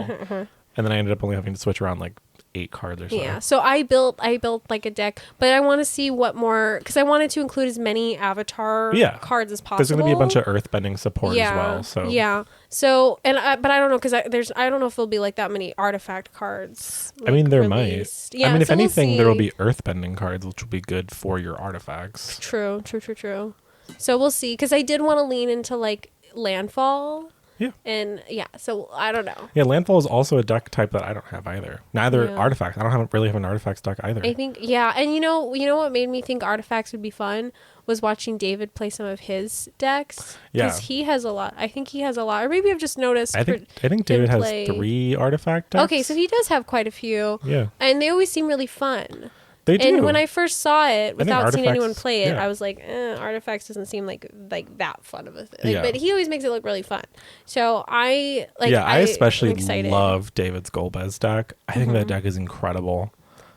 [SPEAKER 1] And then I ended up only having to switch around like 8 cards or so.
[SPEAKER 2] Yeah, so I built like a deck, but I want to see what more, because I wanted to include as many Avatar cards as possible.
[SPEAKER 1] There's going to be a bunch of earthbending support as well. So
[SPEAKER 2] yeah, so but I don't know, because I don't know if there'll be like that many artifact cards.
[SPEAKER 1] I mean, there
[SPEAKER 2] released.
[SPEAKER 1] might.
[SPEAKER 2] Yeah,
[SPEAKER 1] I mean, if
[SPEAKER 2] so
[SPEAKER 1] anything, there will be earthbending cards, which will be good for your artifacts.
[SPEAKER 2] True. So we'll see, because I did want to lean into like landfall.
[SPEAKER 1] Yeah.
[SPEAKER 2] And yeah, so I don't know.
[SPEAKER 1] Yeah, landfall is also a deck type that I don't have either. Neither
[SPEAKER 2] Yeah.
[SPEAKER 1] artifacts. I don't really have an artifacts deck either.
[SPEAKER 2] I think and you know what made me think artifacts would be fun was watching David play some of his decks.
[SPEAKER 1] Yeah.
[SPEAKER 2] Because he has a lot. I think he has a lot. Or maybe I've just noticed.
[SPEAKER 1] I think David has 3 artifact decks.
[SPEAKER 2] Okay, so he does have quite a few.
[SPEAKER 1] Yeah.
[SPEAKER 2] And they always seem really fun.
[SPEAKER 1] They do.
[SPEAKER 2] And when I first saw it, without seeing anyone play it,
[SPEAKER 1] yeah.
[SPEAKER 2] I was like, artifacts doesn't seem like that fun of a thing.
[SPEAKER 1] Yeah.
[SPEAKER 2] But he always makes it look really fun. So I
[SPEAKER 1] especially
[SPEAKER 2] excited.
[SPEAKER 1] love David's Golbez deck. I think that deck is incredible.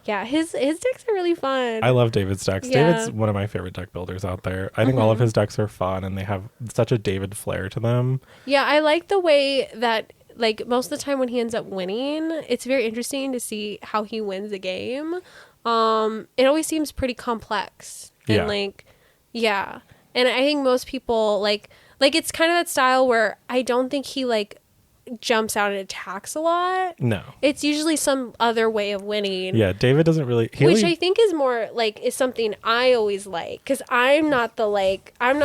[SPEAKER 2] Yeah, his decks are really fun.
[SPEAKER 1] I love David's decks.
[SPEAKER 2] Yeah.
[SPEAKER 1] David's one of my favorite deck builders out there. I think all of his decks are fun and they have such a David flair to them.
[SPEAKER 2] Yeah, I like the way that, like, most of the time when he ends up winning, it's very interesting to see how he wins a game. It always seems pretty complex. And and I think most people like it's kind of that style where I don't think he jumps out and attacks a lot.
[SPEAKER 1] No.
[SPEAKER 2] It's usually some other way of winning.
[SPEAKER 1] Yeah, David doesn't really...
[SPEAKER 2] Which I think is more is something I always like. Because I'm not the I'm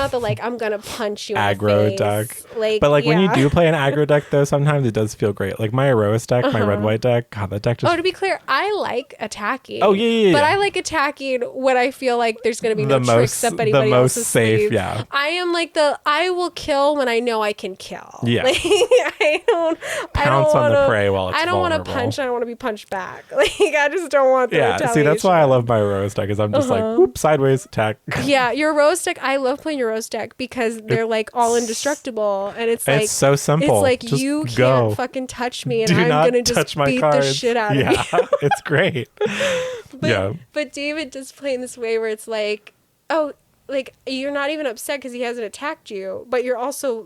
[SPEAKER 2] going to punch you
[SPEAKER 1] aggro
[SPEAKER 2] in the face.
[SPEAKER 1] deck. But when you do play an aggro deck, though, sometimes it does feel great. Like my Erois deck, my red-white deck, God, that deck just...
[SPEAKER 2] Oh, to be clear, I like attacking.
[SPEAKER 1] Oh, yeah.
[SPEAKER 2] But I like attacking when I feel like there's going to be no tricks up anybody else's
[SPEAKER 1] safe,
[SPEAKER 2] sleeve.
[SPEAKER 1] yeah.
[SPEAKER 2] I am I will kill when I know I can kill.
[SPEAKER 1] Yeah.
[SPEAKER 2] Pounce
[SPEAKER 1] on the prey while it's
[SPEAKER 2] I don't want to punch. I don't want to be punched back. I just don't want the retaliation.
[SPEAKER 1] See, that's why I love my Erois deck, is I'm just whoop, sideways, attack.
[SPEAKER 2] Yeah, your Rose deck, I love playing your Rose deck because they're all indestructible. And it's
[SPEAKER 1] it's so simple.
[SPEAKER 2] It's
[SPEAKER 1] just
[SPEAKER 2] you
[SPEAKER 1] go.
[SPEAKER 2] can't fucking touch me and
[SPEAKER 1] Do
[SPEAKER 2] I'm
[SPEAKER 1] not
[SPEAKER 2] going to just
[SPEAKER 1] my
[SPEAKER 2] beat
[SPEAKER 1] cards.
[SPEAKER 2] the shit out of you.
[SPEAKER 1] Yeah, it's great.
[SPEAKER 2] But David does play in this way where it's you're not even upset because he hasn't attacked you, but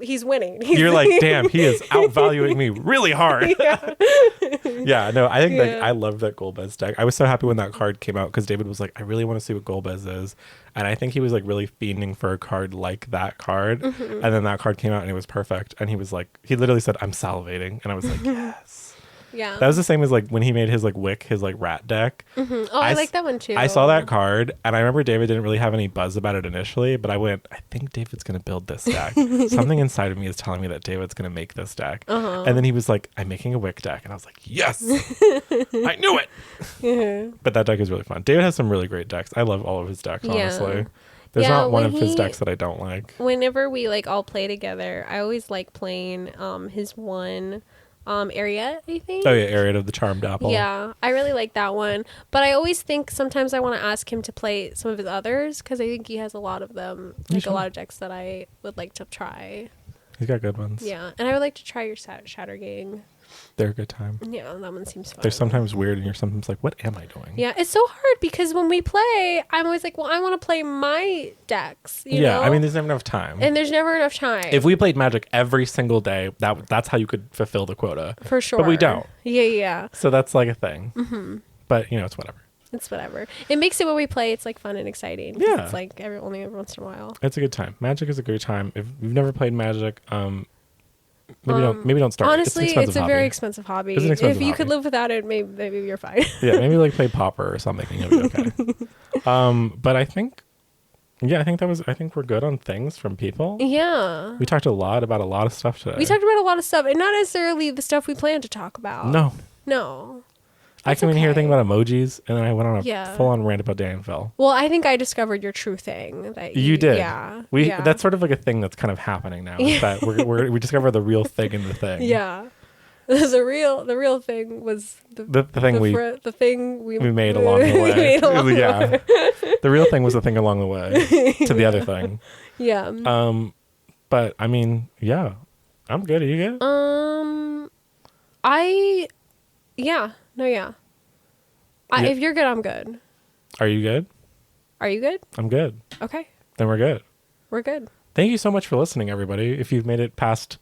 [SPEAKER 2] he's winning.
[SPEAKER 1] You're like, damn, he is outvaluing me really hard. No, I think I love that Golbez deck. I was so happy when that card came out because David was like, I really want to see what Golbez is. And I think he was really fiending for a card like that card. And then that card came out and it was perfect. And he was he literally said, I'm salivating. And I was like, yes.
[SPEAKER 2] Yeah.
[SPEAKER 1] That was the same as when he made his Wick, his rat deck.
[SPEAKER 2] Oh, I like that one too.
[SPEAKER 1] I saw that card and I remember David didn't really have any buzz about it initially, but I went, I think David's going to build this deck. Something inside of me is telling me that David's going to make this deck. And then he was like, I'm making a Wick deck. And I was like, yes, I knew it. But that deck is really fun. David has some really great decks. I love all of his decks, honestly. There's not one of his decks that I don't like.
[SPEAKER 2] Whenever we all play together, I always like playing his one... Ariette, I think. Oh yeah,
[SPEAKER 1] Ariette of the Charmed Apple.
[SPEAKER 2] Yeah, I really like that one. But I always think sometimes I want to ask him to play some of his others because I think he has a lot of them, a lot of decks that I would like to try.
[SPEAKER 1] He's got good ones.
[SPEAKER 2] Yeah, and I would like to try your Shatter Gang.
[SPEAKER 1] They're a good time.
[SPEAKER 2] Yeah, that one seems fun.
[SPEAKER 1] They're sometimes weird and you're sometimes like, what am I doing?
[SPEAKER 2] Yeah, it's so hard because when we play, I'm always like, well, I want to play my decks. You know?
[SPEAKER 1] I mean, there's never enough time.
[SPEAKER 2] And there's never enough time.
[SPEAKER 1] If we played Magic every single day, that's how you could fulfill the quota.
[SPEAKER 2] For sure.
[SPEAKER 1] But we don't.
[SPEAKER 2] Yeah.
[SPEAKER 1] So that's a thing. Mm-hmm. But, it's whatever.
[SPEAKER 2] It's whatever. It makes it when we play, it's fun and exciting.
[SPEAKER 1] Yeah.
[SPEAKER 2] It's only every once in a while.
[SPEAKER 1] It's a good time. Magic is a good time. If you've never played Magic, maybe don't start.
[SPEAKER 2] Honestly, it's a very expensive hobby. If you could live without it, maybe you're fine.
[SPEAKER 1] Yeah, maybe play Pauper or something and you'll be okay. But I think we're good on things from people.
[SPEAKER 2] Yeah.
[SPEAKER 1] We talked about a lot of stuff today.
[SPEAKER 2] We talked about a lot of stuff and not necessarily the stuff we plan to talk about.
[SPEAKER 1] No. I came in here thinking about emojis, and then I went on a full-on rant about Danville.
[SPEAKER 2] Well, I think I discovered your true thing. That
[SPEAKER 1] you did.
[SPEAKER 2] Yeah.
[SPEAKER 1] That's sort of a thing that's kind of happening now. Is that we discover the real thing in the thing.
[SPEAKER 2] Yeah. The real thing was the thing we made along the way.
[SPEAKER 1] The real thing was the thing along the way to the other thing.
[SPEAKER 2] Yeah.
[SPEAKER 1] But I mean, yeah, I'm good. Are you good?
[SPEAKER 2] If you're good, I'm good.
[SPEAKER 1] Are you good?
[SPEAKER 2] Are you good?
[SPEAKER 1] I'm good.
[SPEAKER 2] Okay.
[SPEAKER 1] Then we're good.
[SPEAKER 2] We're good.
[SPEAKER 1] Thank you so much for listening, everybody. If you've made it past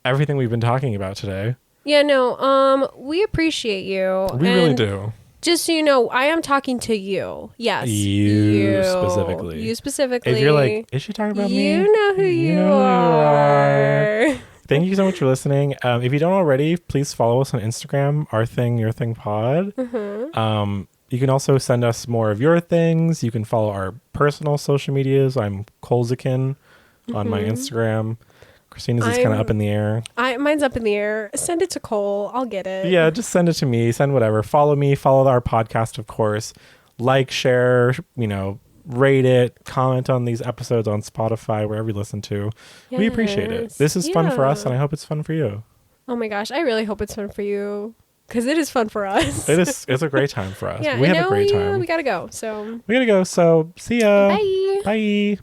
[SPEAKER 1] everything we've been talking about today.
[SPEAKER 2] Yeah, no, we appreciate you.
[SPEAKER 1] We really do.
[SPEAKER 2] Just so you know, I am talking to you. Yes.
[SPEAKER 1] You specifically.
[SPEAKER 2] You specifically.
[SPEAKER 1] If you're like, is she talking about me?
[SPEAKER 2] You know who you are.
[SPEAKER 1] Thank you so much for listening. If you don't already, please follow us on Instagram, Our Thing, Your Thing Pod. Mm-hmm. You can also send us more of your things. You can follow our personal social medias. I'm Kolzikin on my Instagram. Christina's is kind of up in the air.
[SPEAKER 2] Mine's up in the air. Send it to Kole. I'll get it.
[SPEAKER 1] Yeah, just send it to me. Send whatever. Follow me. Follow our podcast, of course. Like, share, rate it, comment on these episodes on Spotify, wherever you listen to. Yes. We appreciate it. This is fun for us, and I hope it's fun for you.
[SPEAKER 2] Oh my gosh, I really hope it's fun for you, because it is fun for us.
[SPEAKER 1] It's a great time for us. Yeah, we have a great time.
[SPEAKER 2] We gotta go. So
[SPEAKER 1] see ya.
[SPEAKER 2] Bye.
[SPEAKER 1] Bye.